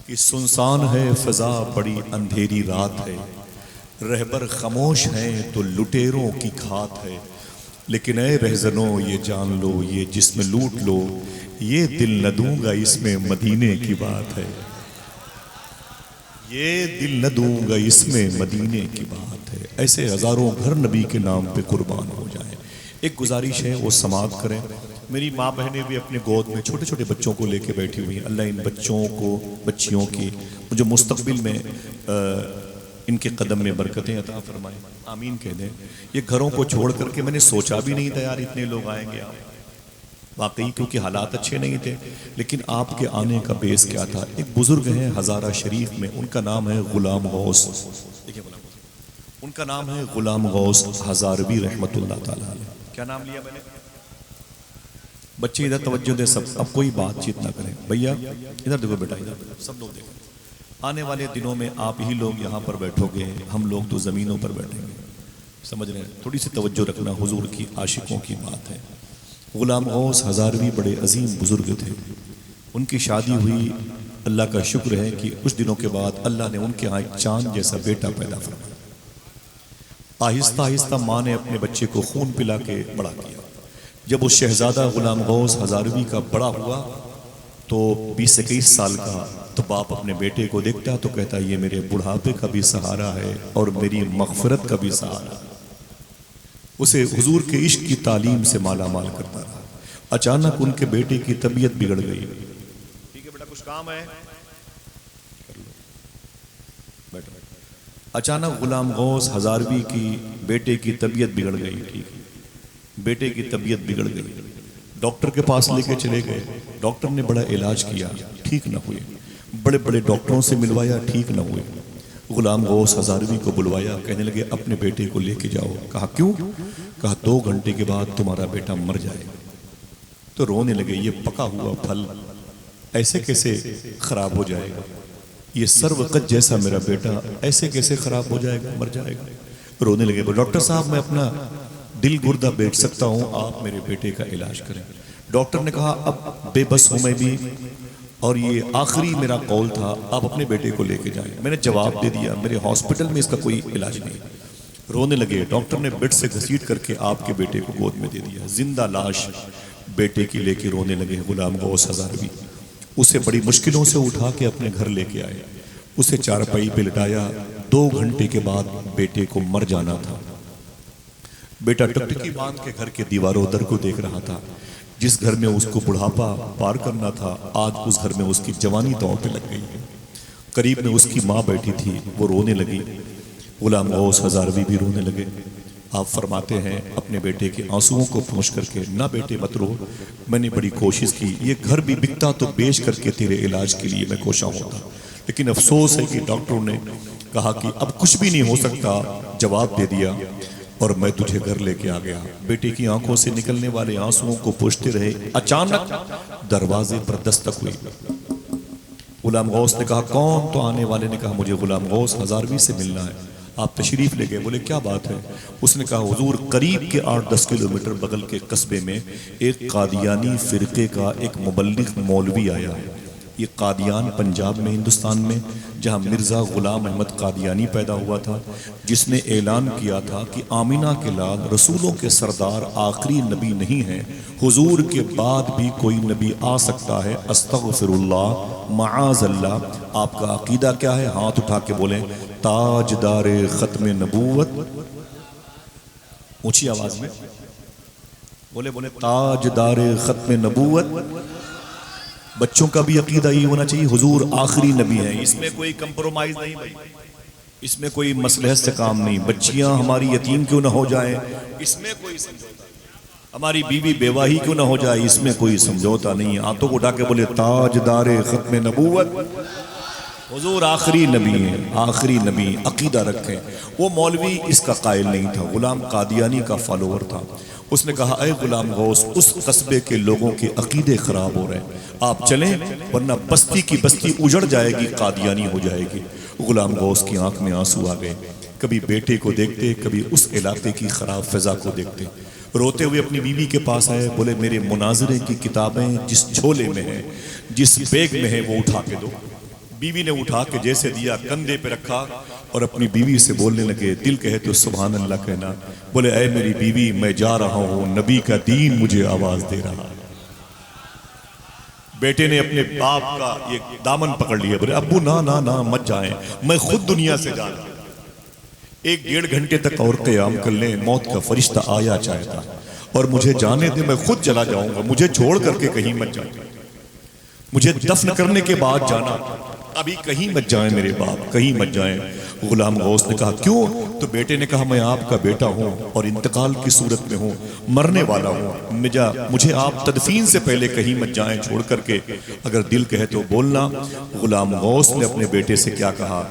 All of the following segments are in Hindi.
कि सुनसान है फ़ज़ा, बड़ी अंधेरी रात है, रहबर खामोश हैं तो लुटेरों की घात है। लेकिन ए रहज़नों ये जान लो, ये जिस्म लूट लो, ये दिल न दूंगा इसमें मदीने की बात है। ये दिल न दूंगा इसमें मदीने की बात है। ऐसे हज़ारों घर नबी के नाम पे कुर्बान हो जाएं। एक गुजारिश है वो समाप्त करें। मेरी माँ बहनें भी अपने गोद में छोटे छोटे बच्चों को लेके बैठी हुई हैं। अल्लाह इन बच्चों को, बच्चियों की मुझे मुस्तकबिल में इनके कदम में बरकतें अता फरमाएं, आमीन कह दें। ये घरों को छोड़ करके मैंने सोचा भी नहीं था यार इतने लोग आएंगे आप, वाकई क्योंकि हालात अच्छे नहीं थे। लेकिन आपके आने का बेस क्या था। एक बुजुर्ग हैं हज़ारा शरीफ में, उनका नाम है गुलाम गौस। देखिए उनका नाम है गुलाम गौस हज़ारवी रहमतुल्लाह ताला अलैह। क्या नाम लिया मैंने? बच्चे इधर तवज्जो दे सब, अब कोई बातचीत ना करें। भैया इधर देखो बेटा, इधर सब लोग देखो। आने वाले दिनों में आप ही लोग यहाँ पर बैठोगे, हम लोग तो ज़मीनों पर बैठेंगे। समझ रहे हैं? थोड़ी सी तवज्जो रखना, हुजूर की आशिकों की बात है। गुलाम गौस हज़ारवी बड़े अजीम बुजुर्ग थे। उनकी शादी हुई, अल्लाह का शुक्र है कि कुछ दिनों के बाद अल्लाह ने उनके यहाँ एक चांद जैसा बेटा पैदा फरमाया। आहिस्ता आहिस्ता माँ ने अपने बच्चे को खून पिला के बड़ा किया। जब वो शहजादा गुलाम गौस हज़ारवी का बड़ा हुआ तो 20-21 साल का, तो बाप अपने बेटे को देखता तो कहता ये मेरे बुढ़ापे का भी सहारा है और मेरी मग़फ़िरत का भी सहारा है। उसे हुजूर के इश्क की तालीम से माला माल करता रहा। अचानक उनके बेटे की तबीयत बिगड़ गई। ठीक है बेटा, कुछ काम है, बैठो। अचानक गुलाम गौस हज़ारवी की बेटे की तबीयत बिगड़ गई। ठीक है, बेटे की तबीयत बिगड़ गई। डॉक्टर के पास लेके चले गए। डॉक्टर ने बड़ा इलाज किया, ठीक न हुए। बड़े बड़े डॉक्टरों से मिलवाया, ठीक न हुए। गुलाम गौस हज़ारवी को बुलवाया, कहने लगे अपने बेटे को लेके जाओ। कहा क्यों? कहा 2 घंटे के बाद तुम्हारा बेटा मर जाएगा। तो रोने लगे, ये पका हुआ फल ऐसे कैसे खराब हो जाएगा, ये सर्वकत जैसा मेरा बेटा ऐसे कैसे खराब हो जाएगा, मर जाएगा। रोने लगे। डॉक्टर साहब मैं अपना दिल गुर्दा बेच सकता हूँ, आप मेरे बेटे का इलाज करें। डॉक्टर ने कहा अब बेबस हूँ मैं भी, और ये आखिरी मेरा कौल था, आप अपने बेटे को लेके जाएं। मैंने जवाब दे दिया, मेरे हॉस्पिटल में इसका कोई इलाज नहीं। रोने लगे। डॉक्टर ने बेड से घसीट करके आपके बेटे को गोद में दे दिया। जिंदा लाश बेटे की लेके रोने लगे गुलाम गौस हज़ारवी। उसे बड़ी मुश्किलों से उठा के अपने घर लेके आए। उसे चारपाई पे लिटाया। 2 घंटे के बाद बेटे को मर जाना था। बेटा टकटकी बांध के घर के दीवारों दर को देख रहा था। जिस घर में उसको बुढ़ापा पार करना था, आज उस घर में उसकी जवानी दांव पे लग गई है। करीब में उसकी माँ बैठी थी, वो रोने लगी। गुलाम गौस हज़ारवी भी रोने लगे। आप फरमाते हैं अपने बेटे के आंसुओं को पोंछ करके, ना बेटे मत रो, मैंने बड़ी कोशिश की, ये घर भी बिकता तो बेच करके तेरे इलाज के लिए मैं कोशा होता, लेकिन अफसोस है कि डॉक्टरों ने कहा कि अब कुछ भी नहीं हो सकता, जवाब दे दिया और मैं तुझे घर लेके आ गया। बेटे की आंखों से निकलने वाले आंसुओं को पोंछते रहे। अचानक दरवाजे पर दस्तक हुई। गुलाम गौस ने कहा कौन? तो आने वाले ने कहा मुझे गुलाम गौस हज़ारवी से मिलना है, आप तशरीफ ले गए। बोले क्या बात है? उसने कहा हुजूर करीब के 8-10 किलोमीटर बगल के कस्बे में एक कादियानी फ़िरके का एक मुबल्लिग मौलवी आया है। ये कादियान पंजाब में, हिंदुस्तान में, जहाँ मिर्ज़ा ग़ुलाम अहमद कादियानी पैदा हुआ था, जिसने ऐलान किया था कि आमिना के लाल रसूलों के सरदार आखिरी नबी नहीं हैं, हुजूर के बाद भी कोई नबी आ सकता है। अस्तग़फिरुल्लाह मआज़ल्लाह। आपका अकीदा क्या है? हाथ उठा के बोलें ताजदारे ख़त्म नबूवत। ऊंची आवाज में बोले, बोले ताजदारे ख़त्म नबूवत। बच्चों का भी अकीदा ये होना चाहिए हुजूर आखिरी नबी है। इसमें कोई कंप्रोमाइज नहीं भाई, इसमें कोई मसलहत से काम नहीं। बच्चियां हमारी यतीम क्यों ना हो जाए, इसमें कोई समझौता नहीं। हमारी बीवी बेवाही क्यों ना हो जाए, इसमें कोई समझौता नहीं। हाथों को उठा के बोले ताजदारे ख़त्म नबूवत, हुजूर आखिरी नबी है, आखिरी नबी। अकीदा रखें। वो मौलवी इसका कायल नहीं था, गुलाम कादियानी का फॉलोअर था। उसने कहा अय गुलाम गौस, उस कस्बे के लोगों के अकीदे खराब हो रहे हैं, आप चलें वरना बस्ती की बस्ती उजड़ जाएगी, कादियानी हो जाएगी। गुलाम गौस की आंख में आंसू आ गए। कभी बेटे को देखते, कभी उस इलाके की खराब फिजा को देखते। रोते हुए अपनी बीवी के पास आए। बोले मेरे मुनाजरे की किताबें जिस झोले में है, जिस बैग में है, वो उठा के दो। बीवी ने उठा के जैसे दिया कंधे पे रखा और अपनी बीवी से बोलने लगे, दिल कहे तो सुभान अल्लाह कहना। बोले ऐ मेरी बीवी, मैं जा रहा हूं, नबी का दीन मुझे आवाज दे रहा है। बेटे ने अपने बाप का ये दामन पकड़ लिया। बोले अब्बू ना ना ना मत जाएं, मैं खुद दुनिया से जा रहा हूं। 1-1.5 घंटे तक और क़याम कर लें, मौत का फरिश्ता आया चाहता और मुझे जाने दे, मैं खुद चला जाऊंगा, मुझे छोड़ करके कहीं मत जाए, मुझे दफन करने के बाद जाना, अभी कहीं मत जाएं मेरे बाप, कहीं मत जाएं। गुलाम गौस ने कहा क्यों? तो बेटे ने कहा मैं आपका बेटा हूं और इंतकाल की सूरत में हूं, मरने वाला हूं, मुझे आप तदफीन से पहले कहीं मत जाएं छोड़ करके, अगर दिल कहे तो बोलना। गुलाम गौस ने अपने बेटे से क्या कहा,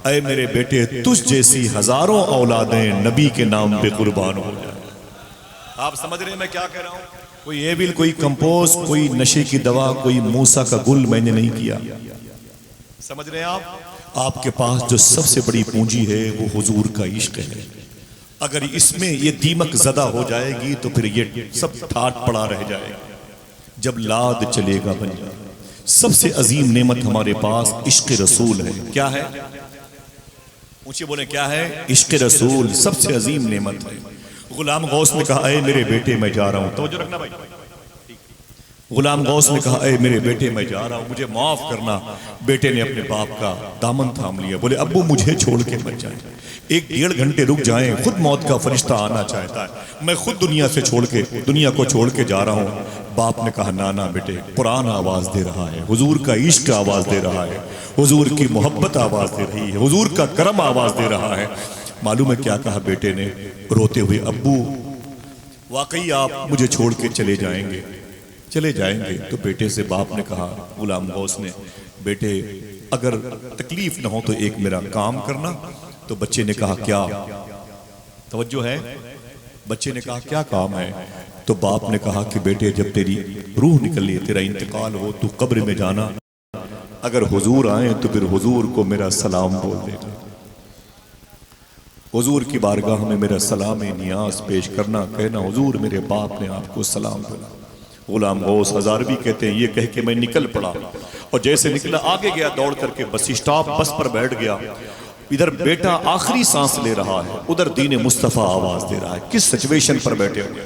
ऐ मेरे बेटे, तुझ जैसी हजारों औलादें नबी के नाम पे कुर्बान हो जाए। आप समझ रहे हैं मैं क्या कह रहा हूं? कोई एविल, कोई कंपोज, कोई नशे की दवा, कोई मूसा का गुल मैंने नहीं किया। समझ रहे हैं आप? आपके पास जो सबसे बड़ी पूंजी है वो हुजूर का इश्क है। अगर इसमें ये दीमक ज़दा हो जाएगी तो फिर ये सब ठाट पड़ा रह जाएगा। जब लाद चलेगा बन जाए। सबसे अजीम नेमत हमारे पास इश्क रसूल है। क्या है? ऊंचे बोले क्या है? इश्क रसूल सबसे अजीम नेमत है। गुलाम गौस ने कहा ऐ मेरे बेटे मैं जा रहा हूं, तवज्जो रखना भाई। गुलाम गौस ने कहा ऐ मेरे बेटे मैं जा रहा हूं, मुझे माफ करना। बेटे ने अपने बाप का दामन थाम लिया। बोले अब्बू मुझे छोड़ के मत जाए, 1-1.5 घंटे रुक जाएं, खुद मौत का फरिश्ता आना चाहता है, मैं खुद दुनिया से छोड़ के, दुनिया को छोड़ के जा रहा हूं। बाप ने कहा ना ना बेटे, कुरान आवाज दे रहा है, हुजूर का इश्क आवाज दे रहा है, हुजूर की मोहब्बत आवाज दे रही है, हुजूर का करम आवाज दे रहा है। मालूम है क्या कहा बेटे ने रोते हुए? अब्बू वाकई आप मुझे छोड़ के चले जाएंगे? चले जाएंगे। तो बेटे से बाप ने कहा, गुलाम गौस ने, बेटे अगर तकलीफ ना हो तो एक मेरा काम करना। तो बच्चे ने कहा क्या? तवज्जो है? बच्चे ने कहा क्या काम है? तो बाप ने कहा कि बेटे जब तेरी रूह निकली, तेरा इंतकाल हो, तू कब्र में जाना, अगर हुजूर आए तो फिर हुजूर को मेरा सलाम बोल देगा, हुजूर की बारगाह में मेरा सलाम नियाज पेश करना, कहना हुजूर मेरे बाप ने आपको सलाम बोला। गुलाम गौस हजारवी कहते हैं ये कह के मैं निकल पड़ा और जैसे निकला आगे गया दौड़ करके बस स्टॉप, बस पर बैठ गया। इधर बेटा आखिरी सांस ले रहा है, उधर दीन मुस्तफा आवाज दे रहा है। किस सिचुएशन पर बैठे हुए?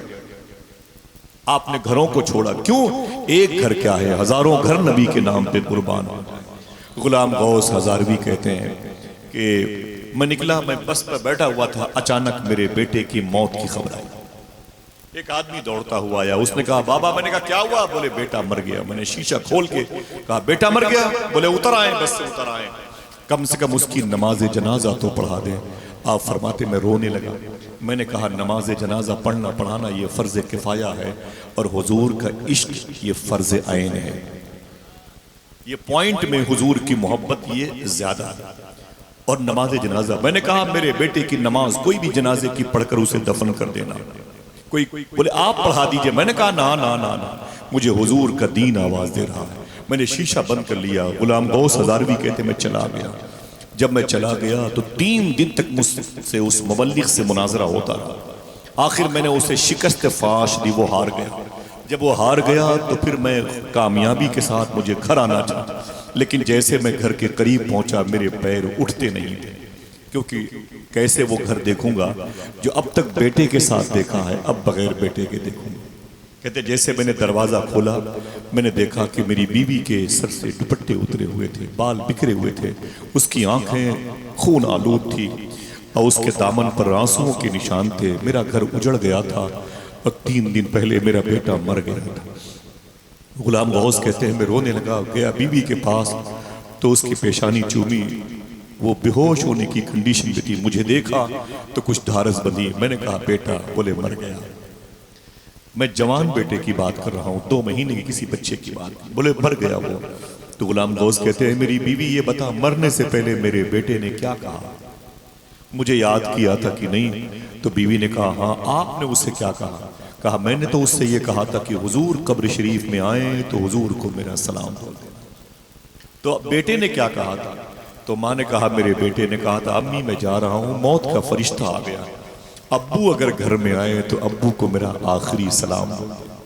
आपने घरों को छोड़ा, क्यों? एक घर क्या है, हजारों घर नबी के नाम पे कुर्बान हो जाए। गुलाम गौस हजारवी कहते हैं कि मैं निकला, मैं बस पर बैठा हुआ था, अचानक मेरे बेटे की मौत की खबर आई। एक आदमी दौड़ता हुआ आया, उसने कहा बाबा। मैंने कहा क्या हुआ? बोले बेटा मर गया। मैंने शीशा खोल के कहा बेटा मर गया? बोले उतर आए, बस से उतर आए, कम से कम उसकी नमाज जनाजा तो पढ़ा दे। आप फरमाते मैं रोने लगा। मैंने कहा नमाज जनाजा पढ़ना पढ़ाना ये फर्ज किफाया है और हुजूर का इश्क ये फर्ज आइन है। ये पॉइंट में हुजूर की मोहब्बत ये ज्यादा है। और नमाज जनाजा, मैंने कहा मेरे बेटे की नमाज कोई भी जनाजे की पढ़कर उसे दफन कर देना। कोई बोले आप पढ़ा दीजिए। मैंने कहा ना ना ना ना, मुझे हुजूर का दीन आवाज दे रहा है। मैंने शीशा बंद कर लिया। गुलाम गौस हजारवी कहते मैं चला गया। जब मैं चला गया तो 3 दिन तक मुझसे उस मुबल्लिग से मुनाजरा होता रहा। आखिर मैंने उसे शिकस्त फाश दी, वो हार गया। जब वो हार गया तो फिर मैं कामयाबी के साथ मुझे घर आना चाहा, लेकिन जैसे मैं घर के करीब पहुंचा मेरे पैर उठते नहीं थे, क्योंकि कैसे वो घर देखूंगा जो अब तक बेटे के साथ देखा है, अब बगैर बेटे के देखूंगा। कहते जैसे मैंने दरवाजा खोला, मैंने देखा कि मेरी बीवी के सर से दुपट्टे उतरे हुए थे, बाल बिखरे हुए थे, उसकी आंखें खून आलूद थी और उसके दामन पर आंसुओं के निशान थे। मेरा घर उजड़ गया था और 3 दिन पहले मेरा बेटा मर गया था। गुलाम गौस कहते हैं मैं रोने लगा, गया बीवी के पास तो उसकी पेशानी चूमी, वो बेहोश होने की कंडीशन में थी। मुझे देखा तो कुछ ढारस बंधी। मैंने कहा बेटा? बोले मर गया। मैं जवान बेटे की बात कर रहा हूं, 2 महीने की किसी बच्चे की बात। बोले मर गया वो। तो गुलाम गौस कहते हैं मेरी बीवी ये बता मरने से पहले मेरे बेटे ने क्या कहा, मुझे याद किया था कि नहीं? तो बीवी ने कहा हाँ। आपने उससे क्या कहा? कहा मैंने तो उससे ये कहा था कि हुजूर कब्र शरीफ में आए तो हुजूर को मेरा सलाम बोल देना। तो बेटे ने क्या कहा था? तो माँ ने कहा, मेरे बेटे ने कहा था अम्मी मैं जा रहा हूँ, मौत का फरिश्ता आ गया, अब्बू अगर घर में आए तो अब्बू को मेरा आखिरी सलाम बोल देना।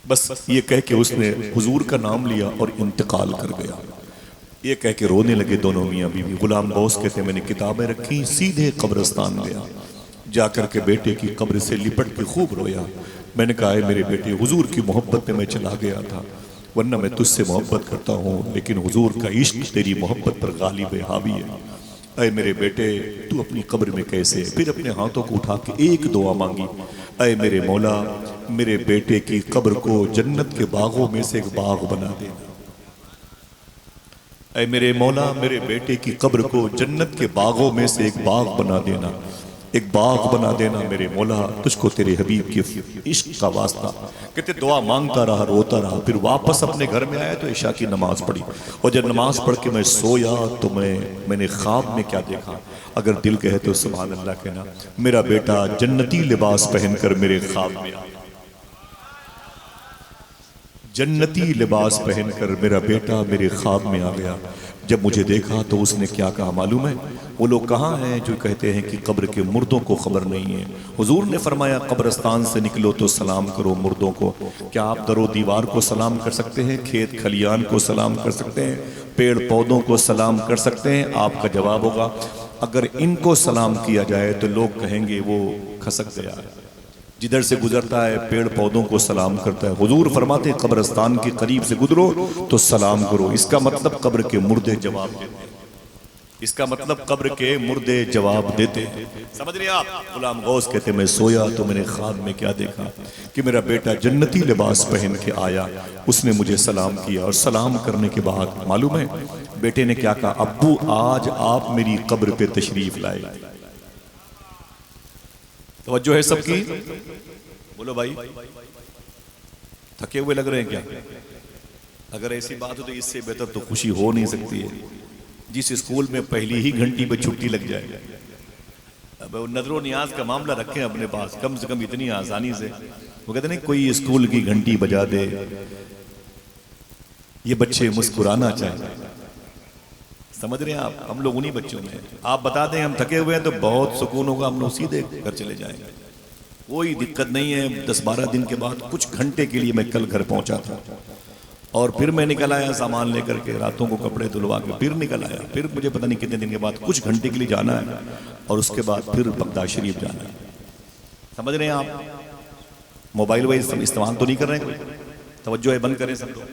बस ये कह के उसने हुजूर का नाम लिया और इंतकाल कर गया। ये कह के रोने लगे दोनों मियाँ बीवी। गुलाम गौस कहते मैंने किताबें रखी, सीधे कब्रिस्तान गया, जाकर के बेटे की कब्र से लिपट के खूब रोया। मैंने कहा है मेरे बेटे, हुजूर की मोहब्बत में मैं चला गया था, वरना मैं तुझसे मोहब्बत करता हूँ, लेकिन हुजूर का इश्क तेरी मोहब्बत पर गालिब हावी है। अय मेरे बेटे, तू अपनी कब्र में कैसे? फिर अपने हाथों को उठा के एक दुआ मांगी, अय मेरे मौला, मेरे बेटे की कब्र को जन्नत के बागों में से एक बाग बना देना। अय मेरे मौला, मेरे बेटे की कब्र को जन्नत के बागों में से एक बाग बना देना, एक बाग बना देना मेरे मौला, तुझको तेरे हबीब के इश्क का वास्ता। कहते दुआ मांगता रहा, रोता रहा। फिर वापस अपने घर में आया तो इशा की नमाज पढ़ी, और जब नमाज पढ़ के मैं सोया तो मैंने ख्वाब में क्या देखा? अगर दिल कहे तो सुभान अल्लाह कहना। मेरा बेटा जन्नती लिबास पहनकर मेरे ख्वाब में आया, जन्नती लिबास पहनकर मेरा बेटा मेरे ख्वाब में आ गया। जब मुझे देखा तो उसने क्या कहा मालूम है? वो लोग कहाँ हैं जो कहते हैं कि कब्र के मुर्दों को खबर नहीं है? हुजूर ने फरमाया कब्रिस्तान से निकलो तो सलाम करो मुर्दों को। क्या आप दरो दीवार को सलाम कर सकते हैं? खेत खलियान को सलाम कर सकते हैं? पेड़ पौधों को सलाम कर सकते हैं? आपका जवाब होगा अगर इनको सलाम किया जाए तो लोग कहेंगे वो खसक गया है, जिधर से गुजरता है पेड़ पौधों को सलाम करता है। हुजूर फरमाते कब्रिस्तान के करीब से गुजरो तो सलाम करो। इसका मतलब कब्र के मुर्दे जवाब देते, इसका मतलब कब्र के मुर्दे जवाब देते। समझ रहे आप? गुलाम गौस कहते मैं सोया तो मैंने ख्वाब में क्या देखा कि मेरा बेटा जन्नती लिबास पहन के आया, उसने मुझे सलाम किया, और सलाम करने के बाद मालूम है बेटे ने क्या कहा? अब्बू आज आप मेरी कब्र पे तशरीफ लाए। तवज्जो है सबकी? बोलो भाई, थके हुए लग रहे हैं क्या? अगर ऐसी बात हो तो इससे बेहतर तो खुशी हो नहीं सकती है। जिस स्कूल में पहली ही घंटी पे छुट्टी लग जाए, अब नजरो नियाज का मामला रखें अपने पास, कम से कम इतनी आसानी से। वो कहते नहीं कोई स्कूल की घंटी बजा दे, ये बच्चे मुस्कुराना चाहिए। समझ रहे हैं आप? हम लोग उन्हीं बच्चों में। आप बता दें हम थके हुए हैं तो बहुत सुकून होगा, हम लोग सीधे घर चले जाएंगे, कोई दिक्कत नहीं है। 10-12 दिन के बाद कुछ घंटे के लिए मैं कल घर पहुंचा था, और फिर मैं निकल आया सामान लेकर के, रातों को कपड़े धुलवा के फिर निकल आया। फिर मुझे पता नहीं कितने दिन के बाद कुछ घंटे के लिए जाना है, और उसके बाद फिर बगदाद शरीफ जाना है। समझ रहे हैं आप? मोबाइल वाइज इस्तेमाल तो नहीं कर रहे हैं? कोई तवज्जो है, बंद करें सब लोग,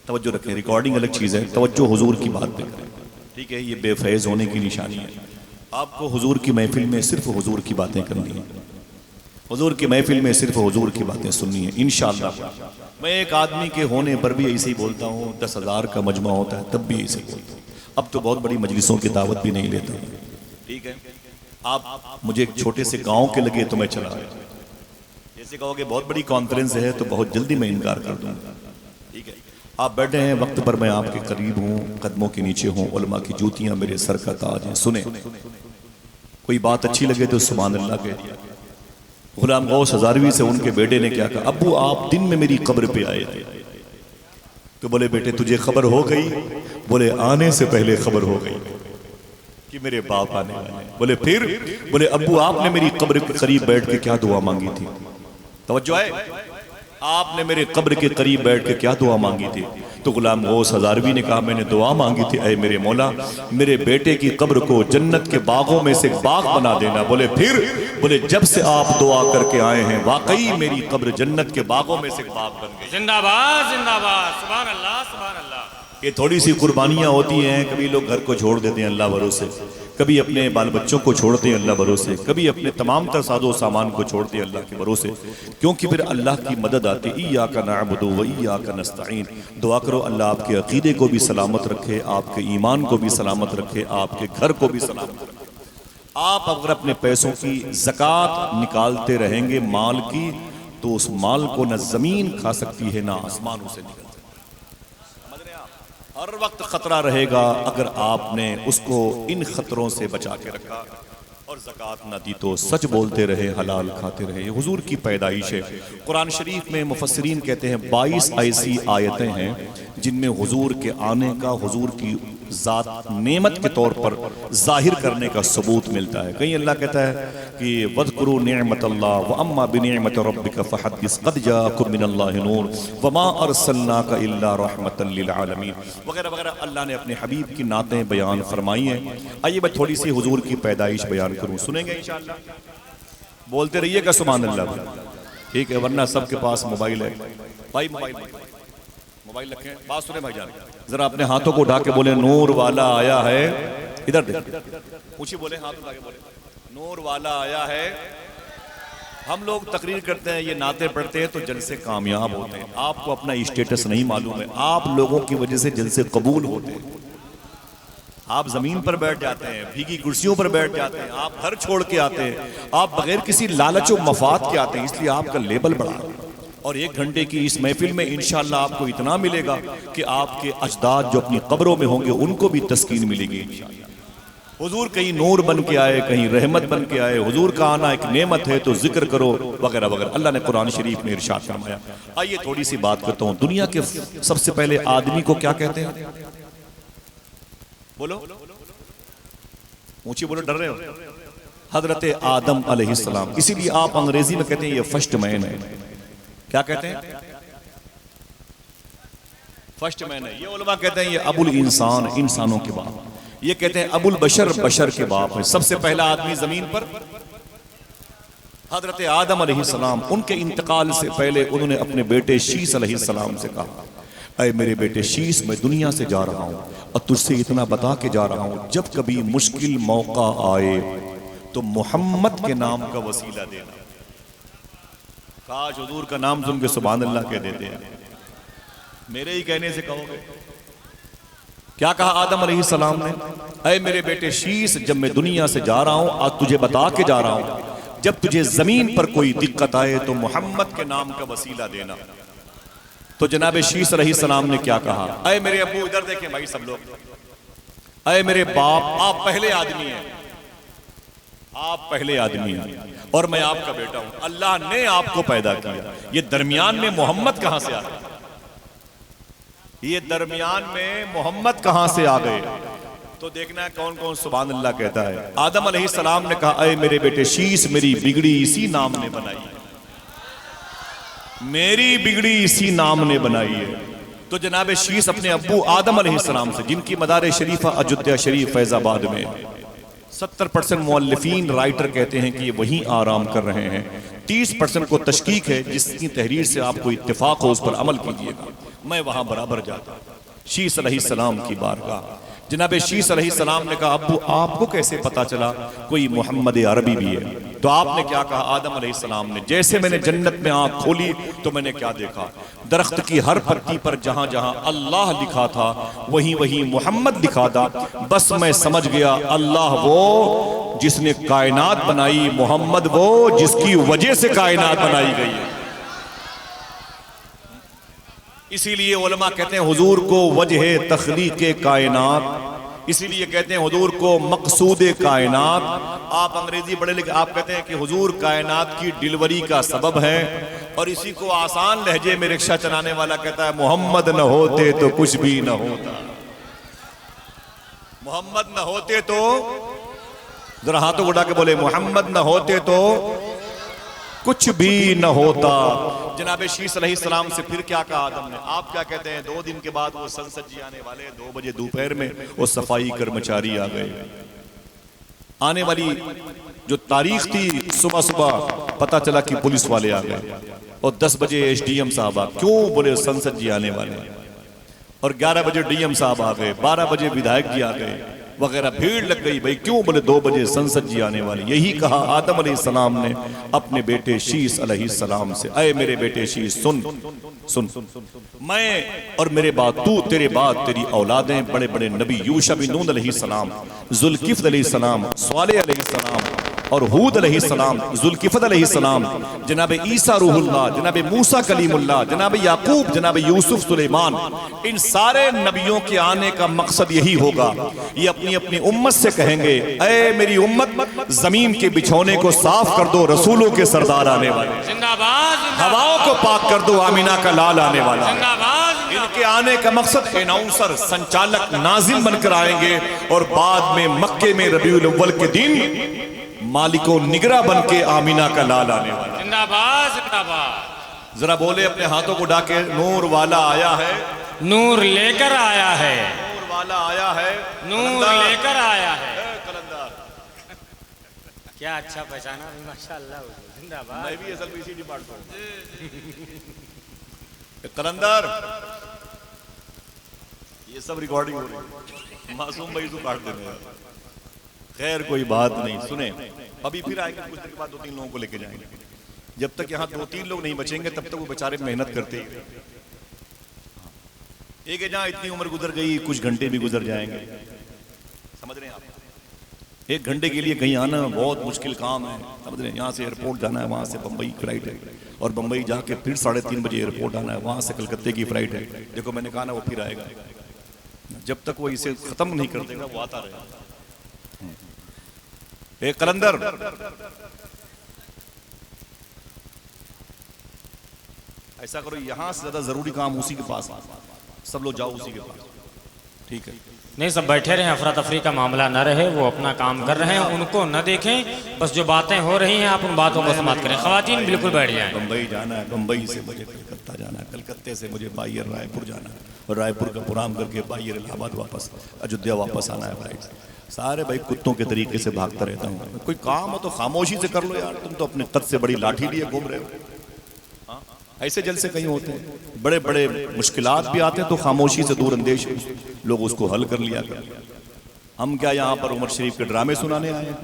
तवज्जो रखें। रिकॉर्डिंग अलग चीज़ है, तवज्जो हुजूर की बात पे करें, ठीक है? ये बेफैज होने की निशानी है। आपको हुजूर की महफिल में सिर्फ हुजूर की बातें करनी है, हुजूर की महफिल में सिर्फ हुजूर की बातें सुननी है इंशाअल्लाह। मैं एक आदमी के होने पर भी ऐसे ही बोलता हूँ, 10,000 का मजमा होता है तब भी ऐसे बोलता हूँ। अब तो बहुत बड़ी मजलिसों की दावत भी नहीं लेता हूँ, ठीक है? आप मुझे एक छोटे से गाँव के लगे तो मैं चला आया, जैसे कहोगे बहुत बड़ी कॉन्फ्रेंस है तो बहुत जल्दी मैं इनकार कर दूँगा, ठीक है? आप बैठे हैं वक्त पर, मैं आपके करीब हूँ, कदमों के नीचे हूँ, उलमा की जूतियाँ मेरे सर का ताज हैं। सुने, कोई बात अच्छी लगे तो सुभान अल्लाह कह दिया। गुलाम गौस हजारवी से उनके बेटे ने क्या कहा? अब्बू आप दिन में मेरी कब्र पे आए थे। तो बोले बेटे तुझे खबर हो गई? बोले आने से पहले खबर हो गई कि मेरे बाप आने वाले। बोले फिर? बोले अब्बू आपने मेरी कब्र के करीब बैठ के क्या दुआ मांगी थी? तवज्जो है? आपने मेरे कब्र के करीब बैठ के क्या दुआ मांगी थी? तो गुलाम गौस हजारवी ने कहा मैंने दुआ मांगी थी, ऐ मेरे मौला मेरे बेटे की कब्र को जन्नत के बागों में से बाग बना देना। बोले फिर? बोले जब से आप दुआ करके आए हैं वाकई मेरी कब्र जन्नत के बागों में से बाग बन गई। जिंदाबाद जिंदाबाद, सुभान अल्लाह सुभान अल्लाह। ये थोड़ी सी कुर्बानियां होती हैं, कभी लोग घर को छोड़ देते हैं अल्लाह भरोसे, कभी अपने बाल बच्चों को छोड़ते हैं अल्लाह भरोसे, कभी अपने तमाम तर साजो सामान को छोड़ते हैं अल्लाह के भरोसे, क्योंकि फिर अल्लाह की मदद आती। इय्याका नअबुदु व इय्याका नस्तईन। दुआ करो अल्लाह आपके अकीदे को भी सलामत रखे, आपके ईमान को भी सलामत रखे, आपके घर को भी सलामत रखे। आप अगर अपने पैसों की ज़कात निकालते रहेंगे माल की, तो उस माल को न जमीन खा सकती है ना आसमान उसे निकल। हर वक्त खतरा रहेगा अगर आपने उसको इन खतरों से बचा के रखा और ज़कात न दी तो। सच बोलते रहे, हलाल खाते रहे। हुजूर की पैदाइश है। कुरान शरीफ में मुफस्सिरीन कहते हैं 22 ऐसी आयतें हैं जिनमें हुजूर के आने का, हुजूर की ज़ात नेमत के तौर पर जाहिर करने का सबूत मिलता है। कहीं अल्लाह कहता है कि वज़कुरू निअमतल्लाह व अम्मा बिनिअमति रब्बिका फहद्दिस क़द जाअकुम मिनल्लाहि नूर व मा अरसलनाका इल्ला रहमतल लिल आलमीन वगैरह वगैरह। अल्लाह ने अपने हबीब की नातें बयान फरमाई हैं। आइए मैं थोड़ी सी हुजूर की पैदाइश बयान करूँ, सुनेंगे इंशाअल्लाह? बोलते रहिएगा सुभान अल्लाह, ठीक है, वरना सबके पास मोबाइल है भाई। मोबाइल रखें, बात सुने भाईजान, जरा अपने हाथों को उठा के बोले नूर वाला आया है। इधर देखिए, पूछिए, बोले हाथ उठा के बोले नूर वाला आया है। हम लोग तकरीर करते हैं, ये नाते पढ़ते हैं तो जलसे कामयाब होते हैं। आपको अपना स्टेटस नहीं मालूम है, आप लोगों की वजह से जलसे कबूल होते हैं। आप जमीन पर बैठ जाते हैं, भीगी कुर्सियों पर बैठ जाते हैं, आप घर छोड़ के आते हैं, आप बगैर किसी लालच और मफाद के आते हैं, इसलिए आपका लेबल बढ़ा। और 1 घंटे की इस महफिल में इंशाअल्लाह आपको इतना मिलेगा कि आपके अजदाद जो अपनी कब्रों में होंगे उनको भी तस्कीन मिलेगी। हुजूर कहीं नूर बन के आए, कहीं रहमत बन के आए, हुजूर का आना एक नेमत है तो जिक्र करो वगैरह वगैरह। अल्लाह ने कुरान शरीफ में इरशाद फरमाया। आइए थोड़ी सी बात करता हूँ, दुनिया के सबसे पहले आदमी को क्या कहते हैं? बोलो ऊंची बोलो, डर रहे हो? हजरत आदम अलैहिस्सलाम। इसीलिए आप अंग्रेजी में कहते हैं ये फर्स्ट मैन है। क्या कहते हैं? फर्स्ट मैन है। ये उलमा कहते हैं ये अबुल इंसान, इंसानों के बाप। ये कहते हैं अबुल बशर, बशर के बाप है। सबसे पहला आदमी जमीन पर हजरत आदम अलैहिस्सलाम। उनके इंतकाल से पहले उन्होंने अपने बेटे शीस अलैहिस्सलाम से कहा, अय मेरे बेटे शीस, मैं दुनिया से जा रहा हूं और तुझसे इतना बता के जा रहा हूं, जब कभी मुश्किल मौका आए तो मोहम्मद के नाम का वसीला देना। काश हुजूर का नाम सुन के सुभान अल्लाह कह देते हैं। मेरे ही कहने से कहोगे? क्या कहा आदम अलैहिस्सलाम ने? अय मेरे बेटे शीस, जब मैं दुनिया से जा रहा हूं, आज तुझे बता के जा रहा हूं, जब तुझे जमीन पर कोई दिक्कत आए तो मोहम्मद के नाम का वसीला देना। तो जनाब शीस अलैहिस्सलाम ने क्या कहा? अय मेरे अब्बू, इधर देखें भाई सब लोग, अय मेरे बाप, आप पहले आदमी हैं, आप पहले आदमी हैं और मैं आपका बेटा हूं। अल्लाह ने आपको पैदा किया। ये दरमियान में मोहम्मद कहां से आ गए? ये दरमियान में मोहम्मद कहां से आ गए? तो देखना है कौन कौन सुभान अल्लाह कहता है। आदम अलैहिस्सलाम ने कहा, अय मेरे बेटे शीस, मेरी बिगड़ी इसी नाम ने बनाई है, मेरी बिगड़ी इसी नाम ने बनाई है। तो जनाब शीस अपने अब्बू आदम अलैहिस्सलाम से, जिनकी मदार शरीफा अयोध्या शरीफ फैजाबाद में, 70% मुअल्लिफीन राइटर कहते हैं कि ये वहीं आराम कर रहे हैं। 30% को तशकीक है, जिसकी तहरीर से आपको इत्तेफाक हो उस पर अमल कीजिएगा। मैं वहां बराबर जाता, शीस अलैहिस्सलाम की बारगाह। जनाब शीस अलैहिस्सलाम ने कहा, अब्बू आपको कैसे पता चला कोई मोहम्मद अरबी भी है? तो आपने क्या कहा? आदम अलैहिस्सलाम ने, जैसे मैंने जन्नत में आंख खोली तो मैंने क्या देखा? दरख्त की हर पत्ती पर जहां जहां अल्लाह लिखा था वहीं वहीं मोहम्मद लिखा था। बस मैं समझ गया, अल्लाह वो जिसने कायनात बनाई, मोहम्मद वो जिसकी वजह से कायनात बनाई गई है। इसीलिए उलमा कहते हैं हुजूर को वजह तख्लीक कायनात, इसीलिए कहते हैं हुजूर को मकसूद कायनात। आप अंग्रेजी पढ़े लिखे, आप कहते हैं कि हुजूर कायनात की डिलीवरी का सबब है। और इसी को आसान लहजे में रिक्शा चलाने वाला कहता है, मोहम्मद न होते तो कुछ भी न होता। मोहम्मद न होते तो, जरा हाथों को उठा के बोले, मोहम्मद न होते तो कुछ भी न होता। जनाब शीस अलैहिस्सलाम से फिर क्या कहा आदम ने? आप क्या कहते हैं? 2 दिन के बाद वो संसद जी आने वाले, 2 बजे दोपहर में वो सफाई कर्मचारी आ गए। आने वाली जो तारीख थी, सुबह सुबह पता चला कि पुलिस वाले आ गए और 10 बजे एसडीएम साहब आ। क्यों? बोले संसद जी आने वाले। और 11 बजे डीएम साहब आ गए, 12 बजे विधायक जी आ गए वगैरह, भीड़ लग गई भाई। क्यों? बोले 2 बजे संसद जी आने वाली। यही कहा आदम अलैहिस्सलाम ने अपने बेटे शीस अलैहिस्सलाम से, अय मेरे बेटे शीस, सुन सुन, मैं और मेरे बाद तू, तेरे बाद तेरी औलादें, बड़े बड़े नबी, यूशा बिन नून अलैहिस्सलाम, जुल्किफ्ल अलैहिस्सलाम, स्वालेह अलैहिस्सलाम, और हूद अलैहिस्सलाम, जुल्किफल अलैहिस्सलाम, जनाब ईसा रूहुल्लाह, जनाब मूसा कलीमुल्लाह, जनाब याकूब, जनाब यूसुफ, सुलेमान, इन सारे नबियों के आने का मकसद यही होगा। ये अपनी अपनी उम्मत से कहेंगे, ऐ मेरी उम्मत, जमीन के बिछौने को साफ कर दो, रसूलों के सरदार आने वाले, जिंदाबाद, हवाओं को पाक कर दो, आमीना का लाल आने वाला। जिंदाबाद। इनके आने का मकसद एनाउंसर, संचालक, नाजिम बनकर आएंगे और बाद में मक्के में रबीउल अव्वल के दिन मालिको निगरा बन के आमीना का लाल आने वाला। जिंदाबाद, जिंदाबाद। जरा बोले अपने हाथों को डाके, नूर वाला आया है, नूर लेकर आया है, नूर वाला आया है, नूर लेकर आया है। कलंदर, क्या अच्छा पहचाना भी, माशाअल्लाह। जिंदाबाद। मैं भी असल में इसी डिपार्टमेंट कलंदर, ये सब रिकॉर्डिंग हो रही है, मासूम भाई को काट देने। खैर कोई बात नहीं, सुने अभी फिर आएंगे कुछ दिन के बाद, 2-3 लोगों को लेके जाएंगे। जब तक यहाँ 2-3 लोग नहीं बचेंगे तब तक वो बेचारे मेहनत करते हैं। एक है जहाँ इतनी उम्र गुजर गई, कुछ घंटे भी गुजर जाएंगे, समझ रहे हैं आप। 1 घंटे के लिए कहीं आना बहुत मुश्किल काम है, समझ रहे हैं। यहाँ से एयरपोर्ट जाना है, वहाँ से बम्बई फ्लाइट है, और बम्बई जाके फिर 3:30 बजे एयरपोर्ट आना है, वहाँ से कलकत्ते की फ्लाइट है। देखो मैंने कहा ना, वो फिर आएगा, जब तक वो इसे खत्म नहीं कर देगा वो आता रहेगा। एक कलंदर, ऐसा करो, यहां से ज्यादा जरूरी काम उसी के पास, सब लोग जाओ उसी के पास, ठीक है। नहीं, सब बैठे रहे, अफरा तफरी का मामला न रहे, वो अपना काम कर रहे हैं, उनको न देखें, बस जो बातें हो रही हैं आप उन बातों को समाप्त करें। खवातीन बिल्कुल बैठ जाएं। बम्बई जाना है, बम्बई से मुझे कलकत्ता जाना है, कलकत्ते से मुझे बायर रायपुर जाना है, और रायपुर का प्रोग्राम करके बायर इलाहाबाद वापस, अयोध्या वापस आना है फ्लाइट से। सारे भाई कुत्तों के तरीके से भागता रहता हूँ। कोई काम हो तो खामोशी से कर लो यार, तुम तो अपने कद से बड़ी लाठी लिए घूम रहे हो। ऐसे जलसे कहीं होते हैं, बड़े बड़े मुश्किलात भी आते हैं तो खामोशी से दूर अंदेश लोग उसको हल कर लिया कर। हम क्या यहाँ पर उमर शरीफ के ड्रामे सुनाने आए हैं?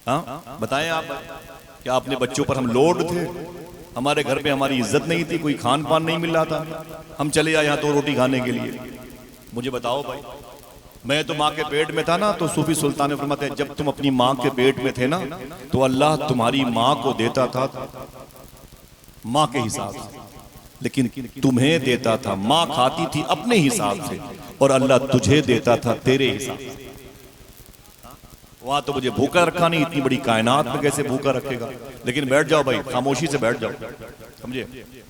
हाँ बताएं आप, क्या अपने बच्चों पर हम लोड थे? हमारे घर पे हमारी इज्जत नहीं थी, कोई खान पान नहीं मिल रहा था, हम चले आए यहाँ 2 रोटी खाने के लिए? मुझे बताओ भाई, मैं तो माँ के पेट में था ना, तो सूफी सुल्तान ने फरमाते हैं, जब तुम अपनी माँ के पेट में थे ना, तो अल्लाह तुम्हारी माँ को देता था माँ के हिसाब से, लेकिन तुम्हें देता था, माँ खाती थी अपने हिसाब से, और अल्लाह तुझे देता था तेरे हिसाब से। वहां तो मुझे भूखा रखा नहीं, इतनी बड़ी कायनात में कैसे भूखा रखेगा? लेकिन बैठ जाओ भाई, खामोशी से बैठ जाओ, समझे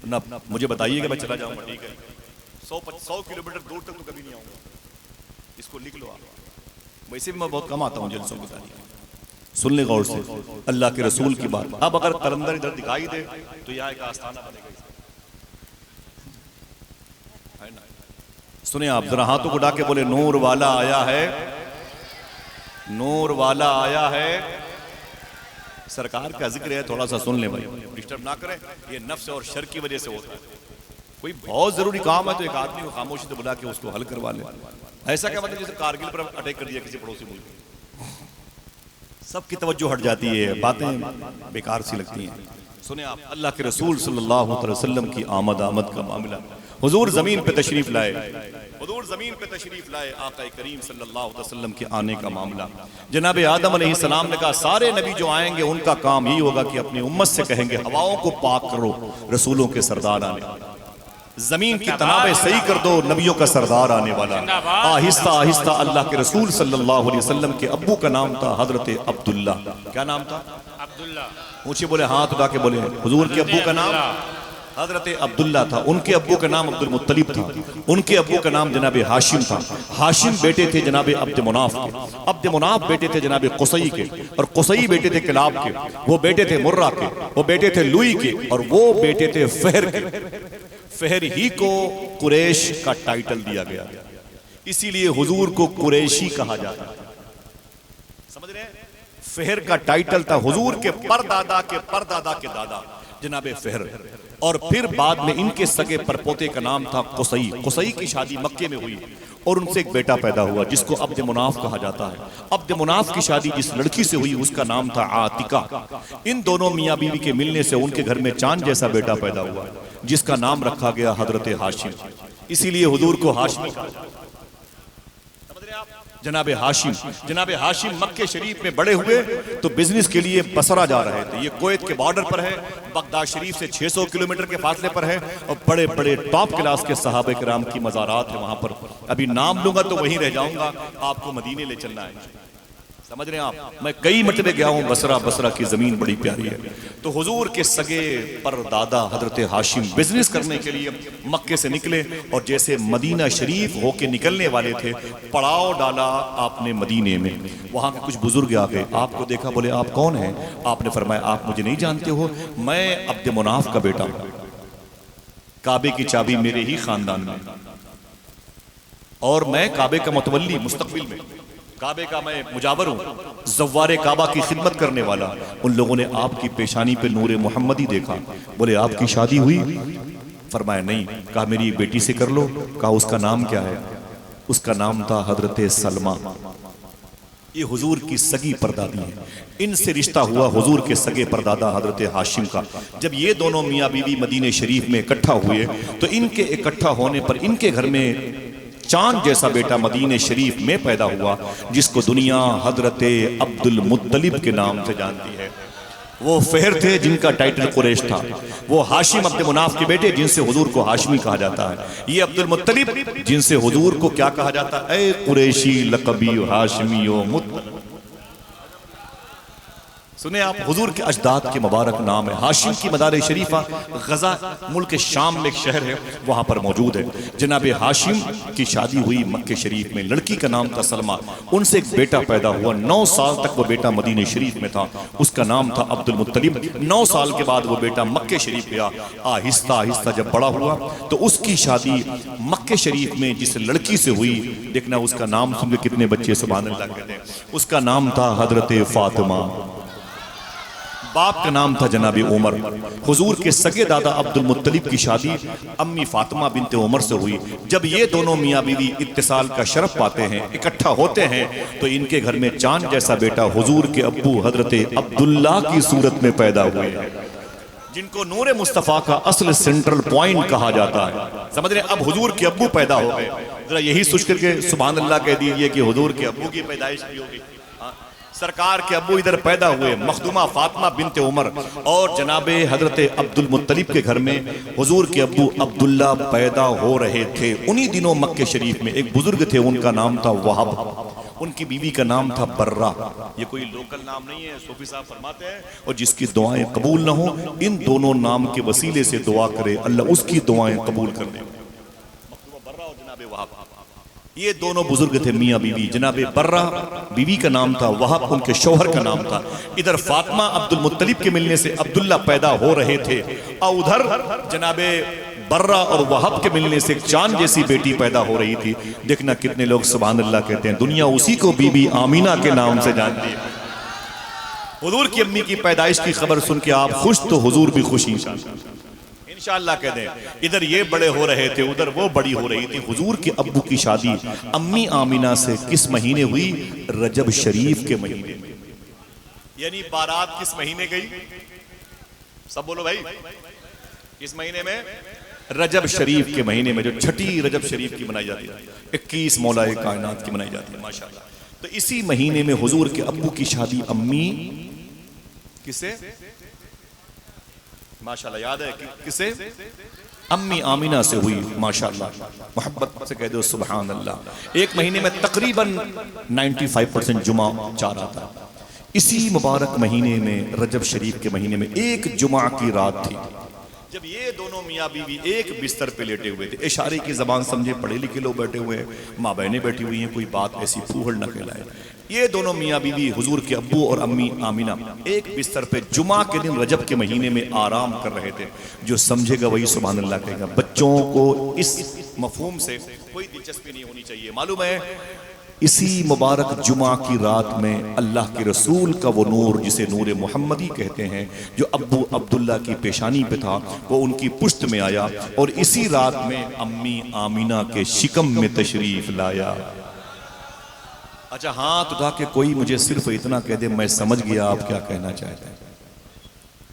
ना? मुझे बताइए कि मैं चला जाऊंगा, ठीक है, 100 किलोमीटर दूर तक तो कभी नहीं आऊंगा, इसको लिख लो आप। वैसे भी मैं बहुत कम आता हूँ जलसों की तारीख, सुन ले गौर से, अल्लाह के रसूल की बात। अब अगर कलंदर इधर दिखाई दे तो यहाँ एक आस्थाना बनेगा। सुने आप, जरा हाथों को डाके बोले, नूर वाला आया है, नूर वाला आया है। सरकार का जिक्र है, थोड़ा सा सुन ले भाई, डिस्टर्ब ना करें, ये नफ्स और शर की वजह से होता है। कोई बहुत जरूरी काम है तो एक आदमी को खामोशी से बुला के उसको हल करवा ले। ऐसा क्या मतलब जैसे कारगिल पर अटैक कर दिया किसी पड़ोसी मुल्क, सबकी तवज्जो हट जाती है, बातें बेकार सी लगती हैं। सुने आप, अल्लाह के रसूल सल्लल्लाहु अलैहि वसल्लम की आमद का मामला, हुजूर जमीन पे तशरीफ लाए, हुजूर जमीन पे तशरीफ लाए, आका करीम सल्लल्लाहु अलैहि वसल्लम के आने का मामला। जनाब आदम अलैहिस्सलाम ने कहा, सारे नबी जो आएंगे उनका काम यही होगा कि अपनी उम्मत से कहेंगे, हवाओं को पाक करो, रसूलों के सरदार आने वाला, जमीन की तनाबे सही कर दो, नबियों का सरदार आने वाला। आहिस्ता आहिस्ता अल्लाह के रसूल सल्लल्लाहु अलैहि वसल्लम के अब्बू का नाम था हजरत अब्दुल्ला। क्या नाम था? अब्दुल्ला। ऊंचे बोले, हाथ उठा के बोले, हुजूर के अब्बू का नाम हजरत अब्दुल्ला था। उनके अब्बू का नाम अब्दुल मुत्तलिब था। उनके अब्बू का नाम जनाब हाशिम था। हाशिम बेटे थे जनाब अब्द मुनाफ के, अब्द मुनाफ बेटे थे जनाब कुसई के, और कुसई बेटे थे किलाब के, वो बेटे थे मुर्रा के, वो बेटे थे लुई के, और वो बेटे थे फहर के। फहर ही को कुरैश का टाइटल दिया गया, इसीलिए हुजूर को कुरैशी कहा जाता है। समझ रहे हैं? फहर का टाइटल था हुजूर के परदादा के परदादा के दादा जनाबे फहर, और फिर बाद में इनके सगे परपोते का नाम था कुसई। कुसई की शादी मक्के में हुई और उनसे एक बेटा पैदा हुआ जिसको अब्द मुनाफ कहा जाता है। अब्द मुनाफ की शादी जिस लड़की से हुई उसका नाम था आतिका। इन दोनों मियाँ बीवी के मिलने से उनके घर में चांद जैसा बेटा पैदा हुआ जिसका नाम रखा गया हजरत हाशिम। इसीलिए हुजूर को हाशिमी कहा जाता है। जनाब हाशिम मक्के शरीफ में बड़े हुए तो बिजनेस के लिए बसरा जा रहे थे। ये कुवैत के बॉर्डर पर है, बगदाद शरीफ से 600 किलोमीटर के फासले पर है और बड़े बड़े टॉप क्लास के सहाबे किराम की मज़ारात है वहां पर। अभी नाम लूंगा तो वहीं रह जाऊंगा, आपको मदीने ले चलना है। समझ रहे हैं आप? मैं कई मरतबे गया हूं बसरा, बसरा की जमीन बड़ी प्यारी है। तो हुजूर के सगे परदादा हजरत हाशिम बिजनेस करने के लिए मक्के से निकले और जैसे मदीना शरीफ होके निकलने वाले थे, पड़ाव डाला आपने मदीने में। वहां के कुछ बुजुर्ग आ गए, आपको देखा, बोले आप कौन हैं? आपने फरमाया आप मुझे नहीं जानते हो, मैं अब्द मुनाफ का बेटा हूं, काबे की चाबी मेरे ही खानदान में, और मैं काबे का मुतवल्ली मुस्तकबिल में, काबे का मैं मुजावर हूँ, ज़व्वारे काबा की खिदमत करने वाला। उन लोगों ने आपकी पेशानी पे नूरे मोहम्मदी देखा। बोले आपकी शादी हुई? फरमाया नहीं। कहा मेरी बेटी से कर लो। कहा उसका नाम क्या है? उसका नाम था हजरत सलमा। ये हुजूर की सगी परदादी है, इनसे रिश्ता हुआ हुजूर के सगे परदादा हजरत हाशिम का। जब ये दोनों मियाँ बीवी मदीने शरीफ में इकट्ठा हुए तो इनके इकट्ठा होने पर इनके घर में चांद जैसा बेटा मदीने शरीफ में पैदा हुआ, जिसको दुनिया हजरत अब्दुल मुत्तलिब के नाम से जानती है। वो फेहर थे जिनका टाइटल कुरैश था, वो हाशिम अब्द मुनाफ के बेटे जिनसे हुजूर को हाशिमी कहा जाता है। ये अब्दुल मुत्तलिब जिनसे हुजूर को क्या कहा जाता है? ए कुरैशी लक़बी हाशिमी ओ मुत्तलिब। सुने आप, हुजूर के अजदाद के मुबारक नाम है। हाशिम की मदार शरीफा गजा मुल्क शाम में एक शहर है, वहां पर मौजूद है। जनाब हाशिम की शादी हुई मक्के शरीफ में, लड़की का नाम था सलमा। उनसे एक बेटा पैदा हुआ, 9 साल तक वो बेटा मदीने शरीफ में था, उसका नाम था अब्दुल मुत्तलिब। 9 साल के बाद वो बेटा मक्के शरीफ गया। आहिस्ता आहिस्ता जब बड़ा हुआ तो उसकी शादी मक्के शरीफ में जिस लड़की से हुई, देखना उसका नाम सुन के कितने बच्चे सुभान अल्लाह कहते हैं, उसका नाम था हजरत फातिमा। बाप का नाम था जनाब उमर। हुजूर के सगे दादा अब्दुल मुत्तलिब की शादी अम्मी फातिमा बिनते उमर से हुई। जब ये दोनों मियाँ बीवी इत्तिसाल का शरफ पाते हैं, इकट्ठा होते हैं, तो इनके घर में चांद जैसा बेटा हुजूर के अब्बू हजरत अब्दुल्ला की सूरत में पैदा हुए, जिनको नूरे मुस्तफ़ा का असल सेंट्रल पॉइंट कहा जाता है। समझ रहे? अब हुजूर के अब्बू पैदा हो गए। जरा यही सोच करके सुभान अल्लाह कह दीजिए कि हुजूर के अब्बू की पैदाइश भी होगी। सरकार के अब्बू इधर पैदा हुए, मखदूमा फातिमा बिनते उमर, और जनाबे हजरत अब्दुल मुत्तलिब के घर में हुजूर के अब्बू अब्दुल्ला पैदा हो रहे थे। उन्हीं दिनों मक्के शरीफ में एक बुजुर्ग थे, उनका नाम था वहाब, उनकी बीवी का नाम था बर्रा। ये कोई लोकल नाम नहीं है, सूफी साहब फरमाते हैं, और जिसकी दुआएं कबूल ना हो, इन दोनों नाम के वसीले से दुआ करे, अल्लाह उसकी दुआएं कबूल कर दे। मखदूमा बर्रा और जनाबे वहाब, ये दोनों बुजुर्ग थे मियाँ बीवी। जनाबे बर्रा बीवी का नाम था, वहाब उनके शौहर का नाम था। इधर फातिमा अब्दुल मुत्तलिब के मिलने से अब्दुल्ला पैदा हो रहे थे, और उधर जनाबे बर्रा और वहाब के मिलने से चांद जैसी बेटी पैदा हो रही थी। देखना कितने लोग सुभान अल्लाह कहते हैं, दुनिया उसी को बीबी आमीना के नाम से जानती है। हुजूर की अम्मी की पैदाइश की खबर सुन के आप खुश, तो हुजूर भी खुश इंशाअल्लाह कह दें। इधर ये बड़े हो रहे थे, उधर वो बड़ी हो रही थी। हुजूर के अब्बू की शादी अम्मी आमीना से किस महीने हुई? रजब शरीफ के महीने में। यानी बारात किस महीने गई? सब बोलो भाई, किस महीने में? रजब शरीफ के महीने में, जो छठी रजब शरीफ की मनाई जाती है, 21 मौलाए कायनात की मनाई जाती है माशाअल्लाह। तो इसी महीने में हुजूर के अब्बू की शादी अम्मी किसे माशाल्लाह याद है कि किसे? अम्मी आमीना से हुई माशाल्लाह। मोहब्बत से कह दो सुभान अल्लाह। एक महीने में तकरीबन 95% जुमा जा रहा था। इसी मुबारक महीने में, रजब शरीफ के महीने में, एक जुमा की रात थी जब ये दोनों मियाँ बीवी एक बिस्तर पे लेटे हुए थे। इशारे की जबान समझे, पढ़े लिखे लोग बैठे हुए हैं, माँ बहनें बैठी हुई हैं, कोई बात ऐसी फूहड़ न कहलाए। ये दोनों मियाँ बीवी हुजूर के अब्बू और अम्मी आमीना एक बिस्तर पे जुमा के दिन रजब के महीने में आराम कर रहे थे। जो समझेगा वही सुभान अल्लाह कहेगा। बच्चों को इस मफहूम से कोई दिलचस्पी नहीं होनी चाहिए। मालूम है, इसी मुबारक जुमा की रात में अल्लाह के रसूल का वो नूर, जिसे नूर मोहम्मदी कहते हैं, जो अब्बू अब्दुल्ला की पेशानी पे था, वो उनकी पुश्त में आया, और इसी रात में अम्मी आमीना के शिकम में तशरीफ लाया। अच्छा, हाथ उठा के कोई मुझे सिर्फ इतना कह दे, मैं समझ गया आप क्या कहना चाहते हैं।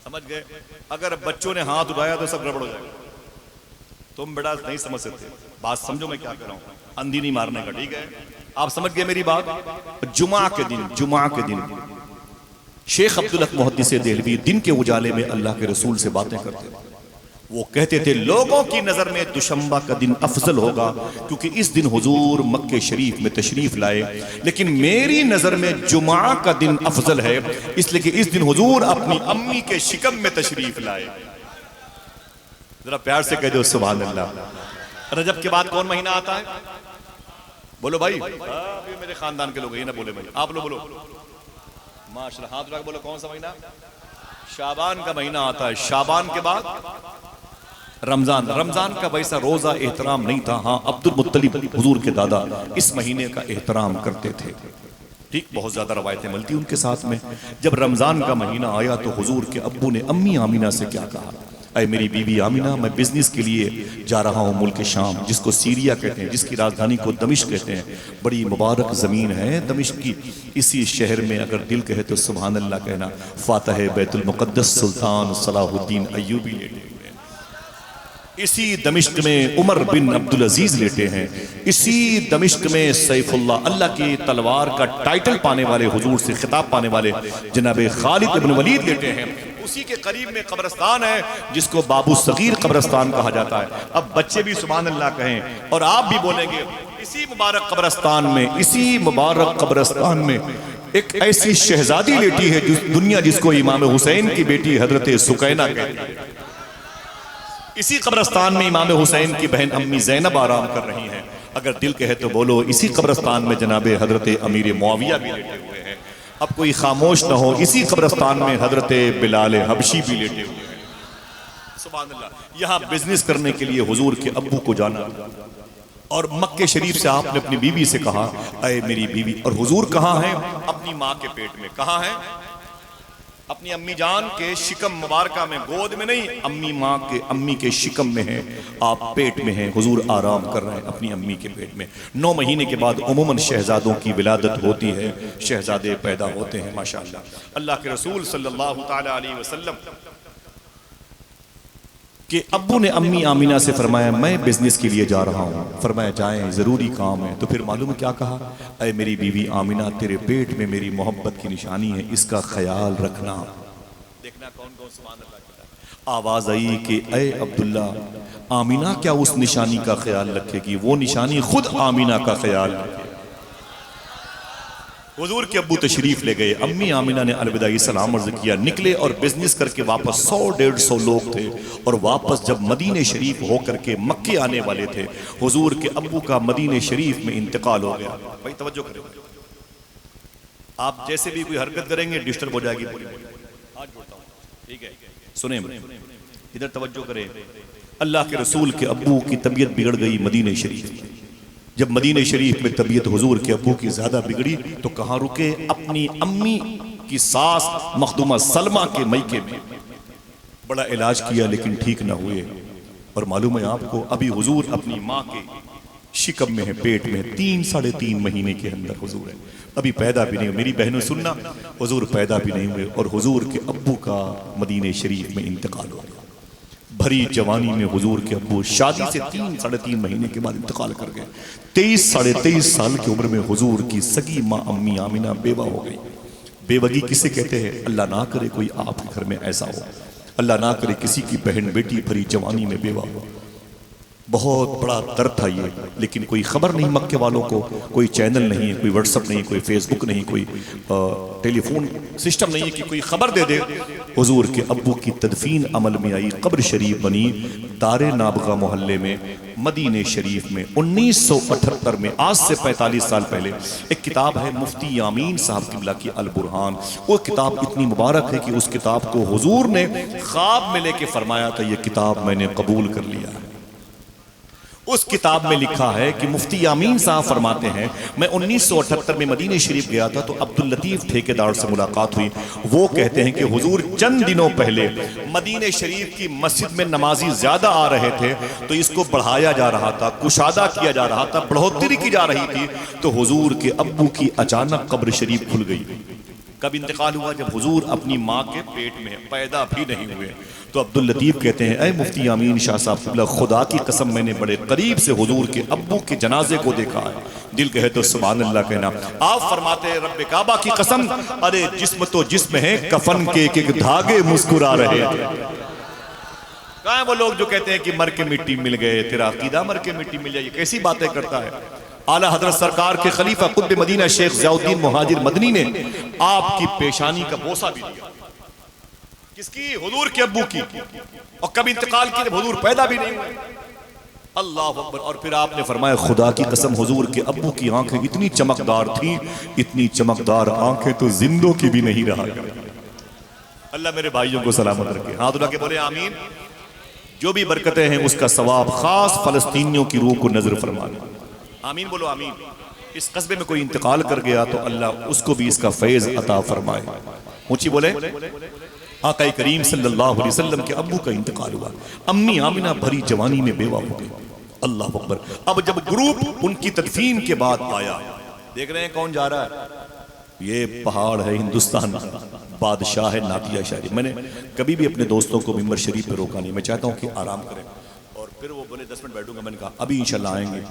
समझ गए? अगर बच्चों ने हाथ उठाया तो सब गड़बड़ हो जाएगा। तुम बेटा नहीं समझ सकते, बात समझो मैं क्या कर रहा हूं। अंधी नहीं मारने का, ठीक है? आप समझ गए मेरी बात। जुमा के दिन शेख अब्दुल हक मुहद्दिस देहलवी दिन के उजाले में अल्लाह के रसूल से बातें करते थे। वो कहते थे लोगों की नजर में दुशंबा का दिन अफजल होगा क्योंकि इस दिन हुजूर मक्के शरीफ में तशरीफ लाए, लेकिन मेरी नजर में जुमा का दिन अफजल है इसलिए कि इस दिन हुजूर अपनी अम्मी के शिकम में तशरीफ लाए। जरा प्यार से कह दो सुभान अल्लाह। रजब के बाद कौन महीना आता है? बोलो भाई। अभी मेरे खानदान के लोग ये ना बोले भाई, आप लोग बोलो माशाल्लाह, हाथ उठा के बोलो कौन सा महीना? शाबान का महीना आता है। शाबान के बाद रमजान का वैसा रोजा एहतराम नहीं था। हाँ, अब्दुल मुत्तलिब हुजूर के दादा इस महीने का एहतराम करते थे। ठीक, बहुत ज्यादा रवायतें मिलती उनके साथ में। जब रमजान का महीना आया तो हुजूर के अब्बू ने अम्मी आमिना से क्या कहा, अय मेरी बीवी आमिना, मैं बिजनेस के लिए जा रहा हूँ मुल्क शाम, जिसको सीरिया कहते हैं, जिसकी राजधानी को दमिश्क कहते हैं। बड़ी मुबारक ज़मीन है दमिश्क की। इसी शहर में अगर दिल कहे तो सुभान अल्लाह कहना। फातह बैतुल मुक़द्दस सुल्तान सलाहुद्दीन अय्यूबी लेटे हुए हैं। इसी दमिश्क में उमर बिन अब्दुल अजीज लेटे हैं। इसी दमिश्क में सैफुल्लाह, अल्लाह की तलवार का टाइटल पाने वाले, हुजूर से खिताब पाने वाले जनाब खालिद इब्न वलीद लेटे हैं। उसी के करीब में कब्रिस्तान है जिसको बाबू सगीर कब्रिस्तान कहा जाता है। अब बच्चे भी सुभान अल्लाह कहें और आप भी बोलेंगे। इसी मुबारक कब्रिस्तान में एक ऐसी शहजादी लेटी है दुनिया जिसको इमाम हुसैन की बेटी हजरत सुकैना कहती है। इसी कब्रिस्तान में इमाम हुसैन की बहन अम्मी ज़ैनब आराम कर रही हैं। अगर दिल कहे तो बोलो इसी कब्रिस्तान में जनाब हजरत अमीर मुआविया भी लेटे हुए हैं। अब कोई खामोश ना हो, इसी कब्रिस्तान में हजरत बिलाल हबशी भी लेटे हुए हैं। सुभान अल्लाह। यहाँ बिजनेस करने के लिए हुजूर के अब्बू को जाना और मक्के शरीफ से आपने अपनी बीवी से कहा, अय मेरी बीवी, और हुजूर कहाँ हैं? अपनी माँ के पेट में। कहाँ हैं? अपनी अम्मी जान के शिकम मुबारका में, गोद में नहीं, अम्मी के शिकम में है, आप पेट में हैं। हुजूर आराम कर रहे हैं अपनी अम्मी के पेट में। 9 महीने के बाद उमूमन शहजादों की विलादत होती है, शहजादे पैदा होते हैं माशाअल्लाह। अल्लाह के रसूल सल्लल्लाहु ताला अलैहि वसल्लम कि अब्बू ने अम्मी आमिना से फरमाया मैं बिजनेस के लिए जा रहा हूँ। फरमाया जाएं, ज़रूरी काम है। तो फिर मालूम क्या कहा, अय मेरी बीवी आमिना, तेरे पेट में मेरी मोहब्बत की निशानी है, इसका ख्याल रखना। देखना कौन कौन सुभान अल्लाह कहता है। आवाज़ आई कि अय अब्दुल्ला, आमिना क्या उस निशानी का ख्याल रखेगी? वो निशानी खुद आमिना का ख्याल रखे। हुजूर के अब्बू तशरीफ ले गए। अम्मी आमिना ने अलविदाई सलाम अर्ज किया, निकले और बिजनेस करके वापस 100-150 लोग थे। और वापस जब मदीने शरीफ होकर के मक्के आने वाले थे, हुजूर के अब्बू का मदीने शरीफ में इंतकाल हो गया। भाई तवज्जो करें, आप जैसे भी कोई हरकत करेंगे डिस्टर्ब हो जाएगी। ठीक है, सुने इधर तवज्जो करें। अल्लाह के रसूल के अब्बू की तबीयत बिगड़ गई मदीने शरीफ। जब मदीने शरीफ में तबीयत हुजूर के अब्बू की ज्यादा बिगड़ी तो कहाँ रुके? अपनी अम्मी की सास मखदूमा सलमा के मईके में। बड़ा इलाज किया लेकिन ठीक ना हुए। और मालूम है आपको, अभी हुजूर अपनी माँ के शिकम में है, पेट में 3-3.5 महीने के अंदर हुजूर है, अभी पैदा भी नहीं हुए। मेरी बहनों सुनना, हुजूर पैदा भी नहीं हुए और हुजूर के अब्बू का मदीने शरीफ में इंतकाल हो गया। भरी जवानी में हुजूर के अब्बू शादी से 3-3.5 महीने के बाद इंतकाल कर गए। 23-23.5 साल की उम्र में हुजूर की सगी माँ अम्मी आमिना बेवा हो गई। बेवगी किसे कहते हैं? अल्लाह ना करे कोई आपके घर में ऐसा हो, अल्लाह ना करे किसी की बहन बेटी भरी जवानी में बेवा हो। बहुत बड़ा दर्द था ये, लेकिन कोई खबर नहीं मक्के वालों को, कोई चैनल नहीं है, कोई व्हाट्सअप नहीं, कोई फेसबुक नहीं, कोई टेलीफोन सिस्टम नहीं है कि कोई खबर दे दे। हुजूर के अब्बू की तदफीन अमल में आई। कब्र शरीफ बनी दारे नाबगा मोहल्ले में मदीने शरीफ में 1978 में, आज से 45 साल पहले। एक किताब है मुफ्ती यामीन साहब किबला की अल बुरहान। वो किताब इतनी मुबारक है कि उस किताब को हुजूर ने ख्वाब में लेके फरमाया था, ये किताब मैंने कबूल कर लिया है। उस किताब में लिखा है कि मुफ्ती यामीन साहब फरमाते हैं, मैं 1978 में मदीने शरीफ गया था तो अब्दुल लतीफ ठेकेदार से मुलाकात हुई। वो कहते हैं कि हुजूर चंद दिनों पहले मदीने शरीफ की मस्जिद में नमाजी ज्यादा आ रहे थे तो इसको बढ़ाया जा रहा था, कुशादा किया जा रहा था, बढ़ोतरी की जा रही थी। तो हुजूर के अब्बू की अचानक कब्र शरीफ खुल गई। कब इंतकाल हुआ? जब हुजूर अपनी माँ के पेट में पैदा भी नहीं हुए। तो अब्दुल लतीफ कहते हैं, ऐ मुफ्ती अमीन शाह साहब क़िबला, खुदा की कसम मैंने बड़े करीब से हुजूर के अब्बू के जनाजे को देखा है। दिल कहे तो सुभान अल्लाह कहना। आप फरमाते हैं, रब्बे काबा की कसम, अरे जिस्म तो जिस्म है, कफन के एक धागे मुस्कुरा रहे थे। कहाँ हैं वो लोग जो कहते हैं कि मर के मिट्टी मिल गए, तेरा अकीदा मर के मिट्टी मिल जाए? कैसी बातें करता है। आला हजरत सरकार के खलीफा कुतुब मदीना शेख ज़ियाउद्दीन मुहाजिर मदनी ने आपकी पेशानी का बोसा भी दिया। किसकी? हुजूर के अब्बू की। और कब इंतकाल की? जब हुजूर पैदा भी नहीं हुए। अल्लाह अकबर। और फिर आपने फरमाया, खुदा की कसम हुजूर के अब्बू की आंखें इतनी चमकदार थी, इतनी चमकदार आंखें तो जिंदों की भी नहीं रहा। अल्लाह मेरे भाइयों को सलामत रखे। हाथ उठा के बोले आमीन। जो भी बरकतें हैं उसका सवाब खास फलस्तीनियों की रूह को नजर फरमाना। आमीन बोलो आमीन। इस कस्बे में कोई इंतकाल कर गया तो अल्लाह उसको भी इसका फैज अता फरमाए। ऊंची बोले। आका करीम सल्लल्लाहु अलैहि वसल्लम के अब्बू का इंतकाल हुआ। अम्मी आमिना भरी जवानी में बेवा हो गई। अल्लाह अकबर। अब जब ग्रुप उनकी तदफीन के बाद आया, देख रहे हैं कौन जा रहा है? ये पहाड़ है हिंदुस्तान, बादशाह है नातिया शायरी। मैंने कभी भी अपने दोस्तों को मिंबर शरीफ पे रोका नहीं। मैं चाहता हूँ कि आराम करें। और फिर वो बोले 10 मिनट बैठूंगा। मैंने कहा अभी इंशाल्लाह आएंगे।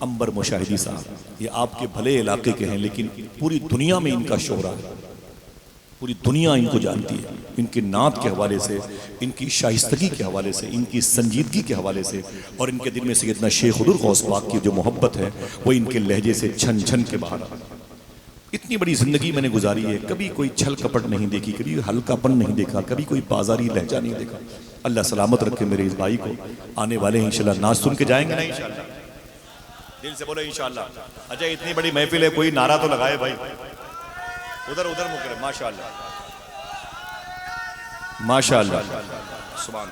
अंबर मुशाहिदी साहब, ये आपके भले इलाके के हैं, लेकिन पूरी दुनिया में इनका शोहरा है, पूरी दुनिया इनको जानती है। इनके नात के हवाले से, इनकी शाइस्तगी के हवाले से, इनकी संजीदगी के हवाले से, और इनके दिल में सैयदना शेख हुदूर गौस पाक की जो मोहब्बत है वो इनके लहजे से छन छन के बाहर। इतनी बड़ी जिंदगी मैंने गुजारी है, कभी कोई छल कपट नहीं देखी, कभी हल्कापन नहीं देखा, कभी कोई बाजारी लहजा नहीं देखा। अल्लाह सलामत रखे मेरे इस भाई को। आने वाले हैं इंशाल्लाह, नाच सुन के जाएंगे ना इंशाल्लाह। दिल से बोलो इंशाल्लाह। अच्छा इतनी बड़ी महफिल है, कोई नारा तो लगाए भाई। उधर उधर मुकरे। माशाअल्लाह माशाअल्लाह सुभान।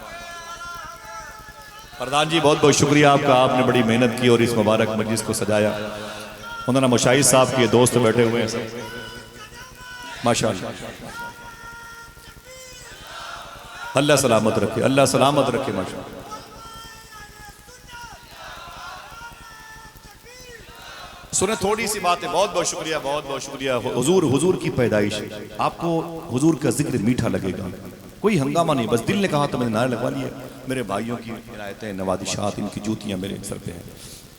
प्रधान जी बहुत बहुत शुक्रिया आपका, आपने बड़ी मेहनत की और इस मुबारक मजलिस को सजाया। उन्होंने मुशाहिद साहब के दोस्त बैठे हुए हैं सब, माशाअल्लाह। अल्लाह सलामत रखे, अल्लाह सलामत रखे माशाअल्लाह। सुने थोड़ी सी बात है। बहुत बहुत शुक्रिया, बहुत बहुत शुक्रिया। हुजूर की पैदाइश, आपको हुजूर का जिक्र मीठा लगेगा, कोई हंगामा नहीं। बस दिल ने कहा तो मैंने नारे लगवा लिए। मेरे भाइयों की इनायतें, नवादिशात, इनकी जूतियां मेरे सर पे हैं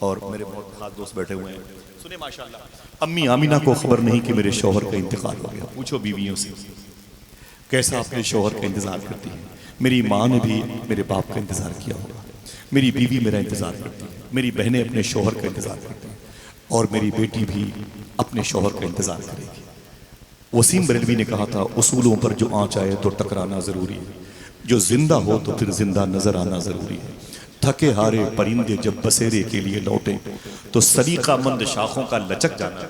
और मेरे बहुत खास दोस्त बैठे हुए हैं। सुने माशाअल्लाह। अम्मी आमिना को खबर नहीं कि मेरे शौहर का इंतकाल हो गया। पूछो बीवियों से कैसा अपने शौहर का इंतजार करती है। मेरी माँ ने भी मेरे बाप का इंतजार किया होगा, मेरी बीवी मेरा इंतजार करती है, मेरी बहनें अपने शौहर का इंतजार करती हैं, और मेरी बेटी भी अपने शौहर का इंतजार करेगी। वसीम बरेलवी ने कहा था, उसूलों पर जो आँच आए तो टकराना जरूरी है, जो जिंदा हो तो फिर जिंदा नजर आना जरूरी है। थके हारे परिंदे जब बसेरे के लिए लौटे तो सलीकामंद शाखों का लचक जाना।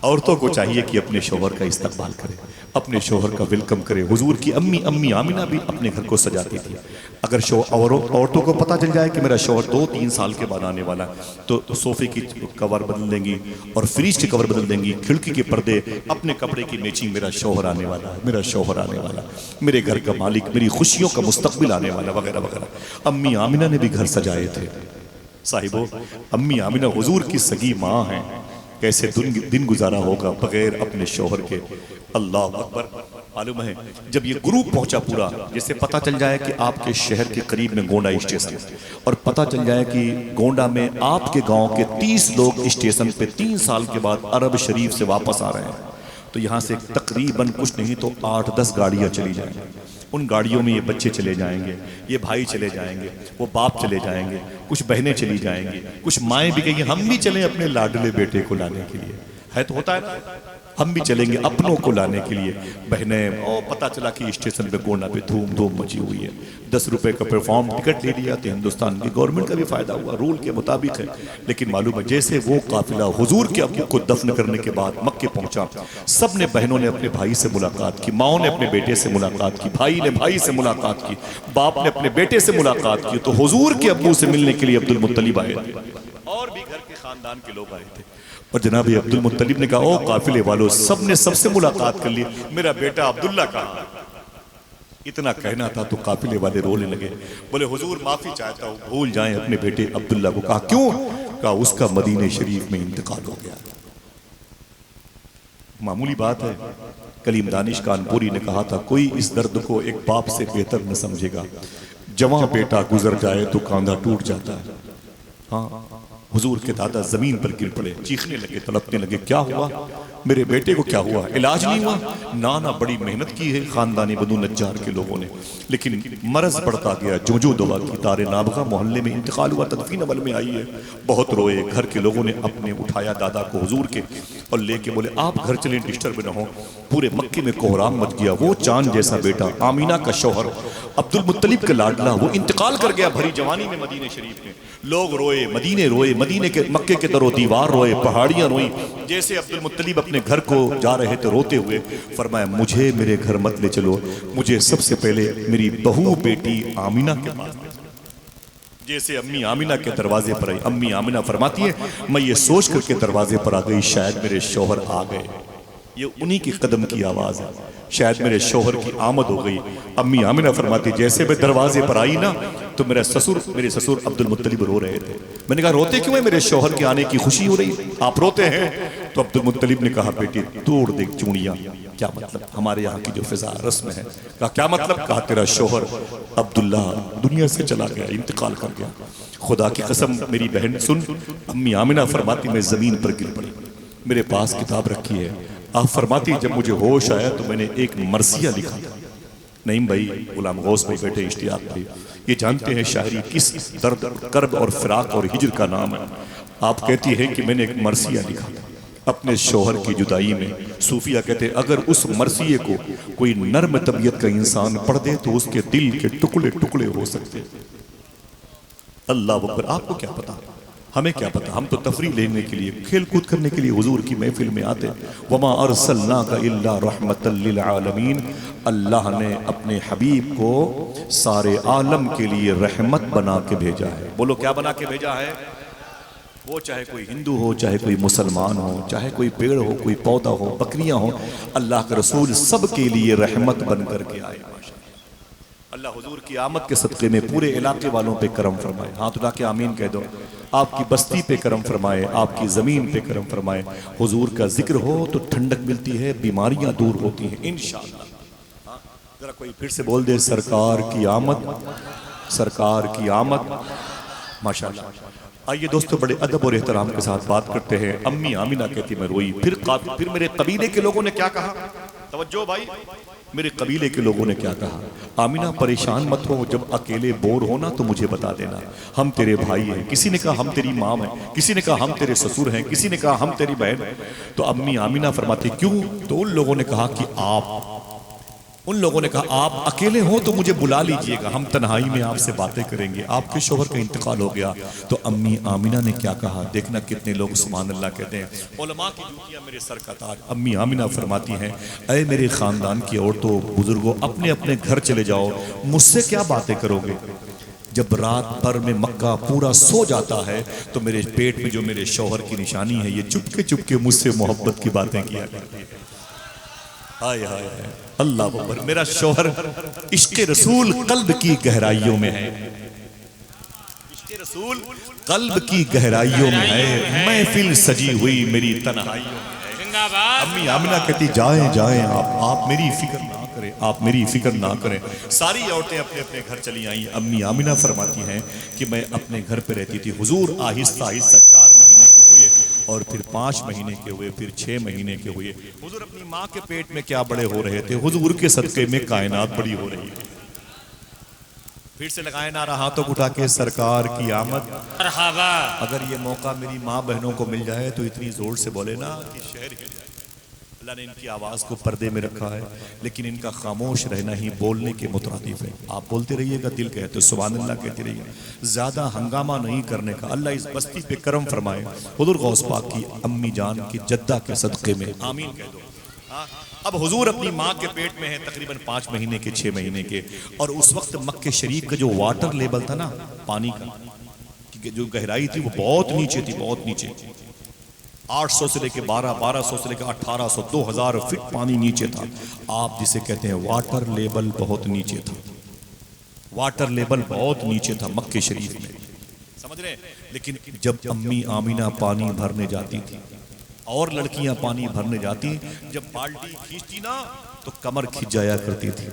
औरतों को चाहिए कि अपने शौहर का इस्तकबाल करे, अपने शौहर का वेलकम करे। हुजूर की अम्मी आमिना भी अपने घर को सजाती थी। अगर औरतों को पता चल जाए कि मेरा शौहर 2-3 साल के बाद आने वाला तो सोफे की कवर बदल देंगी और फ्रिज की कवर बदल देंगी, खिड़की के पर्दे, अपने कपड़े की मैचिंग, मेरा शौहर आने वाला है, मेरा शौहर आने वाला, मेरे घर का मालिक, मेरी खुशियों का मुस्तकबिल आने वाला, वगैरह वगैरह। अम्मी आमिना ने भी घर सजाए थे। साहिबो, अम्मी आमिना हुजूर की सगी माँ हैं। कैसे दिन गुजारा होगा बगैर अपने शौहर के। अल्लाह अकबर। मालूम है जब ये ग्रुप पहुंचा पूरा, जैसे पता चल जाए कि आपके शहर के करीब में गोंडा स्टेशन और पता चल जाए कि गोंडा में आपके गांव के 30 लोग स्टेशन पे 3 साल के बाद अरब शरीफ से वापस आ रहे हैं, तो यहाँ से तकरीबन कुछ नहीं तो 8-10 गाड़ियाँ चली जाएंगी। उन गाड़ियों में ये बच्चे चले जाएंगे, ये भाई चले जाएंगे, वो बाप चले जाएंगे, कुछ बहनें चली जाएंगी, कुछ माएँ भी कहेंगी हम भी चलें अपने लाडले बेटे को लाने के लिए। है तो होता है ना, हम भी चलेंगे अपनों को लाने के लिए। बहनें, और पता चला कि स्टेशन पे गोंडा पे धूम धूम मची हुई है। 10 रुपए का प्लेटफॉर्म टिकट ले लिया तो हिंदुस्तान की गवर्नमेंट का भी फायदा हुआ, रूल के मुताबिक है। लेकिन मालूम है जैसे वो काफिला हुजूर के अब्बू को दफन करने के बाद मक्के पहुंचा, सब ने बहनों ने अपने भाई से मुलाकात की, माओ ने अपने बेटे से मुलाकात की, भाई ने भाई से मुलाकात की, बाप ने अपने बेटे से मुलाकात की। तो हुजूर के अब्बू से मिलने के लिए अब्दुल मुत्तलिब आए थे और भी घर के खानदान के लोग आए थे। और जनाब अब्दुल मुत्तलिब ने कहा, ओ काफिले वालों, सब ने सबसे मुलाकात कर ली, मेरा बेटा अब्दुल्ला कहाँ? इतना कहना था तो काफिले वाले रोने लगे, बोले हुजूर माफी चाहता हूँ, भूल जाएं अपने बेटे अब्दुल्ला को। कहा क्यों? कहा उसका मदीने शरीफ में इंतकाल हो गया। मामूली बात है। कलीम दानिश कानपुरी ने कहा था, कोई इस दर्द को एक बाप से बेहतर न समझेगा, जवां बेटा गुजर जाए तो कांधा टूट जाता है। हाँ, हुजूर के दादा जमीन पर गिर पड़े, चीखने लगे, तड़पने लगे, क्या हुआ मेरे बेटे को, क्या हुआ, इलाज नहीं हुआ? ना बड़ी मेहनत की है खानदानी बनु नज्जार के लोगों ने, लेकिन मरज बढ़ता गया। जो दवा की तारे नाबगा मोहल्ले में इंतकाल हुआ, तदफीन अमल में आई है। बहुत रोए, घर के लोगों ने अपने उठाया दादा को हुजूर के और लेके बोले आप घर चलें, डिस्टर्ब न हो। पूरे मक्के में कोहराम मच गया। वो चांद जैसा बेटा, आमीना का शौहर, अब्दुल मुत्तलिब का लाडला, वो इंतकाल कर गया भरी जवानी में मदीने शरीफ में। लोग रोए, मदीने के मक्के के दरो दीवार रोए, पहाड़ियां रोई। जैसे अब्दुल मुत्तलिब अपने घर को जा रहे थे रोते हुए, फरमाया मुझे मेरे घर मत ले चलो, मुझे सबसे पहले मेरी बहू बेटी आमीना के पास। जैसे अम्मी आमीना के दरवाजे पर आई, अम्मी आमीना फरमाती है मैं ये सोच करके दरवाजे पर आ गई शायद मेरे शौहर आ गए। ये उन्हीं की कदम की आवाज है, शायद मेरे शौहर की आमद हो गई। अम्मी आमिना फरमाती जैसे मैं दरवाजे पर आई ना तो मेरे ससुर अब्दुल मुत्तलिब रो रहे थे। मैंने कहा रोते क्यों है, मेरे शौहर के आने की खुशी हो रही, आप रोते हैं? तो अब्दुल मुत्तलिब ने कहा बेटी तोड़ दे चूड़ियां। क्या मतलब? हमारे यहाँ की जो फिजा रस्म है। कहा क्या मतलब? कहा तेरा शौहर अब्दुल्ला दुनिया से चला गया, इंतकाल कर गया। खुदा की कसम मेरी बहन सुन, अम्मी आमिना फरमाती मैं जमीन पर गिर पड़ी, मेरे पास किताब रखी है। आप फरमाती जब मुझे होश आया तो मैंने एक मरसिया लिखा था। नहीं भाई, गुलाम गौस भाई बैठे इश्तियाक थे, ये जानते हैं शायरी किस दर्द कर्ब और फिराक और हिजर का नाम है। आप कहती है कि मैंने एक मरसिया लिखा था अपने शौहर की जुदाई में। सूफिया कहते हैं अगर उस मरसिए को कोई नर्म तबीयत का इंसान पढ़ दे तो उसके दिल के टुकड़े टुकड़े हो सकते। अल्लाह अकबर। आपको क्या पता, हमें क्या पता, हम तो तफरीह लेने के लिए, खेल कूद करने के लिए हुजूर की महफिल में आते। वमा अरसलनाका इल्ला रहमतल लिल आलमीन, अल्लाह ने अपने हबीब को सारे आलम के लिए रहमत बना के भेजा है। बोलो क्या बना के भेजा है? वो चाहे कोई हिंदू हो, चाहे कोई मुसलमान हो, चाहे कोई पेड़ हो, कोई पौधा हो, बकरियां हो, अल्लाह का रसूल सब के लिए रहमत बन करके आए। अल्लाह हुजूर की आमद के सदक़े में पूरे इलाके वालों पे करम फरमाए। हाथ उठा के आमीन कह दो। आपकी बस्ती पे करम फरमाए, आपकी ज़मीन पे करम फरमाए। हुजूर का जिक्र हो तो ठंडक मिलती है, बीमारियां दूर होती हैं इंशाअल्लाह। जरा कोई फिर से बोल दे सरकार की आमद, सरकार की आमद। माशाअल्लाह। आइए दोस्तों, बड़े अदब और एहतराम के साथ बात करते हैं। अम्मी आमिना कहती मैं रोई। फिर मेरे कबीले के लोगों ने क्या कहा? तवज्जो भाई, मेरे कबीले के लोगों ने क्या कहा? आमिना परेशान मत हो, जब अकेले बोर होना तो मुझे बता देना, हम तेरे भाई हैं। किसी ने कहा हम तेरी माँ हैं, किसी ने कहा हम तेरे ससुर हैं, किसी ने कहा हम तेरी बहन हैं। तो अम्मी आमिना फरमाती क्यों? तो उन लोगों ने कहा कि आप अकेले हो तो मुझे बुला लीजिएगा, हम तन्हाई में आपसे बातें करेंगे। आपके शौहर का इंतकाल हो गया। तो अम्मी आमिना ने क्या कहा? देखना कितने लोग सुभान अल्लाह कहते हैं। उलमा की जूतियां मेरे सर का ताज। अम्मी आमिना फरमाती हैं ऐ मेरे खानदान की औरतों बुजुर्गों, अपने अपने घर चले जाओ, मुझसे क्या बातें करोगे? जब रात भर में मक्का पूरा सो जाता है तो मेरे पेट में जो मेरे शौहर की निशानी है, ये चुपके चुपके मुझसे मोहब्बत की बातें किया करती है। हाय हाय हाय, अल्लाह अकबर। मेरा शौहर इश्क़ रसूल कल्ब की गहराइयों में है, इश्क़ रसूल कल्ब की गहराइयों में है, महफिल सजी हुई मेरी तन्हाइयों में है। अम्मी आमिना कहती जाएं जाएं आप मेरी फिक्र ना करें, आप मेरी फिक्र ना करें। सारी औरतें अपने अपने घर चली आई। अम्मी आमिना फरमाती हैं कि मैं अपने घर पे रहती थी। हुजूर आहिस्ता आहिस्ता 4 महीने के हुए और फिर 5 महीने के हुए, फिर 6 महीने के हुए। हुजूर अपनी माँ के पेट में क्या बड़े हो रहे थे, हुजूर के सदक़े में कायनात बड़ी हो रही है। फिर से लगाए नारा हाथों को उठा के सरकार की आमद। अगर ये मौका मेरी माँ बहनों को मिल जाए तो इतनी जोर से बोले ना कि शहर हिल जाए। अल्लाह ने इनकी आवाज़ को पर्दे में रखा है, लेकिन इनका खामोश रहना ही बोलने के मुतरादिफ है। आप बोलते रहिएगा, दिल कहते सुभान अल्लाह कहते रहिए, ज़्यादा हंगामा नहीं करने का। अल्लाह इस बस्ती पे करम फरमाए। हुजूर गौस पाक की अम्मी जान की जद्दा के सदक़े में आमीन कह दो। अब हुजूर अपनी माँ के पेट में है तकरीबन 5 महीने के, 6 महीने के। और उस वक्त मक्के शरीफ का जो वाटर लेवल था ना, पानी का जो गहराई थी वो बहुत नीचे थी, बहुत नीचे। 800 से लेके 1200 से लेके 1800 2000 फीट पानी नीचे था। आप जिसे कहते हैं वाटर लेवल बहुत नीचे था, वाटर लेवल बहुत नीचे था मक्के शरीफ में, समझ रहे? लेकिन जब अम्मी आमिना पानी भरने जाती थी और लड़कियां पानी भरने जाती, जब बाल्टी खींचती ना तो कमर खिंच जाया करती थी,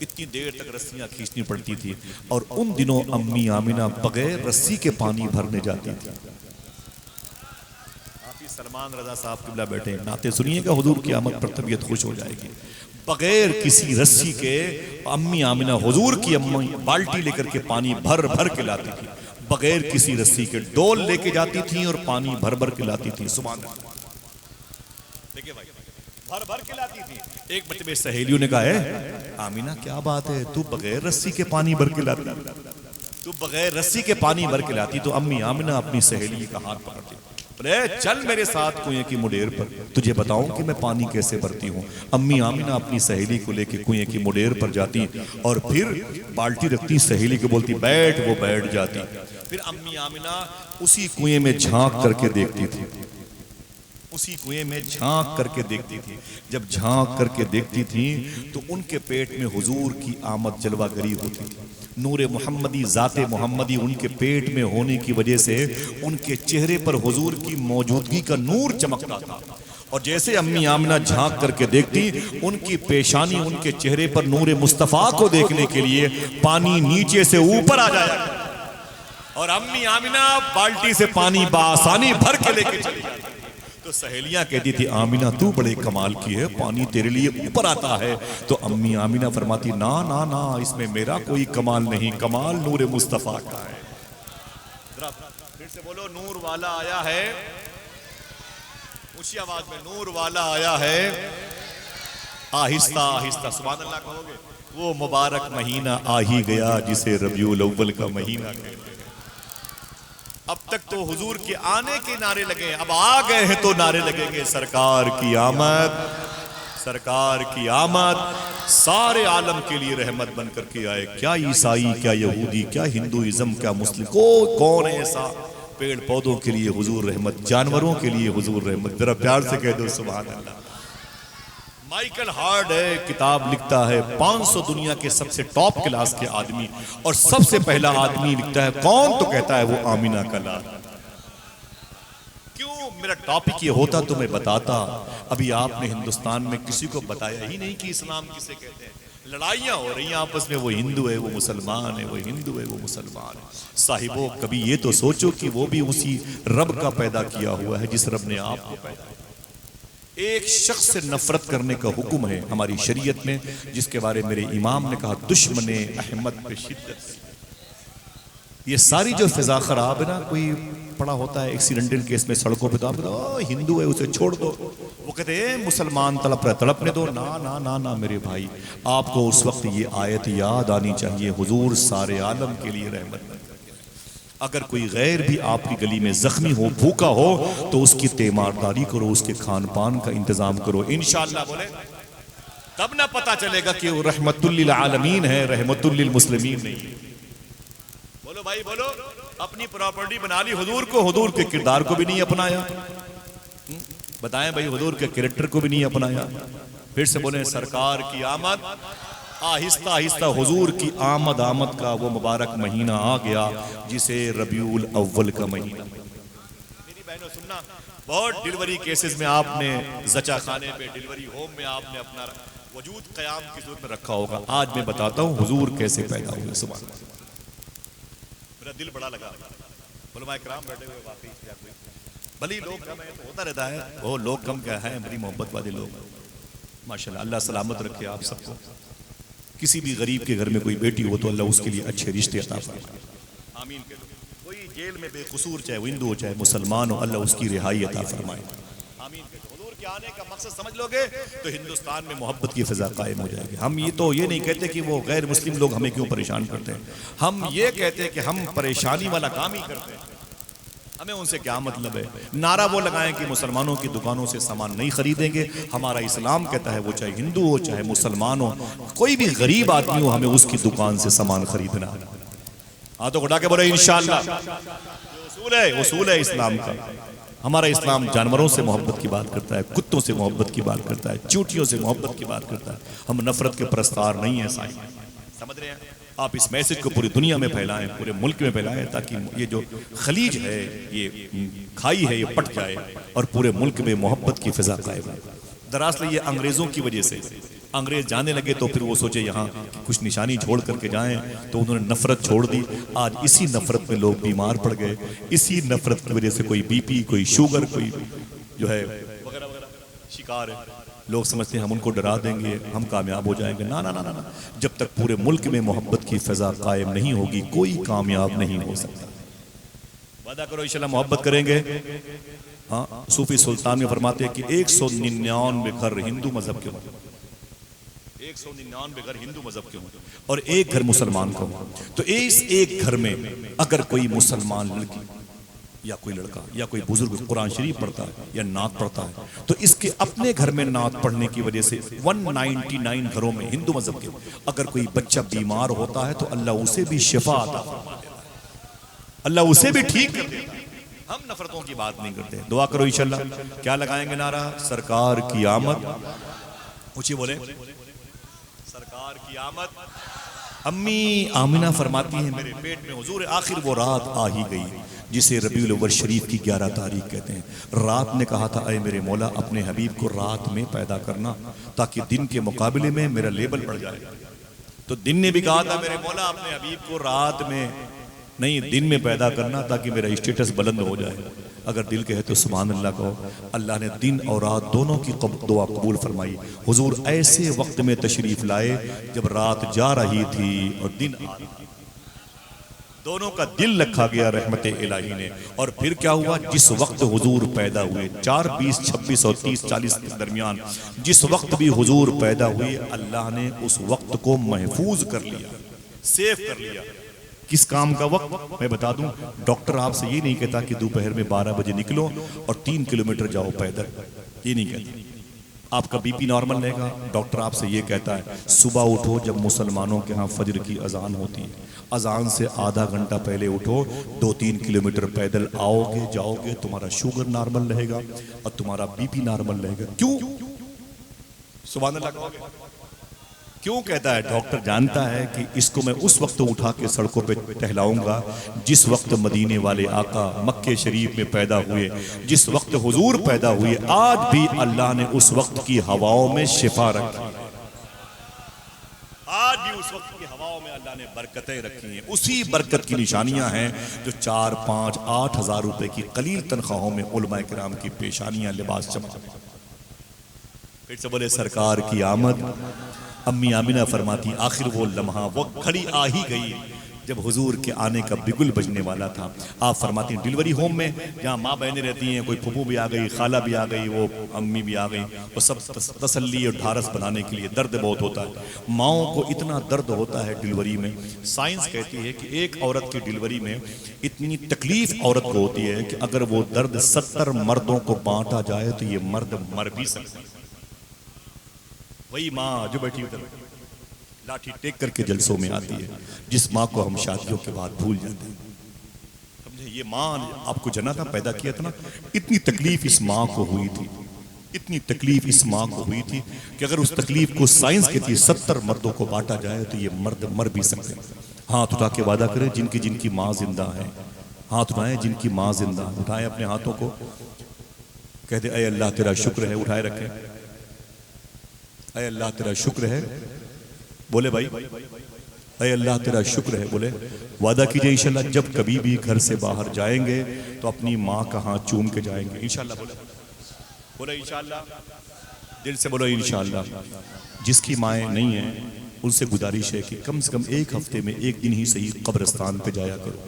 इतनी देर तक रस्सियां खींचनी पड़ती थी। और उन दिनों अम्मी आमिना बगैर रस्सी के पानी भरने जाती थी। सलमान रजा साहब किबला बैठे, नाते सुनिएगा, हुजूर की आमद पर तबीयत खुश हो जाएगी। बगैर किसी रस्सी के अम्मी आमिना हुजूर की अम्मी बाल्टी लेकर के पानी भर भर के लाती थी, बगैर किसी रस्सी के डोल लेके जाती थी और पानी भर भर के लाती थी। सुभान अल्लाह, देखिए भाई, भर भर के लाती थी। एक बच्चे में सहेलियों ने कहा, है आमिना क्या बात है, तू बगैर रस्सी के पानी भर के लाती, तू बगैर रस्सी के पानी भर के लाती। तो अम्मी आमिना अपनी सहेली का हाथ पकड़ती, बोले चल मेरे साथ कुएं की मुडेर पर, तुझे बताऊं कि मैं पानी कैसे भरती हूँ। अम्मी आमिना अपनी सहेली को लेके कुएं की मुडेर पर जाती और फिर बाल्टी रखती, सहेली को बोलती बैठ, वो बैठ जाती। फिर अम्मी आमिना उसी कुएं में झांक करके देखती थी, उसी कुएं में झांक करके देखती थी। जब झांक करके देखती थी तो उनके पेट में हुजूर की आमद जलवागरी होती थी। नूरे मोहम्मदी, ज़ाते मोहम्मदी उनके पेट में होने की वजह से उनके चेहरे पर हुजूर की मौजूदगी का नूर चमकता था। और जैसे अम्मी आमिना झांक करके देखती, उनकी पेशानी उनके चेहरे पर नूरे मुस्तफ़ा को देखने के लिए पानी नीचे से ऊपर आ जाया और अम्मी आमिना बाल्टी से पानी बासानी भर के लेके चली जाती। तो सहेलियां कहती थी, आमिना तू बड़े कमाल की है, पानी तेरे लिए ऊपर आता है। तो अम्मी आमिना फरमाती, ना ना ना, इसमें मेरा कोई कमाल नहीं, कमाल नूर मुस्तफ़ा का है। जरा फिर से बोलो, नूर वाला आया है, ऊंची आवाज में, नूर वाला आया है। आहिस्ता आहिस्ता सुभान अल्लाह कहोगे। वो मुबारक महीना आ ही गया जिसे रबियुल अव्वल का महीना कहते हैं। अब तक तो हुजूर के आने के नारे लगे, अब आ गए हैं तो नारे लगेंगे, सरकार की आमद, सरकार की आमद। सारे आलम के लिए रहमत बन करके आए। क्या ईसाई, क्या यहूदी, क्या हिंदुइज्म, क्या मुस्लिम, कौन है ऐसा? पेड़ पौधों के लिए हुजूर रहमत, जानवरों के लिए हुजूर रहमत। जरा प्यार से कह दो सुभान अल्लाह। माइकल हार्ड है, किताब लिखता है 500 दुनिया के सबसे टॉप क्लास के आदमी, और सबसे पहला आदमी लिखता है कौन? तो कहता है वो आमिना का लाल। क्यों? मेरा टॉपिक ये होता तो मैं बताता। अभी आपने हिंदुस्तान में किसी को बताया ही नहीं कि इस्लाम किसे कहते हैं। लड़ाइयां हो रही हैं आपस में, वो हिंदू है, वो मुसलमान है, वो हिंदू है, वो मुसलमान है। साहिबो, कभी ये तो सोचो कि वो भी उसी रब का पैदा किया हुआ है जिस रब ने आपको पैदा किया। एक शख्स से नफरत करने का हुक्म है हमारी शरीयत में, जिसके बारे में मेरे इमाम ने कहा, दुश्मने अहमद पे शिद्दत। ये सारी जो फिजा खराब है ना, कोई पड़ा होता है एक्सीडेंटल केस में सड़कों पे, तो आप हिंदू है उसे छोड़ दो, वो कहते हैं मुसलमान तड़प रहे, तड़पने दो। ना ना ना ना मेरे भाई, आपको उस वक्त ये आयत याद आनी चाहिए, हुजूर सारे आलम के लिए रहमत। अगर कोई गैर भी आपकी गली में जख्मी हो, भूखा हो, तो उसकी तीमारदारी करो, उसके खान पान का इंतजाम करो। इंशाअल्लाह बोले तब ना पता चलेगा कि वो रहमतुल लिल आलमीन है, रहमतुल लिल मुस्लिमीन नहीं। बोलो भाई बोलो, अपनी प्रॉपर्टी बना ली हुजूर को, हुजूर के किरदार को भी नहीं अपनाया। बताएं भाई, हुजूर के कैरेक्टर को भी नहीं अपनाया। फिर से बोले, सरकार की आमद। आहिस्ता आहिस्ता हुजूर की आमद का वो मुबारक महीना आ गया जिसे रबियुल अव्वल का महीना। मेरी बहनों सुनना, बहुत डिलीवरी केसेस में आपने जचा खाने पे, डिलीवरी होम में आपने अपना वजूद क़याम की सूरत में रखा होगा। आज मैं बताता हूँ हुजूर कैसे पैदा हुए। सुभान अल्लाह, मेरा दिल बड़ा लगा। उलमा इकराम बैठे हुए, वाकई भली लोग कम है तो होता रहता है, वो लोग कम क्या है, बड़ी मोहब्बत वाले लोग माशाल्लाह। अल्लाह सलामत रखे आप सबको। किसी भी गरीब के घर में कोई बेटी हो तो अल्लाह उसके लिए अच्छे रिश्ते अता फरमाए, आमीन कह लो। कोई जेल में बेकसूर, चाहे वो हिंदू हो चाहे मुसलमान हो, अल्लाह उसकी रिहाई अता फरमाए, आमीन कह लो। हुजूर के आने का मकसद समझ लोगे तो हिंदुस्तान में मोहब्बत की फिजा कायम हो जाएगी। हम ये तो ये नहीं कहते कि वो गैर मुस्लिम लोग हमें क्यों परेशान करते हैं, हम ये कहते हैं कि हम परेशानी वाला काम ही करते हैं। हमें उनसे क्या मतलब है? नारा वो लगाएं कि मुसलमानों की दुकानों से सामान नहीं खरीदेंगे। हमारा इस्लाम कहता है वो चाहे हिंदू हो चाहे मुसलमान हो, कोई भी गरीब आदमी हो, हमें उसकी दुकान से सामान खरीदना। हाँ तो उठा के बोले इंशाअल्लाह। उसूल है इस्लाम का। हमारा इस्लाम जानवरों से मोहब्बत की बात करता है, कुत्तों से मोहब्बत की बात करता है, चूंटियों से मोहब्बत की बात करता है। हम नफरत के प्रस्तार नहीं है साईं, समझ रहे हैं? आप इस मैसेज को पूरी दुनिया में फैलाएं, पूरे मुल्क में फैलाएं, ताकि ये जो खलीज है, ये खाई है, ये पट जाए और पूरे मुल्क में मोहब्बत की फिजा कायम हो। दरअसल ये अंग्रेज़ों की वजह से, अंग्रेज जाने लगे तो फिर वो सोचे यहाँ कुछ निशानी छोड़ करके जाएं, तो उन्होंने नफरत छोड़ दी। आज इसी नफरत में लोग बीमार पड़ गए, इसी नफरत की वजह से कोई बीपी, कोई शुगर, कोई जो है वगैरह वगैरह शिकार है। लोग समझते हैं हम उनको डरा देंगे, हम कामयाब हो जाएंगे। ना ना ना ना, जब तक पूरे मुल्क में मोहब्बत की फिजा कायम नहीं होगी, कोई कामयाब नहीं हो सकता। वादा करो इंशाल्लाह मोहब्बत करेंगे। हाँ, सूफी सुल्तान में फरमाते हैं कि 199 घर हिंदू मजहब के हों, 199 घर हिंदू मजहब के हों और एक घर मुसलमान का हो। तो इस एक घर में अगर कोई मुसलमान लड़की या कोई लड़का या कोई बुजुर्ग कुरान शरीफ पढ़ता है या नात पढ़ता है, तो इसके अपने घर में नात पढ़ने की वजह से 199 घरों में हिंदू मजहब के अगर कोई बच्चा बीमार होता है तो अल्लाह उसे भी शिफा अता फरमा देता है, अल्लाह उसे भी ठीक कर देता है। हम नफरतों की बात नहीं करते। दुआ करो इंशाल्लाह। क्या लगाएंगे नारा? सरकार की आमद। ऊंची बोले, सरकार की आमद। अम्मी आमिना फरमाती हैं मेरे पेट में हुजूर आखिर वो रात आ ही गई जिसे रबीउल अव्वल शरीफ की 11 तारीख कहते हैं। रात ने कहा था, अय मेरे मौला अपने हबीब को रात में पैदा करना ताकि दिन के मुकाबले में मेरा लेबल बढ़ जाए। तो दिन ने भी कहा था, मेरे मौला अपने हबीब को रात में नहीं दिन में पैदा करना ताकि मेरा स्टेटस बुलंद हो जाए। अगर दिल कहे तो सुभान अल्लाह कहो। अल्लाह ने दिन और रात दोनों की दुआ कबूल फरमाई। हुजूर ऐसे वक्त में तशरीफ लाए जब रात जा रही थी और दिन आ रही थी, दोनों का दिल रखा गया रहमत इलाही ने। और फिर क्या हुआ? जिस वक्त हुजूर पैदा हुए 4, 20, 26 और 30, 40 के दरमियान जिस वक्त भी हुजूर पैदा हुए, अल्लाह ने उस वक्त को महफूज कर लिया, सेफ कर लिया। किस काम का वक्त मैं बता दूं, डॉक्टर आपसे ये नहीं कहता कि दोपहर में 12 बजे निकलो और 3 किलोमीटर जाओ पैदल, ये नहीं कहता। आपका बीपी नॉर्मल रहेगा, डॉक्टर आपसे ये कहता है सुबह उठो जब मुसलमानों के यहाँ फजर की अजान होती है, अजान से आधा घंटा पहले उठो, 2-3 किलोमीटर पैदल आओगे जाओगे, तुम्हारा शुगर नॉर्मल रहेगा और तुम्हारा बीपी नॉर्मल रहेगा। क्यों? सुभान अल्लाह कहोगे? क्यों कहता है? डॉक्टर जानता है कि इसको मैं उस वक्त उठा के सड़कों पे टहलाऊंगा जिस वक्त मदीने वाले आका मक्के शरीफ में पैदा हुए, जिस वक्त हुजूर पैदा हुए। आज भी अल्लाह ने उस वक्त की हवाओं में शिफा रखी है, आज भी उस वक्त की हवाओं में अल्लाह ने बरकतें रखी हैं। उसी बरकत की निशानियां हैं जो 4, 5, 8 हजार रुपए की कलील तनख्वाहों में उलमा किराम की पेशानियां लिबास चमका। फिर से बोले सरकार की आमद। अम्मी आमिना फरमाती आखिर वो लम्हा, वो घड़ी आ ही गई जब हुजूर के आने का बिगुल बजने वाला था। आप फरमाती हैं डिलीवरी होम में जहाँ माँ बहनें रहती हैं, कोई फूफू भी आ गई, खाला भी आ गई, वो अम्मी भी आ गई, वो सब तसल्ली और ढारस बनाने के लिए दर्द बहुत होता है। माओं को इतना दर्द होता है डिलीवरी में, साइंस कहती है कि एक औरत की डिलीवरी में इतनी तकलीफ औरत को होती है कि अगर वो दर्द 70 मर्दों को बांटा जाए तो ये मर्द मर भी सकते हैं। वही माँ जो बैठी उधर लाठी टेक करके जलसों में आती है, जिस माँ को हम शादियों के बाद भूल जाते हैं। समझे? ये माँ आपको जना था, पैदा किया था ना, इतनी तकलीफ इस माँ को हुई थी, इतनी तकलीफ इस माँ को हुई थी कि अगर उस तकलीफ को साइंस कहती है 70 मर्दों को बांटा जाए तो ये मर्द मर भी सकते हैं। हाथ उठा के वादा करें जिनकी जिनकी माँ जिंदा है, हाथ उठाएं जिनकी माँ जिंदा, उठाएं अपने हाथों को, कह दे अय अल्लाह तेरा शुक्र है, उठाए रखें, अय अल्लाह तेरा शुक्र है। बोले भाई अय अल्लाह तेरा शुक्र है। बोले वादा कीजिए इंशाल्लाह जब कभी भी घर से बाहर जाएंगे तो अपनी माँ का हाथ चूम के जाएंगे इंशाल्लाह। बोले इंशाल्लाह, दिल से बोलो इंशाल्लाह। जिसकी माएँ नहीं हैं उनसे गुजारिश है कि कम से कम एक हफ्ते में एक दिन ही सही कब्रिस्तान पे जाया करो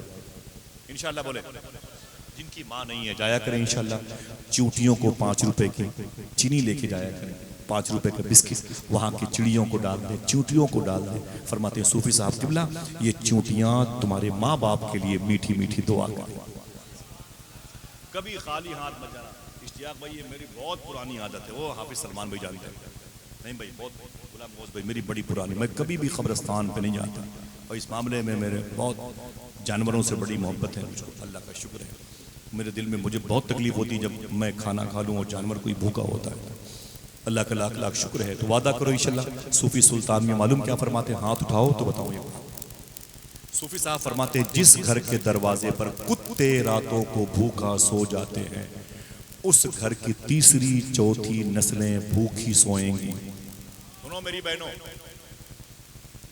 इंशाल्लाह। बोले जिनकी माँ नहीं है जाया करें इंशाल्लाह। चूटियों को 5 रुपए की चीनी लेके जाया करें, 5 रुपए का बिस्किट वहाँ की चिड़ियों को डाल दें, चूटियों को डाल दें। फरमाते हैं सूफी साहब किबला ये चूटियाँ तुम्हारे माँ बाप के लिए मीठी मीठी दुआ करें, कभी खाली हाथ मत जाना। इश्तियाक भाई ये मेरी बहुत पुरानी आदत है, वो हाफिज सलमान भाई जानते हैं। नहीं भाई बहुत, गुलाम गौस भाई मेरी बड़ी पुरानी, मैं कभी भी कब्रिस्तान पे नहीं जाता और इस मामले में मेरे बहुत जानवरों से बड़ी मोहब्बत है मुझको, अल्लाह का शुक्र है। मेरे दिल में मुझे बहुत तकलीफ होती है जब मैं खाना खा लूँ और जानवर कोई भूखा होता है, अल्लाह का लाख लाख शुक्र है। तो वादा करो इंशाल्लाह। सूफी सुल्तान में मालूम क्या फरमाते हैं, हाथ उठाओ तो बताओ ये सूफी साहब फरमाते जिस घर के दरवाजे पर कुत्ते रातों को भूखा सो जाते हैं उस घर की तीसरी चौथी नस्लें भूखी सोएंगी। सुनो मेरी बहनों,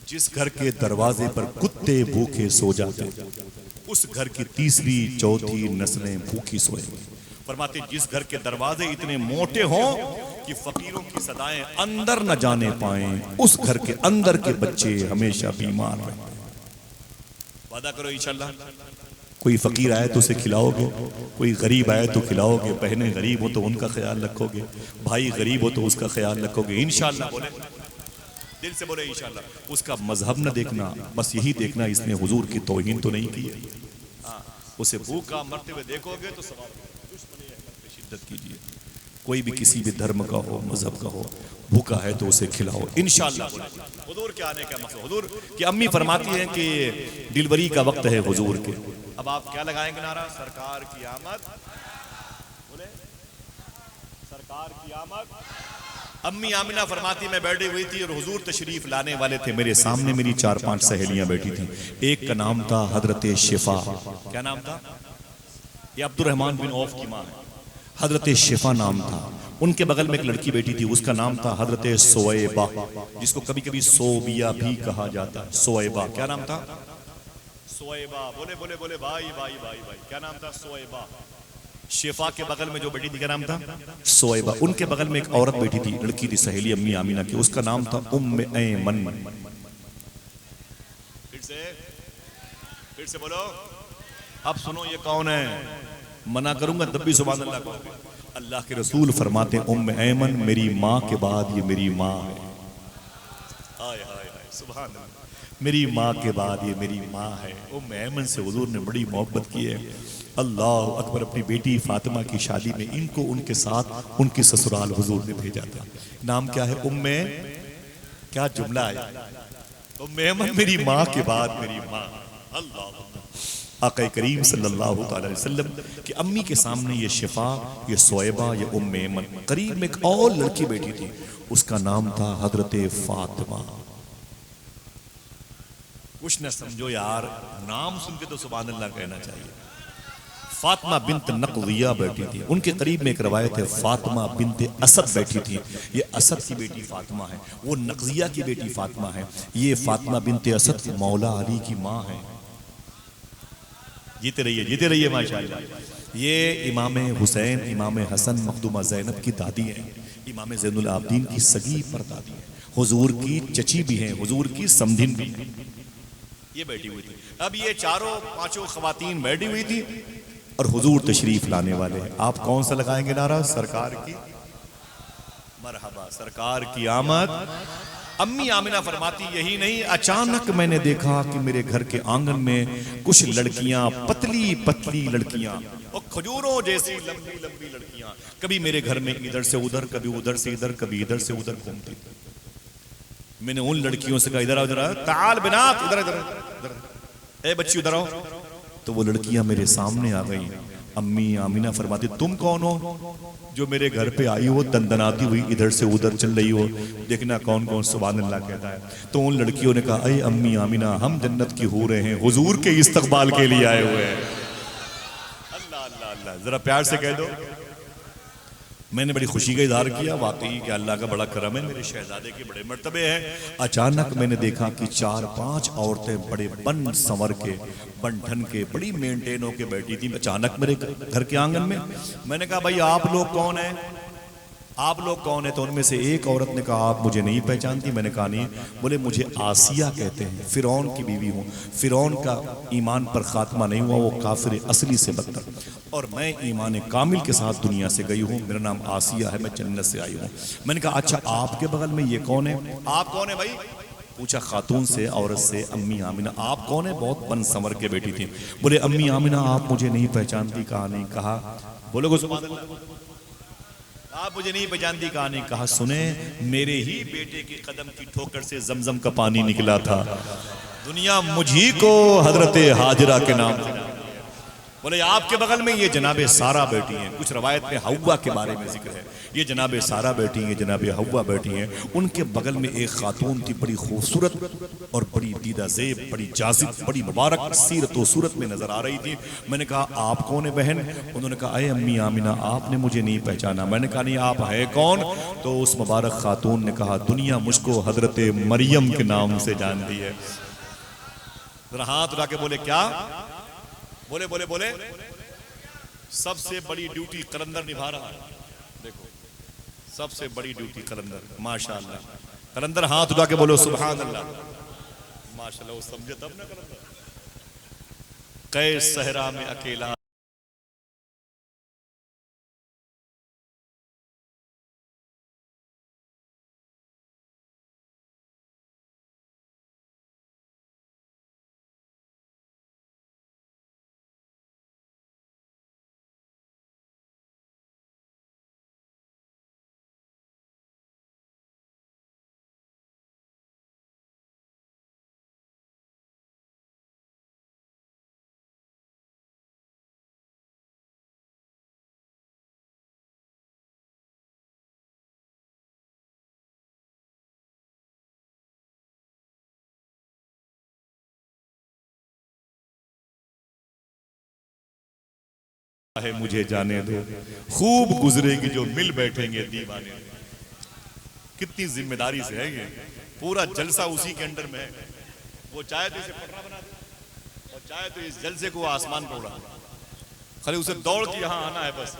जिस घर के दरवाजे पर कुत्ते भूखे सो जाते हैं उस घर की तीसरी चौथी नस्लें भूखी सोएंगी। फरमाते जिस घर के दरवाजे इतने मोटे हों कि फकीरों की सदाएं अंदर न जाने पाएं उस घर के अंदर के बच्चे हमेशा बीमार रहें। वादा करो इंशाल्लाह। कोई फकीर आए तो उसे खिलाओगे, कोई गरीब आए तो खिलाओगे, बहनें गरीब हो तो उनका ख्याल रखोगे, भाई गरीब हो तो उसका ख्याल रखोगे इंशाल्लाह। बोले दिल से बोले इंशाल्लाह। उसका मजहब न देखना, बस यही देखना इसने हुजूर की तौहीन तो नहीं की है। हाँ, उसे भूखा मरते हुए देखोगे तो सवाल दुश्मनी अहमद पे शिद्दत कीजिए। कोई भी किसी भी धर्म का हो, मजहब का हो, भूखा है तो उसे खिलाओ इंशाल्लाह। हुजूर के आने का मकसद, हुजूर की अम्मी फरमाती हैं कि डिलीवरी का वक्त है हुजूर के। अब आप क्या लगाएंगे नारा? सरकार की आमद। बोले सरकार की आमद। अम्मी आमिना फरमाती मैं बैठी हुई थी और हुजूर तशरीफ लाने वाले थे। मेरे सामने मेरी 4-5 सहेलियां बैठी थी। एक का नाम था हजरत शिफा। क्या नाम था? ये अब्दुर्रहमान बिन औफ की मां है। हजरत शिफा नाम था। उनके बगल में एक लड़की बैठी थी, उसका नाम था हजरत सोएबा, जिसको कभी कभी सोबिया भी कहा जाता है। सोएबा क्या नाम था? सोएबा। बोले बोले बोले भाई भाई भाई भाई, क्या नाम था? सोएबा। शिफा के बगल में जो बैठी थी क्या नाम था? सोएबा। उनके बगल में एक औरत बैठी थी, लड़की थी, सहेली अम्मी आमिना की, उसका नाम था उम्मे ऐमन। फिर से बोलो। अब सुनो ये कौन है? मना करूंगा तब भी सुभान अल्लाह कहोगे। अल्लाह के रसूल फरमाते उम्मे ऐमन मेरी माँ के बाद ये मेरी माँ है। हाय हाय हाय सुभान अल्लाह। मेरी माँ के बाद ये मेरी माँ है। उम्मे ऐमन से हुजूर ने बड़ी मोहब्बत की है। अल्लाह अकबर। अपनी बेटी फातिमा की शादी में इनको उनके साथ उनकी ससुराल हुजूर ने भेजा था। नाम क्या है? उम्मे, क्या जुमला है? उम्मे ऐमन मेरी माँ के बाद मेरी माँ। अल्लाह। आका करीम सल्लल्लाहु अलैहि वसल्लम की अम्मी के सामने ये शिफा, ये सोएबा, ये उम्मे ऐमन। करीब में एक और लड़की बैठी थी, उसका नाम था हजरत फातिमा। कुछ न समझो यार, नाम सुन के तो सुभान अल्लाह कहना चाहिए। फातिमा बिन्त नक़विया बैठी थी। उनके करीब में एक रवायत है फातिमा बिन्त असद बैठी थी। ये असद की बेटी फातिमा है, वो नक़विया की बेटी फातिमा है। ये फातिमा बिन्त असद मौला अली की माँ है। जीते रहिए माशाअल्लाह। ये इमाम हुसैन, इमाम हसन, मखदूमा ज़ैनब की दादी हैं। इमाम ज़ैनुल आबिदीन की सगी परदादी हैं। हुजूर की चची भी हैं, हुजूर की समधिन भी हैं। ये बैठी हुई थी। अब ये चारों पांचों खवातीन बैठी हुई थी और हुजूर तशरीफ लाने वाले हैं। आप कौन सा लगाएंगे नारा? सरकार की मरहबा, सरकार की आमद। अम्मी आमिना फरमाती यही नहीं, अचानक मैंने देखा कि मेरे घर के आंगन में कुछ लड़कियां, पतली पतली लड़कियां और खजूरों जैसी लंबी लंबी लड़कियां, कभी मेरे घर में इधर से उधर, कभी उधर से इधर, कभी इधर से उधर घूमती। मैंने उन लड़कियों से कहा इधर आओ, इधर आओ, ताल बिनात, इधर इधर, ए बच्ची उधर आओ। तो वो लड़कियां मेरे सामने आ गई। अम्मी आमिना फरमाती तुम कौन हो जो मेरे घर पे आई हो, दंदनाती हुई इधर से उधर चल रही हो, देखना कौन कौन सुभान अल्लाह कहता है। तो उन लड़कियों ने कहा अरे अम्मी आमिना, हम जन्नत की हो रहे हैं, हुजूर के इस्तकबाल के लिए आए हुए हैं। अल्लाह अल्लाह अल्लाह, जरा प्यार से कह दो। मैंने बड़ी खुशी का इजहार किया, वाकई कि अल्लाह का बड़ा करम है, मेरे शहजादे के बड़े मर्तबे हैं। अचानक मैंने देखा कि 4-5 औरतें बड़े बन संवर के, बन ठन के, बड़ी मेंटेन होके बैठी थी अचानक मेरे घर के आंगन में। मैंने कहा भाई आप लोग कौन हैं, आप लोग कौन है? तो उनमें से एक औरत ने कहा आप मुझे नहीं पहचानती। मैंने कहा नहीं। बोले मुझे आसिया कहते हैं, फिरौन की बीवी हूँ, फिरौन का ईमान पर खात्मा नहीं हुआ, वो काफिर असली से बदतर, और मैं ईमान कामिल के साथ दुनिया से गई हूँ, मेरा नाम आसिया है, मैं जन्नत से आई हूँ। मैंने कहा अच्छा आपके बगल में ये कौन है? आप कौन है भाई? पूछा खातून से, औरत से, अम्मी आमिना आप कौन है? बहुत बन संवर के बैठी थी। बोले अम्मी आमिना आप मुझे नहीं पहचानती। कहा नहीं। कहा बोलोगे सुभान अल्लाह, आप मुझे नहीं पहचानती? कहा नहीं। कहा सुने मेरे ही बेटे के कदम की ठोकर से जमजम का पानी निकला था, दुनिया मुझी को हजरत हाजरा के नाम से। बोले आपके बगल में ये जनाबे सारा बैठी हैं, कुछ रवायत में हव्वा के बारे में जिक्र है, ये जनाबे सारा बैठी हैं, जनाबे हव्वा बैठी हैं, उनके बगल में एक खातून थी बड़ी खूबसूरत और बड़ी दीदा ज़ेब, बड़ी जाजिब, बड़ी मुबारक सीरत व सूरत में नजर आ रही थी। मैंने कहा आप कौन है बहन? उन्होंने कहा अरे अम्मी आमिना आपने मुझे नहीं पहचाना। मैंने कहा नहीं आप है कौन? तो उस मुबारक खातून ने कहा दुनिया मुझको हजरत मरियम के नाम से जानती है। जरा हाथ उठा के बोले क्या? बोले बोले बोले सबसे बड़ी ड्यूटी कलंदर निभा रहा है। देखो सबसे बड़ी ड्यूटी कलंदर, माशाअल्लाह। कलंदर हाथ उठा के बोलो सुभान अल्लाह, माशाअल्लाह। वो समझे तब ना कलंदर। कैस सहरा में अकेला है मुझे जाने दो, खूब गुजरेगी जो मिल बैठेंगे दीवाने। कितनी जिम्मेदारी से है ये, पूरा जलसा उसी के अंडर में है। वो चाहे तो इसे पटरा बना दे और चाहे तो इस जलसे को आसमान पर उड़ा, खाली उसे दौड़ के यहाँ आना है बस,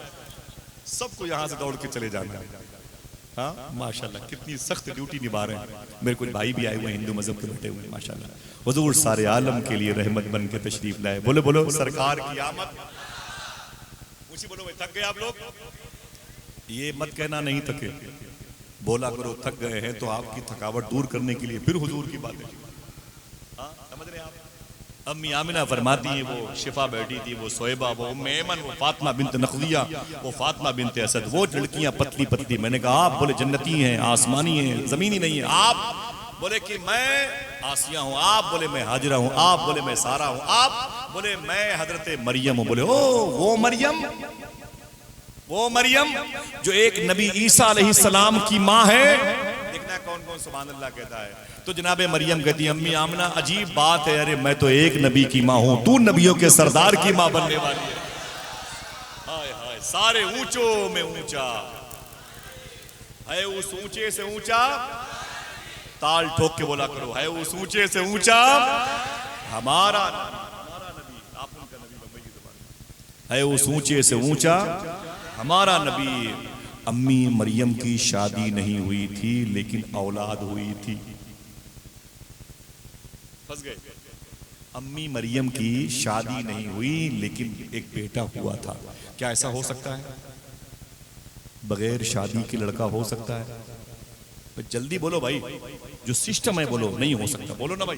सबको यहाँ से दौड़ के चले जाना है। हाँ माशाल्लाह कितनी सख्त ड्यूटी निभा रहे हैं। मेरे कुछ भाई भी आए हुए हैं हिंदू मजहब के बैठे हुए हैं माशाल्लाह। हुजूर सारे आलम के लिए रहमत बन के तशरीफ लाए। बोलो बोलो सरकार की आमद। बोलो भाई थक गए आप लोग? ये मत कहना नहीं थके, बोला करो थक गए हैं तो आपकी थकावट दूर करने के लिए फिर हुजूर की बातें। हाँ समझ रहे हैं आप? अम्मी आमिना फरमाती है वो शिफा बैठी थी, वो सोएबा, वो उम्मे ऐमन, वो फातिमा बिनत नखदिया, वो फातिमा बिनत असद, वो लड़कियां पतली पतली। मैंने कहा आप बोले जन्नती हैं, आसमानी हैं, जमीनी नहीं है। आप बोले कि मैं आसिया हूं, आप बोले मैं हाजिरा हूं, आप बोले मैं सारा हूं, आप बोले मैं हजरत मरियम हूं। बोले ओ वो मरियम, वो मरियम जो एक नबी ईसा अलैहिस्सलाम की माँ है। देखना कौन कौन सुभान अल्लाह कहता है। तो जनाबे मरियम कहती है अम्मी आमना अजीब बात है, अरे मैं तो एक नबी की माँ हूं, तू नबियों के सरदार की माँ बनने वाली है। हाय हाय सारे ऊंचों में ऊंचा है, उस ऊंचे से ऊंचा, ताल ठोक के बोला करो, है उस ऊंचे से ऊंचा हमारा नबी, आप उनका नबी है उस ऊंचे से ऊंचा हमारा नबी। अम्मी मरियम की शादी नहीं हुई थी लेकिन औलाद हुई थी। फंस गए? अम्मी मरियम की शादी नहीं हुई लेकिन एक बेटा हुआ था। क्या ऐसा हो सकता है? बगैर शादी के लड़का हो सकता है? जल्दी बोलो भाई, जो सिस्टम है बोलो। नहीं हो सकता, बोलो ना भाई।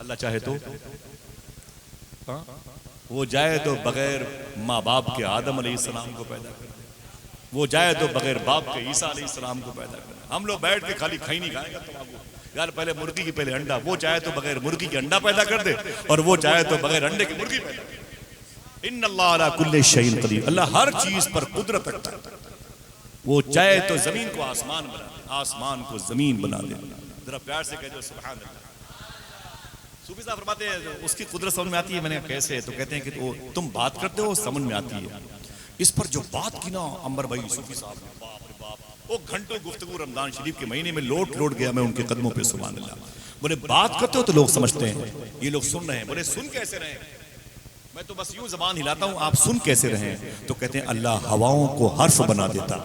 अल्लाह चाहे तो वो जाए तो बगैर माँ बाप के आदम अलैहिस्सलाम को पैदा करे, वो जाए तो बगैर बाप के ईसा अलैहिस्सलाम को पैदा करे। हम लोग बैठ के खाली खाई नहीं खाएगा यार, पहले मुर्गी की पहले अंडा। वो चाहे तो बगैर मुर्गी के अंडा पैदा कर दे और वो चाहे तो बगैर अंडे की मुर्गी पैदा करे। इन्नल्लाह अला कुल्लि शैइन कदीर, अल्लाह हर चीज पर कुदरत रखता है। वो चाहे तो जमीन को आसमान बना दे, आसमान को जमीन बना दे। जरा प्यार से कह दो सुभान अल्लाह। सूफी साहब फरमाते हैं उसकी कुदरत समझ में आती है। मैंने कैसे? तो कहते हैं कि वो तुम बात करते हो समझ में आती है। इस पर जो बात की ना अंबर भाई सूफी साहब ने, बाप रे बाप, वो घंटों गुफ्तगू रमजान शरीफ के महीने में लोट गया मैं उनके कदमों पे सुभान अल्लाह। बोले बात करते हो तो लोग समझते हैं, ये लोग सुन रहे हैं। बोले सुन कैसे रहे? मैं तो बस यूं जबान हिलाता हूं, आप सुन कैसे रहे? तो कहते हैं अल्लाह हवाओं को हर्फ बना देता,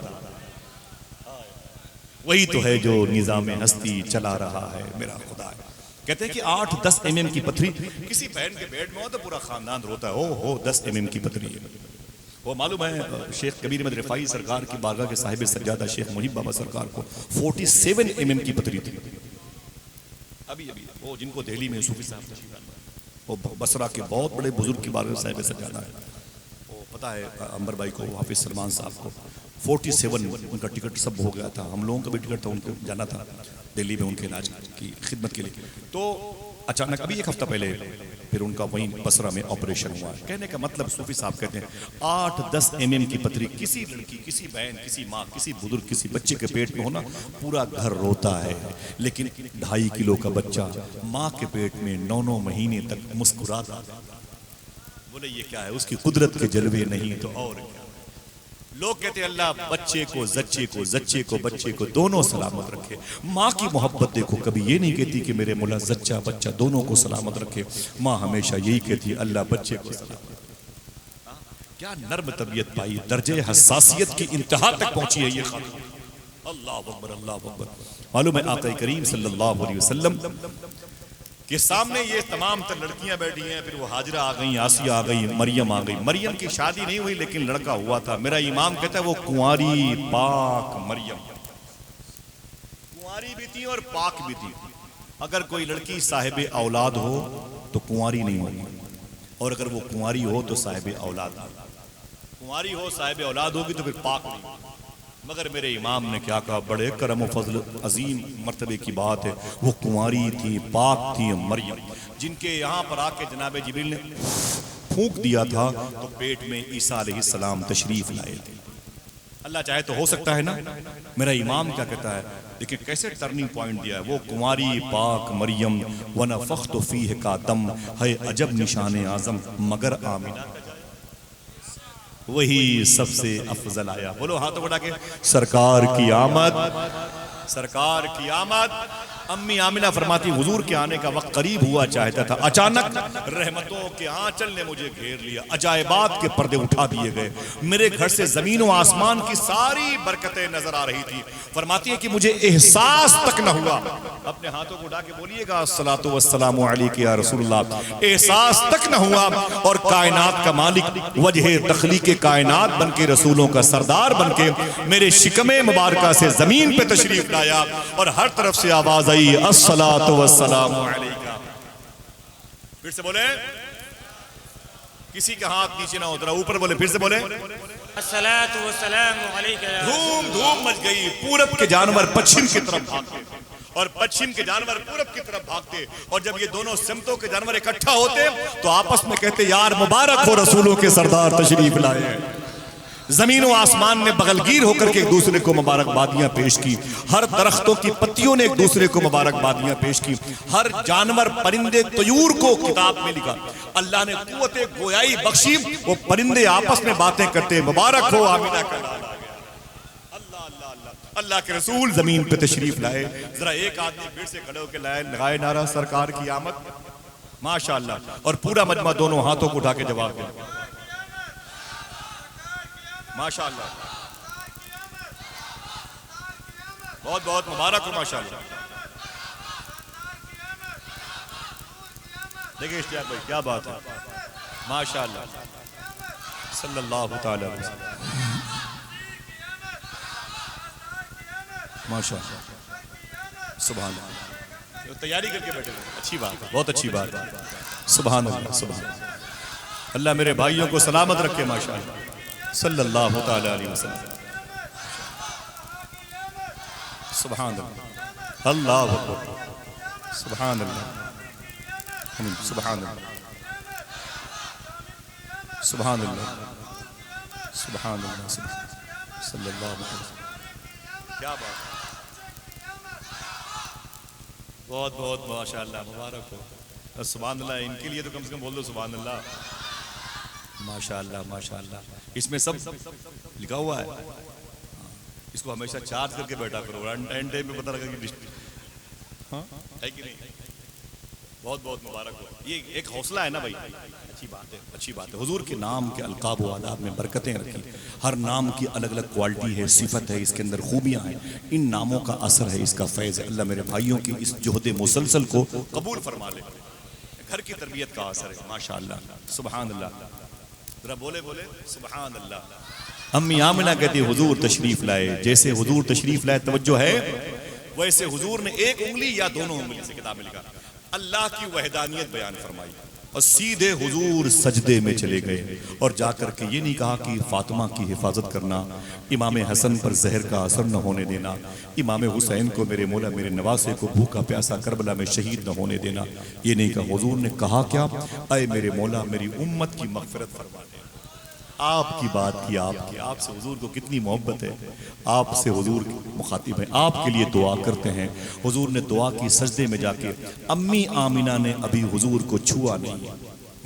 वही तो है जो निजाम हस्ती चला रहा है मेरा खुदा है। कहते हैं कि 8-10 mm की पथरी किसी बहन के बेड में हो तो पूरा खानदान रोता है, ओ 10 mm की पथरी है। वो मालूम है शेख कबीर अहमद रिफाई सरकार की बारगाह के साहिब सज्जादा शेख मुहिब बाबा सरकार को 47 mm की पथरी थी। अभी वो जिनको दिल्ली में सूफी साहब, वो बसरा के बहुत बड़े बुजुर्ग की बारगाह साहिब सज्जादा है, वो पता है अंबर भाई को, हाफिज सलमान साहब को। 47 उनका टिकट सब हो गया था, हम लोगों का भी टिकट था, उनको जाना था दिल्ली में उनके इलाज की खिदमत के लिए। तो अचानक अभी एक हफ्ता पहले फिर उनका वहीं बसरा में ऑपरेशन हुआ। कहने का मतलब सूफी साहब कहते हैं 8-10 mm की पथरी किसी लड़की, किसी बहन, किसी माँ, किसी बुजुर्ग, किसी बच्चे के पेट में होना, पूरा घर रोता है। लेकिन 2.5 किलो का बच्चा माँ के पेट में 9-9 महीने तक मुस्कुराता। बोले ये क्या है? उसकी कुदरत के जलवे नहीं तो और क्या। लोग कहते हैं अल्लाह बच्चे को, जच्चे को, जच्चे को, बच्चे को दोनों सलामत रखे। माँ की मोहब्बत देखो, कभी ये नहीं कहती कि मेरे मुला जच्चा बच्चा दोनों को सलामत रखे। माँ हमेशा यही कहती है अल्लाह बच्चे को सलामत। क्या नर्म तबीयत पाई, दर्जे हसासियत की इंतहा तक पहुंची है ये खातून। अल्लाह अकबर, अल्लाह अकबर। मालूम है आका करीम सल्लल्लाहु अलैहि वसल्लम के सामने ये तमाम तर लड़कियां बैठी हैं, फिर वो हाजरा आ गई, आसिया आ गई, मरियम आ गई। मरियम की शादी नहीं हुई लेकिन लड़का हुआ था। मेरा इमाम कहता है वो कुंवारी पाक मरियम, कुंवारी भी थी और पाक भी थी। अगर कोई लड़की साहिब औलाद हो तो कुंवारी नहीं होगी, और अगर वो कुंवारी हो तो साहिब औलाद, कुंवारी हो साहिब औलाद होगी तो फिर पाक नहीं। मगर मेरे इमाम ने क्या कहा, बड़े करम फजल अजीम मर्तबे की बात है, वो कुंवारी थी, पाक थी मरियम, जिनके यहाँ पर आके जनाब जिब्रील ने फूंक दिया था तो पेट में ईसा अलैहिस्सलाम तशरीफ लाए थे। अल्लाह चाहे तो हो सकता है ना। मेरा इमाम क्या कहता है, देखिए कैसे टर्निंग पॉइंट दिया है। वो कुंवारी पाक मरियम वनफ़ख़्तु फ़ीह का दम है अजब निशान आज़म, मगर आमिना वही सबसे अफजल आया। बोलो हाथों बढ़ा के सरकार की आमद, सरकार की आमद। अम्मी आमिना फरमाती हुजूर के आने का वक्त करीब हुआ चाहता था, अचानक रहमतों के आंचल ने मुझे घेर लिया, अजायबात के पर्दे उठा दिए गए, मेरे घर से जमीन व आसमान की सारी बरकतें नजर आ रही थी। फरमाती है कि मुझे एहसास तक न हुआ, अपने हाथों को उठा के बोलिएगा अस्सलातु वस्सलामु अलैका या रसूलल्लाह, एहसास तक न हुआ और कायनात का मालिक वजह तखलीक कायनात बनके, रसूलों का सरदार बनके मेरे शिकमे मुबारका से जमीन पे तशरीफ लाया और हर तरफ से आवाज आई अस्सलातु वस्सलामु अलैका। फिर से बोले, किसी का हाथ नीचे ना उतरा, ऊपर बोले, फिर से बोले अस्सलातु वस्सलामु अलैका। धूम धूम मच गई। पूरब के जानवर पश्चिम की तरफ भागते और पश्चिम के जानवर पूरब की तरफ भागते, और जब ये दोनों सिमतों के जानवर इकट्ठा होते तो आपस में कहते यार मुबारक हो रसूलों के सरदार तशरीफ लाए। जमीन व आसमान ने बगलगीर होकर के एक दूसरे को मुबारकबादियां पेश की, हर दरख्तों की पत्तियों ने एक दूसरे को मुबारकबादियां पेश की, हर जानवर परिंदे तयूर को किताब में लिखा। अल्लाह ने कुव्वते गोयाई बख्शी, वो परिंदे आपस में बातें करते मुबारक हो आमिना का लाल आ गया। अल्लाह अल्लाह अल्लाह। अल्लाह के रसूल जमीन पे तशरीफ लाए। जरा एक आदमी फिर से खड़े होकर लाए, लगाए नारा सरकार की आमद, माशाअल्लाह, और पूरा मजमा दोनों हाथों को उठा के जवाब दिया माशाअल्लाह, बहुत बहुत मुबारक हो माशाअल्लाह। देखिए इश्तियाक भाई क्या बात है, माशाअल्लाह सल्लल्लाहु तआला अलैहि वसल्लम, माशाअल्लाह सुभान अल्लाह। तैयारी करके बैठे, अच्छी बात है, बहुत अच्छी बात है, सुभान अल्लाह सुभान अल्लाह। अल्लाह मेरे भाइयों को सलामत रखे माशाअल्लाह सल्लल्लाहु तआला अलैहि वसल्लम, सुभान अल्लाह, अल्लाहु अकबर, सुभान अल्लाह, सुभान अल्लाह, सुभान अल्लाह, सुभान अल्लाह, सल्लल्लाहु अलैहि वसल्लम। क्या बात, बहुत बहुत माशाअल्लाह, मुबारक हो, सुभान अल्लाह। इनके लिए तो कम से कम बोल दो सुभान अल्लाह, माशाअल्लाह माशाअल्लाह। इसमें सब लिखा हुआ है, इसको हमेशा चार्ज करके बैठा करो, एंड टाइम पे पता लगा कि हाँ है कि नहीं। बहुत बहुत मुबारक हो, ये एक हौसला है ना भाई, अच्छी बात है, अच्छी बात है। हुजूर के नाम के अलकाब व आदाब में बरकतें रखी, हर नाम की अलग अलग क्वालिटी है, सिफत है, इसके अंदर खूबियाँ हैं, इन नामों का असर है, इसका फैज़ है। अल्लाह मेरे भाइयों की इस जोहद मुसलसल को कबूल फरमा ले, घर की तरबियत का असर है माशाअल्लाह, सुभान अल्लाह। जरा बोले बोले सुभान अल्लाह। अम्मी आमिना कहती हुजूर तशरीफ लाए, जैसे हुजूर तशरीफ लाए तवज्जो है, वैसे हुजूर ने एक उंगली या दोनों उंगली से, किताब में लिखा, अल्लाह की वहदानियत बयान फरमाई। और सीधे हुजूर सजदे में चले गए और जाकर के ये नहीं कहा कि फातिमा की हिफाजत करना, इमाम हसन पर जहर का असर न होने देना, इमाम हुसैन को मेरे मौला मेरे नवासे को भूखा प्यासा करबला में शहीद न होने देना। ये नहीं कहा। हुजूर ने कहा क्या, अय मेरे मौला मेरी उम्मत की मगफिरत फरमा दे। आपकी बात की, आपसे हुजूर को कितनी मोहब्बत है, आपसे हुजूर मुखातिब है, आपके लिए दुआ करते हैं। हुजूर ने दुआ की सजदे में जाके। अम्मी आमिना ने अभी हुजूर को छुआ नहीं है,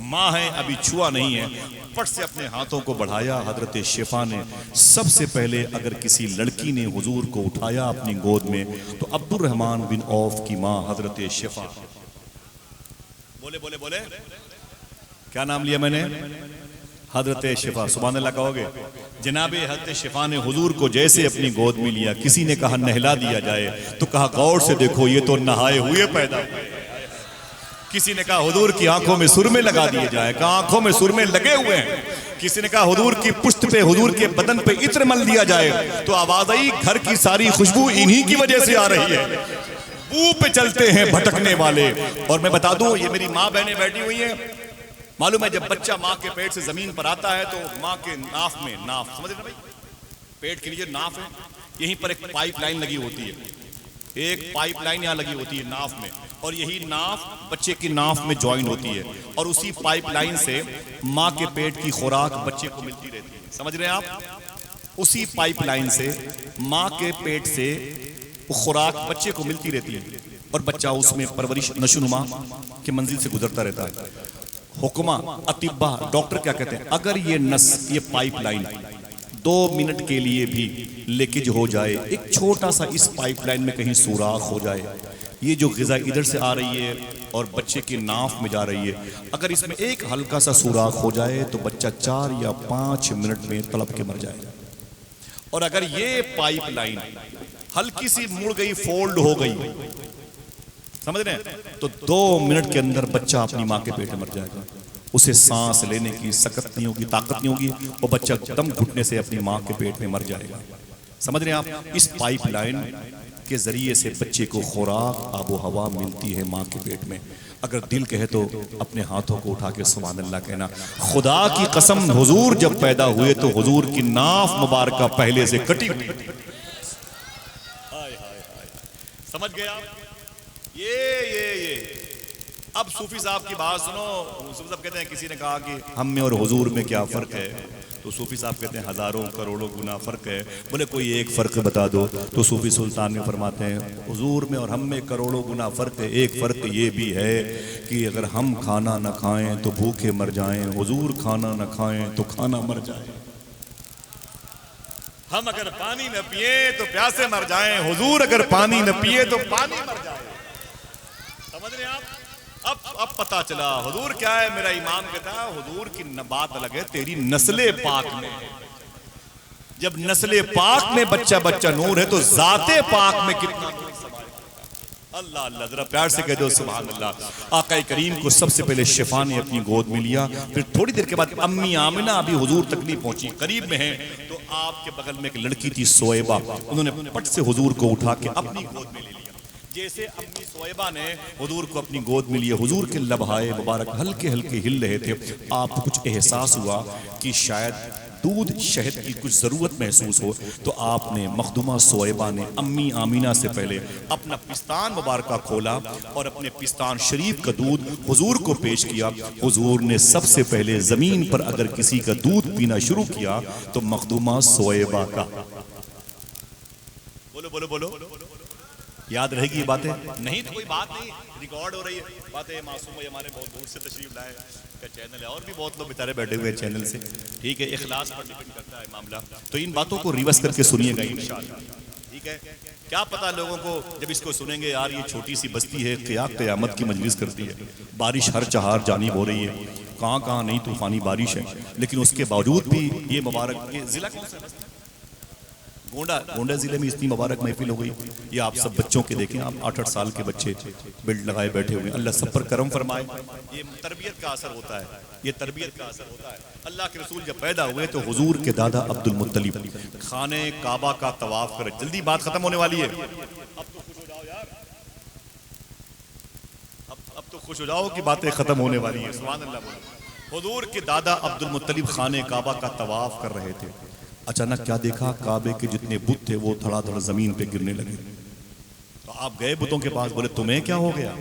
माँ है अभी छुआ नहीं है, फट से अपने हाथों को बढ़ाया। हजरत शिफा ने सबसे पहले अगर किसी लड़की ने हुजूर को उठाया अपनी गोद में तो अब्दुर्रहमान बिन औफ की माँ हजरत शिफा। बोले बोले बोले क्या नाम लिया मैंने? हजरत शिफा। सुभान अल्लाह कहोगे? जनाबे हजरत शिफा ने हुजूर को जैसे अपनी गोद में लिया, किसी ने कहा नहला दिया जाए तो कहा गौर से देखो ये तो नहाए हुए पैदा हुए। किसी ने कहा हुजूर की आंखों में सुरमे लगा दिए जाए, कहा आंखों में सुरमे लगे हुए हैं। किसी ने कहा हुजूर की पुश्त पे, हुजूर के बदन पे इत्र मल दिया जाए तो आवाज आई घर की सारी खुशबू इन्हीं की वजह से आ रही है, बू पे चलते हैं भटकने वाले। और मैं बता दूं, ये मेरी माँ बहनें बैठी हुई हैं, मालूम है जब बच्चा माँ के पेट से जमीन पर आता है तो माँ के नाफ में, नाफ समझ रहे ना भाई, पेट के लिए नाफ है, यहीं पर एक पाइपलाइन लगी होती है, एक पाइपलाइन यहाँ लगी होती है नाफ में, और यही नाफ बच्चे की नाफ में ज्वाइन होती है और उसी पाइपलाइन से माँ के पेट की खुराक बच्चे को मिलती रहती है। समझ रहे हैं आप? उसी पाइपलाइन से माँ के पेट से खुराक बच्चे को मिलती रहती है और बच्चा उसमें परवरिश नशुनुमा की मंजिल से गुजरता रहता है। हुक्मा अतिब्बा डॉक्टर क्या कहते हैं, अगर ये नस, ये पाइपलाइन 2 मिनट के लिए भी लीकेज हो जाए, एक छोटा सा इस पाइपलाइन में कहीं सुराख हो जाए, ये जो ग़िज़ा इधर से आ रही है और बच्चे की नाफ में जा रही है, अगर इसमें एक हल्का सा सुराख हो जाए तो बच्चा 4 या 5 मिनट में तड़प के मर जाएगा। और अगर ये पाइपलाइन हल्की सी मुड़ गई, फोल्ड हो गई, समझ रहे हैं, तो 2 मिनट के अंदर बच्चा अपनी माँ के पेट में मर जाएगा। उसे सांस लेने की सकत नहीं होगी, ताकत नहीं होगी, और बच्चा दम घुटने से अपनी माँ के पेट में मर जाएगा। समझ रहे हैं आप? इस पाइपलाइन के जरिए से बच्चे को खुराक, आबो हवा मिलती है माँ के पेट में। अगर दिल कहे तो अपने हाथों को उठा के सुभान अल्लाह कहना। खुदा की कसम, हुजूर जब पैदा हुए तो हुजूर की नाफ मुबारक पहले से कटी हुई। समझ गए आप? ये अब सूफी साहब की बात सुनो। सूफी साहब कहते हैं, किसी ने कहा कि हम में और हुजूर में क्या फर्क है, तो सूफी साहब कहते हैं हजारों करोड़ों गुना फर्क है। बोले कोई एक फर्क बता दो, तो सूफी सुल्तान में फरमाते हैं हुजूर में और हम में करोड़ों गुना फर्क है। एक फर्क ये भी है कि अगर हम खाना न खाएं तो भूखे मर जाएं, हुजूर खाना न खाएं तो खाना मर जाए। हम अगर पानी न पिए तो प्यासे मर जाएं, हुजूर अगर पानी न पिए तो पानी मर जाए। समझ रहे आप? अब पता चला हुजूर क्या है। मेरा ईमान कहता है हुजूर की बात अलग है, तेरी नस्ले पाक में, जब नस्ले पाक में बच्चा बच्चा नूर है तो जाते पाक में कितना अल्लाह अल्लाह। जरा प्यार से कह दो सुभान अल्लाह। आका करीम को सबसे पहले शिफा ने अपनी गोद में लिया, फिर थोड़ी देर के बाद अम्मी आमिना अभी हुजूर तक नहीं पहुंची, करीब में है, तो आपके बगल में एक लड़की थी सोएबा, उन्होंने पट से हुजूर को उठा के अपनी गोद में ले लिया। जैसे अम्मी सोएबा ने हुजूर को अपनी गोद में लिया, हुजूर के लबहाए मुबारक हल्के हल्के हिल रहे थे। आपको कुछ एहसास हुआ कि शायद दूध शहद की कुछ ज़रूरत महसूस हो, तो आपने मखदूमा सोएबा ने अम्मी आमीना से पहले अपना पिस्तान मुबारक खोला और अपने पिस्तान शरीफ का दूध हुजूर को पेश किया। हुजूर ने सबसे पहले ज़मीन पर अगर किसी का दूध पीना शुरू किया तो मखदूमा सोएबा का। बोलो बोलो बोलो, याद रहेगी ये बातें? नहीं तो कोई बात नहीं, रिकॉर्ड हो रही है बातें। मासूम भाई हमारे बहुत दूर से तशरीफ लाए का चैनल है, और भी बहुत लोग बेचारे बैठे हुए हैं चैनल से, ठीक है, इखलास पर डिपेंड करता है मामला। तो इन बातों को रिवर्स करके सुनिएगा इंशाअल्लाह, ठीक है। क्या पता लोगों को जब इसको सुनेंगे, यार ये छोटी सी बस्ती है, क़यामत की मजलिस करती है, बारिश हर चहार जानिब हो रही है, कहाँ कहाँ नहीं तूफानी बारिश है, लेकिन उसके बावजूद भी ये मुबारक, ये जिला कौन सा? गोंडा जिले में इतनी मुबारक महफिल हो गई। ये आप सब बच्चों के देखें, आप 8-8 साल के बच्चे बेल्ट लगाए बैठे हुए, अल्लाह सब पर करम फरमाए। ये तरबियत का असर होता है, ये तरबियत का असर होता है। अल्लाह के रसूल जब पैदा हुए तो हुजूर के दादा अब्दुल मुत्तलिब खाने काबा का तवाफ कर, जल्दी बात खत्म होने वाली है, अब तो खुश हो जाओ यार, अब तो खुश हो जाओ कि बातें खत्म होने वाली हैं। सुभान अल्लाह बोलो। हुजूर के दादा अब्दुल मुत्तलिब खाने काबा का तवाफ कर रहे थे। अचानक क्या देखा, काबे के जितने बुत थे वो धड़ाधड़ जमीन पे गिरने लगे। तो आप गए बुतों के पास, बोले तुम्हें क्या हो गया,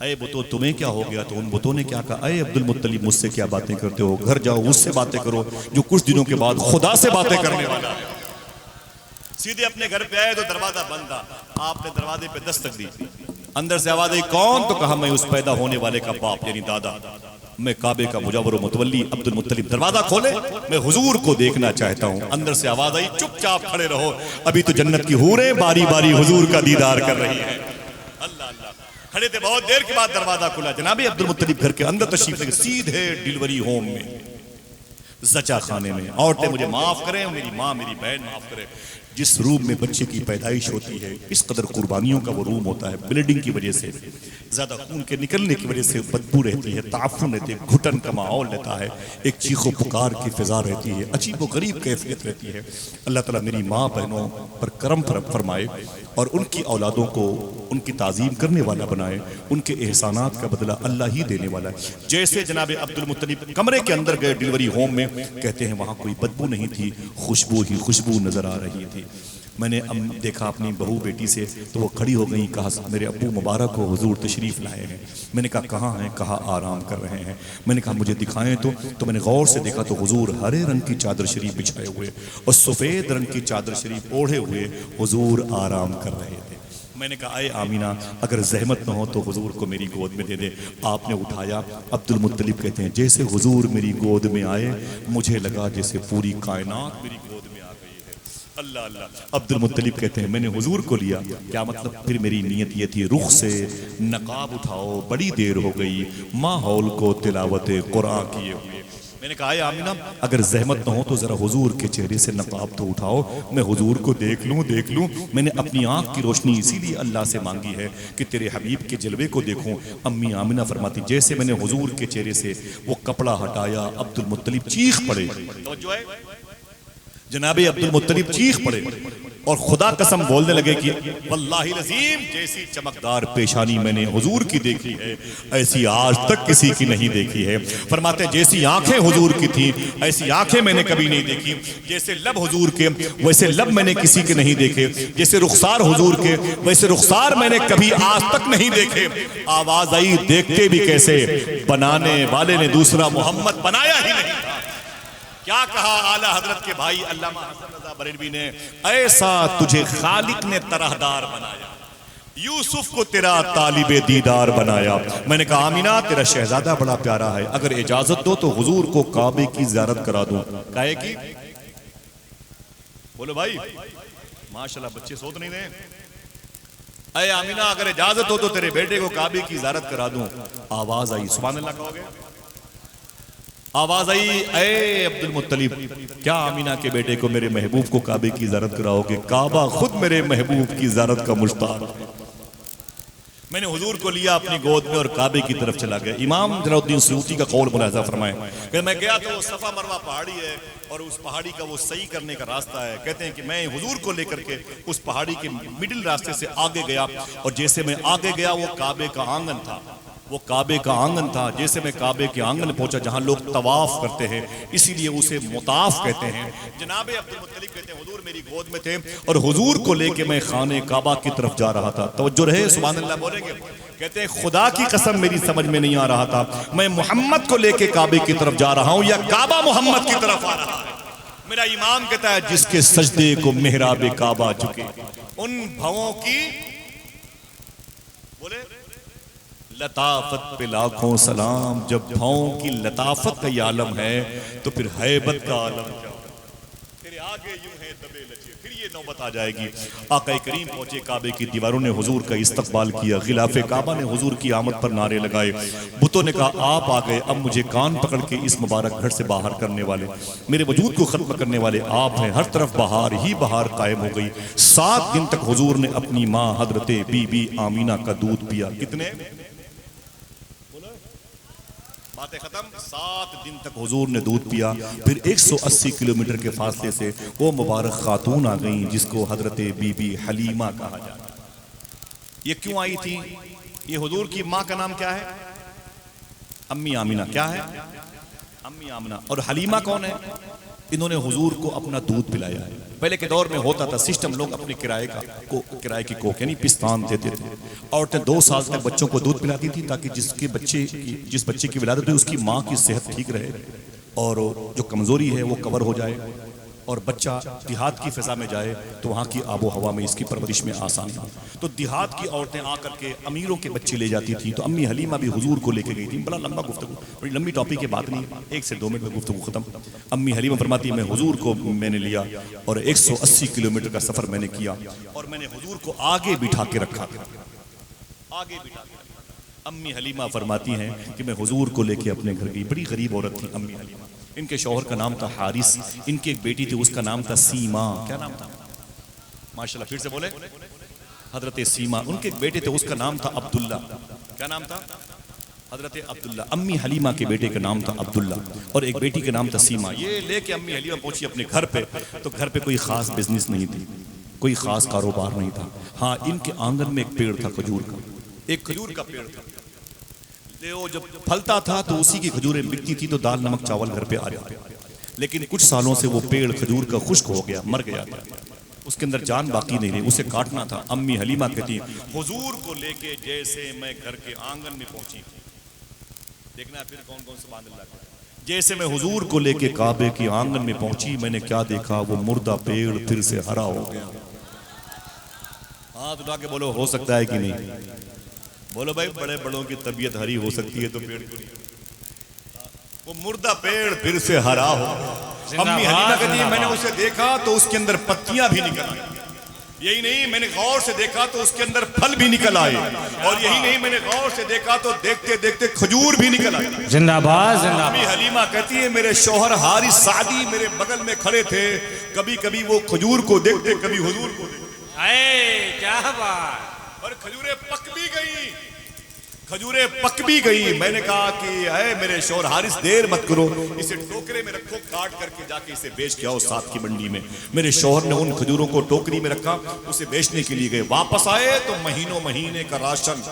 अरे बुतो तुम्हें क्या हो गया। तो उन बुतों ने क्या कहा, अरे अब्दुल मुत्तलिब मुझसे क्या बातें करते हो, घर जाओ उससे बातें करो जो कुछ दिनों के बाद खुदा से बातें करने वाला है। सीधे अपने घर पे आए तो दरवाजा बंद था। आपने दरवाजे पे दस्तक दी, अंदर से आवाज आई, कौन। तो कहा मैं उस पैदा होने वाले का बाप यानी दादा, मैं काबे का मुजव्वर मुतवल्ली अब्दुल मुत्तलिब। दरवाजा खोले, मैं हुजूर को देखना चाहता हूं। अंदर से आवाज आई, चुपचाप खड़े रहो, अभी तो जन्नत की हूरें बारी बारी हुजूर का दीदार कर रही है। अल्लाह अल्लाह। खड़े थे, बहुत देर के बाद दरवाजा खुला। जनाबे अब्दुल मुत्तलिब घर के अंदर तशरीफ लेके सीधे डिलीवरी होम में, जचा खाने में। औरतें मुझे माफ करें, मेरी माँ मेरी बहन माफ करे, जिस रूम में बच्चे की पैदाइश होती है इस कदर कुर्बानियों का वो रूम होता है, ब्लीडिंग की वजह से, ज्यादा खून के निकलने की वजह से बदबू रहती है, ताफुन रहती है, घुटन का माहौल रहता है, एक चीखो पुकार की फिजा रहती है, अजीब व गरीब कैफियत रहती है। अल्लाह ताला मेरी माँ बहनों पर करम फरमाए और उनकी औलादों को उनकी ताज़ीम करने वाला बनाए, उनके एहसानात का बदला अल्लाह ही देने वाला है। जैसे जनाब अब्दुल मुत्तलिब कमरे के अंदर गए डिलीवरी होम में, कहते हैं वहाँ कोई बदबू नहीं थी, खुशबू ही खुशबू नजर आ रही थी। मैंने देखा अपनी बहू बेटी से, तो वो खड़ी हो गई, कहा मेरे अब्बू मुबारक को हुजूर तशरीफ़ लाए हैं। मैंने कहा कहाँ हैं, कहा आराम कर रहे हैं। मैंने कहा मुझे दिखाएं तो मैंने गौर से देखा तो हुजूर हरे रंग की चादर शरीफ बिछाए हुए और सफ़ेद रंग की चादर शरीफ ओढ़े हुए हुजूर आराम कर रहे थे। मैंने कहा आए आमीना, अगर जहमत न हो तो हुजूर को मेरी गोद में दे दे। आपने उठाया। अब्दुल मुत्तलिब कहते हैं जैसे हुजूर मेरी गोद में आए, मुझे लगा जैसे पूरी कायनात मेरी गोद में आ गई है। अल्लाह अल्लाह। अब्दुल मुत्तलिब कहते हैं मैंने हुजूर को लिया, क्या मतलब, फिर मेरी नीयत ये थी रुख से नकाब उठाओ, बड़ी देर हो गई, माहौल को तिलावत कुरान किए हुए। मैंने कहा आमीना, अगर जहमत न हो तो जरा हुजूर के चेहरे से नकाब तो उठाओ, मैं हुजूर को देख लूं। मैंने अपनी आंख की रोशनी इसीलिए अल्लाह से मांगी है कि तेरे हबीब के जलवे को देखूं। अम्मी आमीना फरमाती जैसे मैंने हुजूर के चेहरे से वो कपड़ा हटाया, अब्दुल मुत्तलिब चीख पड़े। जनाबे अब्दुल मुत्तलिब चीख पड़े और खुदा कसम बोलने लगे कि वल्लाहि लज़ीम, जैसी चमकदार पेशानी मैंने हुजूर की देखी है ऐसी आज तक किसी की नहीं देखी है। फरमाते जैसी आंखें हुजूर की थी ऐसी आंखें मैंने कभी नहीं देखी, जैसे लब हुजूर के वैसे लब मैंने किसी के नहीं देखे, जैसे रुखसार हुजूर के वैसे रुखसार मैंने कभी आज तक नहीं देखे। आवाज आई, देखते भी कैसे, बनाने वाले ने दूसरा मोहम्मद बनाया ही नहीं। क्या कहा आला हजरत के भाई अल्लामा हसन रज़ा बरेलवी ने, ऐसा तुझे खालिक ने तरहदार बनाया, यूसुफ को तेरा तालिबे दीदार बनाया। मैंने कहा आमीना तेरा शहजादा बड़ा प्यारा है, अगर इजाजत दो तो हुजूर को काबे की ज़ियारत करा दूं। काहे की? बोलो भाई, माशाल्लाह बच्चे सोच नहीं रहे। अरे आमीना अगर इजाजत हो तो तेरे बेटे को काबे की ज़ियारत करा दूं। आवाज आई, सुभान अल्लाह कहोगे? आवाज आई, ए अब्दुल मुत्तलिब, क्या आमीना के बेटे को मेरे महबूब को काबे की ज़ियारत कराओगे? काबा खुद मेरे महबूब की ज़ियारत का मुश्ताक। मैंने हुजूर को लिया अपनी गोद में और काबे की तरफ चला गया। इमाम जलालुद्दीन सूती का कौल मुलाहिजा फरमाए कि मैं गया तो वो सफा मरवा पहाड़ी है और उस पहाड़ी का वो सही करने का रास्ता है। कहते हैं कि मैं हुजूर को लेकर के उस पहाड़ी के मिडिल रास्ते से आगे गया और जैसे मैं आगे गया वो काबे का आंगन था, वो काबे का आंगन था। जैसे मैं काबे के आंगन पहुंचा जहां लोग तवाफ करते हैं, इसीलिए उसे मुताफ कहते हैं। जनाबे अब्दुल मुत्तलिब कहते हैं हुजूर मेरी गोद में थे और हुजूर को लेके मैं खाने काबा की तरफ जा रहा था। तवज्जो रहे, सुभान अल्लाह बोलेंगे। कहते हैं खुदा की कसम मेरी समझ में नहीं आ रहा था मैं मोहम्मद को लेके काबे की तरफ जा रहा हूं या काबा मोहम्मद की तरफ आ रहा है। मेरा इमाम कहता है जिसके सजदे को मेहराबे काबा झुके, उन भवों की बोले लताफत पे लाखों सलाम। जब भावों की लताफत का ये आलम है तो फिर हैबत का आलम क्या होगा? तेरे आगे यूं है दबे लचे, फिर ये नौबत आ जाएगी। आका करीम पहुंचे, काबे की दीवारों ने हुजूर का इस्तकबाल किया, गिलाफे काबा ने हुजूर की आमद पर नारे लगाए। बुतों ने कहा आप आ गए, अब मुझे कान पकड़ के इस मुबारक घर से बाहर करने वाले, मेरे वजूद को खत्म करने वाले आप हैं। हर तरफ बहार ही बहार कायम हो गई। 7 दिन तक हुजूर ने अपनी माँ हजरते बीबी आमीना का दूध पिया। कितने बातें खत्म। 7 दिन तक हुजूर ने दूध पिया। फिर 180 किलोमीटर के फासले से वो मुबारक खातून आ गई जिसको हजरत बीबी हलीमा कहा जाता। ये क्यों आई थी? ये हुजूर की माँ का नाम क्या है? अम्मी आमिना। क्या है? अम्मी आमिना। और हलीमा कौन है? इन्होंने हुजूर को अपना दूध पिलाया है। पहले के दौर में होता था सिस्टम, लोग अपने किराए की कोख यानी पिस्तान देते थे। औरतें 2 साल तक बच्चों को दूध पिलाती थी ताकि जिस बच्चे की विलादत हुई उसकी माँ की सेहत ठीक रहे और जो कमजोरी है वो कवर हो जाए, और बच्चा देहात की फिजा में जाए तो वहाँ की आबो हवा में इसकी परवरिश में आसानी हो। तो देहात की औरतें आकर के अमीरों के बच्चे ले जाती थी। तो अम्मी हलीमा भी हुजूर को लेके गई थी। बड़ा लंबा गुफ्तगू, बड़ी लंबी टॉपिक की बात नहीं, 1 से 2 मिनट में गुफ्तगू खत्म। अम्मी हलीमा फरमाती है मैं हुजूर को मैंने लिया और 180 किलोमीटर का सफर मैंने किया और मैंने हुजूर को आगे बिठा के रखा था, आगे बिठा के रखा। अम्मी हलीमा फरमाती हैं कि मैं हुजूर को लेके अपने घर गई। बड़ी गरीब औरत थी अम्मी हलीमा। इनके शौहर का नाम था हारिस, इनकी एक बेटी थी उसका नाम था सीमा। क्या नाम था? माशाल्लाह, फिर से बोले, हजरत सीमा। उनके एक बेटे थे उसका नाम था अब्दुल्ला। क्या नाम था? हजरत अब्दुल्ला। अम्मी हलीमा के बेटे का नाम था अब्दुल्ला और एक बेटी का नाम था सीमा। ये लेके अम्मी हलीमा पहुंची अपने घर पे। तो घर पे कोई खास बिजनेस नहीं थी, कोई खास कारोबार नहीं था। हाँ, इनके आंगन में एक पेड़ था खजूर का, एक खजूर का पेड़ था। वो जब फलता था तो उसी की खजूरें बिकती थी तो दाल नमक चावल घर पे आ जाते। लेकिन कुछ सालों से वो पेड़ खजूर का खुश्क हो गया, मर गया था, उसके अंदर जान बाकी नहीं रही, उसे काटना था। अम्मी हलीमा कहती है हुजूर को लेके जैसे मैं घर के आंगन में पहुंची, देखना फिर कौन कौन सुभान अल्लाह, जैसे मैं हुजूर को लेके काबे के आंगन में पहुंची मैंने क्या देखा? वो मुर्दा पेड़ फिर से हरा हो गया। हाथ उठा के बोलो हो सकता है कि नहीं? बोलो भाई, बड़े बड़ों की तबीयत हरी हो सकती है तो पेड़ क्यों नहीं? वो मुर्दा पेड़ फिर से हरा हो। अम्मी हलीमा कहती है मैंने उसे देखा तो उसके अंदर पत्तियां भी निकल आई। यही नहीं, मैंने गौर से देखा तो उसके अंदर फल भी निकल आए। और यही नहीं, मैंने गौर से देखा तो देखते देखते खजूर भी निकल आई। जिंदाबाद जिंदाबाद। अम्मी हलीमा कहती है मेरे शौहर हारिस सादी मेरे बगल में खड़े थे, कभी कभी वो खजूर को देखते कभी हुजूर को देखते। क्या बात! और खजूरें पक भी गई, खजूरें पक भी गई। मैंने कहा कि अरे मेरे शौहर हारिस देर मत करो, इसे टोकरे में रखो, काट करके जाके इसे बेच के आओ साथ की मंडी में। मेरे शौहर ने उन खजूरों को टोकरी में रखा, उसे बेचने के लिए गए। वापस आए तो महीनों महीने का राशन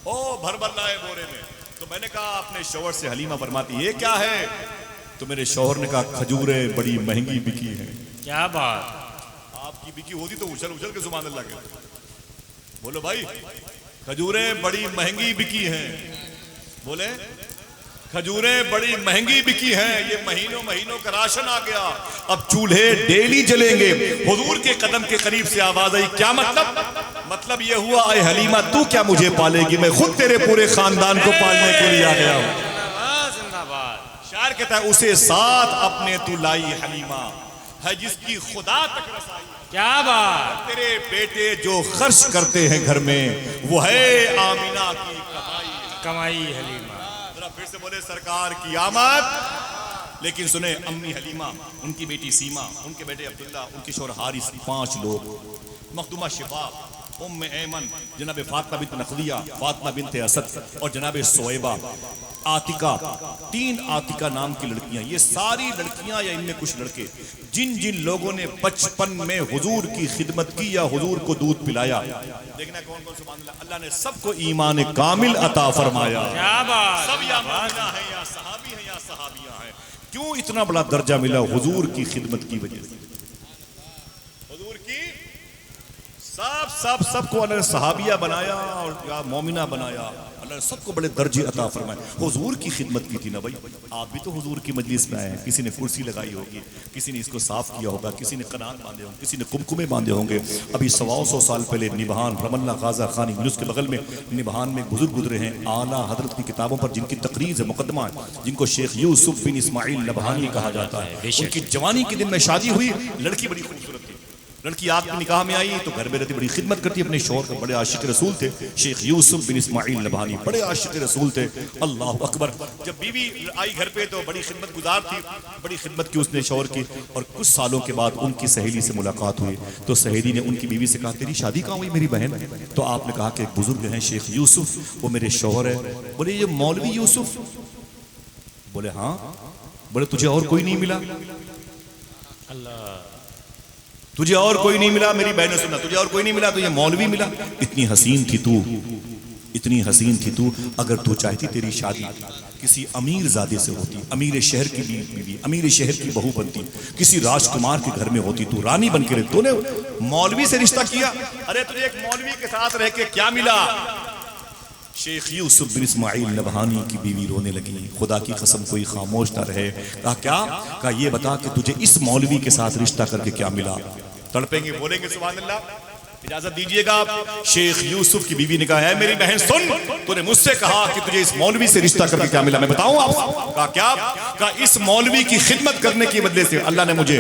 ओ भर भर लाए बोरे में। तो मैंने कहा अपने शौहर से, हलीमा फरमाती ये क्या है? तो मेरे शौहर ने कहा खजूरें बड़ी महंगी बिकी हैं। क्या बात! आपकी बिकी होती तो उछल उछल के सुभान अल्लाह के बोलो भाई, खजूरें बड़ी महंगी बिकी हैं। बोले खजूरें बड़ी महंगी बिकी हैं, ये महीनों महीनों का राशन आ गया, अब चूल्हे डेली जलेंगे। हुजूर के कदम के करीब से आवाज आई, क्या मतलब? मतलब ये हुआ आए हलीमा तू क्या मुझे पालेगी, मैं खुद तेरे पूरे खानदान को पालने के लिए आ गया हूं। जिंदाबाद। शायर कहता है उसे साथ अपने तू लाई हलीमा है जिसकी खुदा तक रसाई। क्या बात! तेरे बेटे जो खर्च करते हैं घर में वो है आमिना की कमाई हलीमा। जरा फिर से बोले सरकार की आमद। लेकिन सुने अम्मी हलीमा, उनकी बेटी सीमा, उनके बेटे अब्दुल्ला, उनके शौहर हारिस, 5 लोग, मखदूमा शिफा, उम्मे ऐमन, जनाब फातिमा बिन्त नखदिया, फातिमा बिन्त असद और जनाब सोएबा, आतिका, 3 आतिका नाम की लड़कियां। ये सारी लड़कियां या इनमें कुछ लड़के जिन जिन लोगों ने बचपन में हुजूर की खिदमत की या हुजूर को दूध पिलाया, देखना कौन कौन सुभान अल्लाह, अल्लाह ने सबको ईमान कामिल अता फरमाया। क्या बात! सब या मौला है या सहाबी है या सहाबियां हैं। क्यों इतना बड़ा दर्जा मिला? हुजूर की खिदमत की वजह से। हुजूर की सबको अल्लाह ने सहाबिया बनाया और या मोमिना बनाया। अल्लाह ने सबको बड़े दर्जे अता फरमाए। हुजूर की खिदमत की थी ना भाई। आप भी तो हुजूर की मजलिस में आए हैं, किसी ने कुर्सी लगाई होगी, किसी ने इसको साफ किया होगा, किसी ने कनात बांधे होंगे, किसी ने कुमकुमे बांधे होंगे। अभी 100 साल पहले निबहान रमल्ला गाजा खानी यूनुस के बगल में निबहान में बुजुर्ग गुजरे हैं, आला हजरत की किताबों पर जिनकी तकरीर है, मुकदमा है, जिनको शेख यूसुफ बिन इस्माइल नबहानी कहा जाता है। उनकी जवानी के दिन में शादी हुई, लड़की बड़ी खूबसूरत थी। लड़की आपके निकाह में आई तो घर में रहती, बड़ी खिदमत करती, अपने शौहर का बड़े आशिक रसूल थे शेख यूसुफ बिन इस्माइल नबहानी, बड़े आशिक रसूल थे। अल्लाह अकबर। जब बीवी आई घर पे तो बड़ी खिदमत गुजार थी, बड़ी खिदमत की उसने शौहर की। और कुछ सालों के बाद उनकी सहेली से मुलाकात हुई तो सहेली ने उनकी बीवी से कहा तेरी शादी कहाँ हुई मेरी बहन? तो आपने कहा कि एक बुजुर्ग हैं शेख यूसुफ, वो मेरे शौहर है। बोले ये मौलवी यूसुफ? बोले हाँ। बोले तुझे और कोई नहीं मिला? तुझे और कोई नहीं मिला? मेरी बहन ने सुना, तुझे और कोई नहीं मिला तो ये मौलवी मिला। इतनी हसीन थी तू, इतनी हसीन थी तू, अगर तू चाहती तेरी शादी किसी अमीर ज़ादे से होती, अमीर शहर की बीवी, अमीर शहर की बहू बनती, किसी राजकुमार के घर में होती, तू रानी बन के रहे। तूने मौलवी से रिश्ता किया। अरे तुझे एक मौलवी के साथ रह के क्या मिला? शेख यूसुफ बिन इस्माइल नबहानी की बीवी रोने लगी, खुदा की कसम कोई खामोश ना रहे। कहा क्या? कहा ये बता कि तुझे इस मौलवी के साथ रिश्ता करके क्या मिला? तड़पेंगे, बोलेंगे सुभान अल्लाह। इजाजत दीजिएगा। शेख यूसुफ की बीवी ने कहा है मेरी बहन सुन, तूने मुझसे कहा कि तुझे इस मौलवी से रिश्ता करके क्या मिला, मैं बताऊं आपको? कहा क्या? कहा इस मौलवी की खिदमत करने के बदले से अल्लाह ने मुझे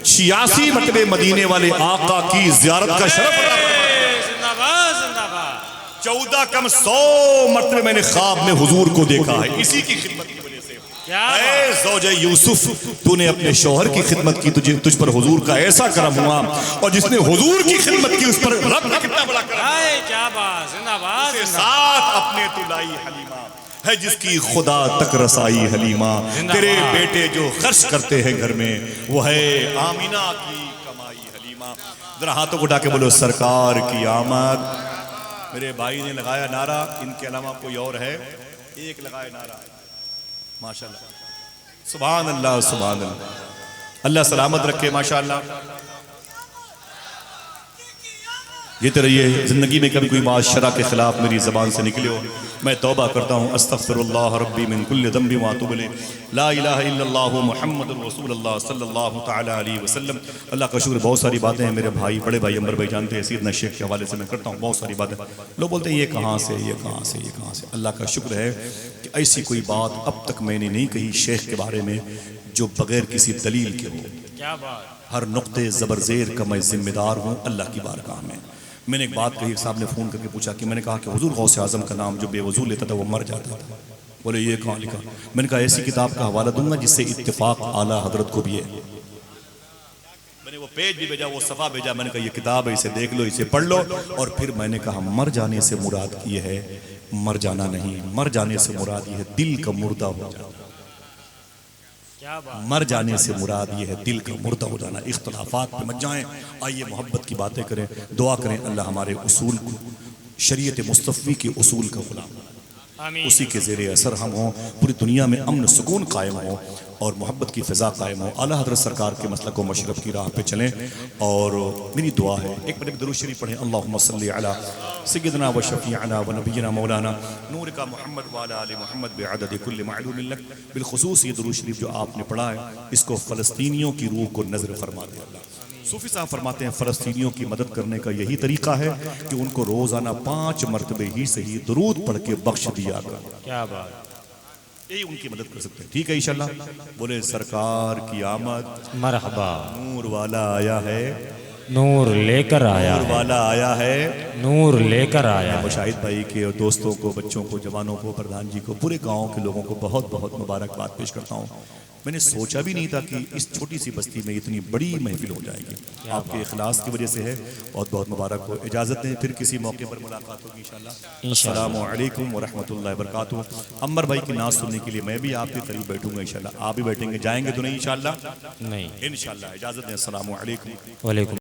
86 मरतबे मदीने वाले आका की जियारत का शरफ अता फरमाया। जिंदाबाद जिंदाबाद। 14 कम 100 मरतबे मैंने ख्वाब में हुजूर को देखा है, इसी की खिदमत की वजह से। ऐ ज़ौजे यूसुफ, तूने अपने शौहर की खिदमत की, तुझ पर हुजूर का ऐसा करम हुआ, और जिसने हुजूर की खिदमत की उस पर रब का कितना बड़ा करम है। क्या बात, जिंदाबाद। उसके साथ अपने तुलाई हलीमा है जिसकी खुदा तक रसाई हलीमा। तेरे बेटे जो खर्च करते हैं घर में, वो है आमीना की कमाई हलीमा। जरा हाथों को उठा के बोलो सरकार की आमद। मेरे भाई ने लगाया नारा, इनके अलावा कोई और है? एक लगाया नारा, माशाल्लाह, सुभान अल्लाह सुभान अल्लाह। अल्लाह सलामत रखे माशाल्लाह। जीते रहिए। जिंदगी में कभी कोई बात शरा के खिलाफ मेरी ज़बान से निकले हो, मैं तौबा करता हूँ, अस्तग़फिरुल्लाह रब्बी मिन कुल्लि ज़ंबि व अतूबु इलैह, ला इलाहा इल्लल्लाहु मुहम्मदुर रसूलुल्लाह सल्लल्लाहु तआला अलैहि वसल्लम। अल्लाह का शुक्र, बहुत सारी बातें हैं मेरे भाई, बड़े भाई अंबर भाई जानते हैं, सीधना शेख के हवाले से मैं करता हूँ बहुत सारी बातें। लोग बोलते हैं ये कहाँ से, ये कहाँ से, ये कहाँ से। अल्लाह का शुक्र है कि ऐसी कोई बात अब तक मैंने नहीं कही शेख के बारे में जो बगैर किसी दलील के हो। क्या बात। हर नुक्ते ज़बरज़ेर का मैं जिम्मेदार हूँ अल्लाह की बारगाह में। मैंने एक बात कही, एक साहब ने फ़ोन करके पूछा कि मैंने कहा कि हुज़ूर गौसे आज़म का नाम जो बेवजू लेता था वो मर जाता था। बोले ये कहाँ लिखा? मैंने कहा ऐसी किताब का हवाला दूंगा जिससे इत्तिफाक आला हजरत को भी है। मैंने वो पेज भी भेजा, वो सफ़ा भेजा, मैंने कहा ये किताब है, इसे देख लो, इसे पढ़ लो। और फिर मैंने कहा मर जाने से मुराद ये है, मर जाना नहीं, मर जाने से मुराद ये है दिल का मुर्दा हो जाना। मर जाने से मुराद ये है दिल का मुर्दा हो जाना। इख्तलाफात पे मत जाएं, आइए मोहब्बत की बातें करें, दुआ करें अल्लाह हमारे उसूल को, शरीयत मुस्तफ़ी के उसूल का गुलाम, उसी के ज़ेरे असर हम हों, पूरी दुनिया में अमन सुकून कायम हो और मोहब्बत की फ़िज़ा कायम हो। आला हज़रत सरकार के मसलक व मशरब की राह पे चलें। और मेरी दुआ है, एक मिनट दुरूद शरीफ पढ़ें। अल्लाहुम्मा सल्ली अला सय्यिदना व शफ़ीअना व नबिय्यिना मौलाना नूर का मोहम्मद व अला आलि मोहम्मद बिअदद कुल्लि मालूमिन लक। बिलखुसूस ये दुरूद शरीफ जो आपने पढ़ा है, इसको फ़लस्तीनियों की रूह को नज़र फरमा दे अल्लाह। सूफी साहब फरमाते हैं फ़लस्तीनियों की मदद करने का यही तरीका है कि उनको रोज़ाना 5 मरतबे ही सही दुरूद पढ़ के बख्श दिया कर। क्या बात। यही उनकी मदद कर सकते हैं। ठीक है इंशाल्लाह। बोले सरकार की आमद। मरहबा। नूर वाला आया है, नूर लेकर आया, नूर वाला आया है, नूर लेकर आया। मुशाहिद भाई के और दोस्तों को, बच्चों को, जवानों को, प्रधान जी को, पूरे गाँव के लोगों को बहुत बहुत मुबारकबाद पेश करता हूँ। मैंने सोचा भी नहीं था कि इस छोटी सी बस्ती में इतनी बड़ी महफिल हो जाएगी। आपके इखलास की वजह से है, बहुत बहुत मुबारक हो। इजाज़त दें, फिर किसी मौके पर मुलाकात होगी इंशाल्लाह। अस्सलामु अलैकुम व रहमतुल्लाहि व बरकातुहू। अम्बर भाई की नात सुनने के लिए मैं भी आपके करीब बैठूंगा इंशाल्लाह। आप भी बैठेंगे, जाएंगे तो नहीं इंशाल्लाह? नहीं इंशाल्लाह। इजाज़त दें, अस्सलामु अलैकुम। वालेकुम।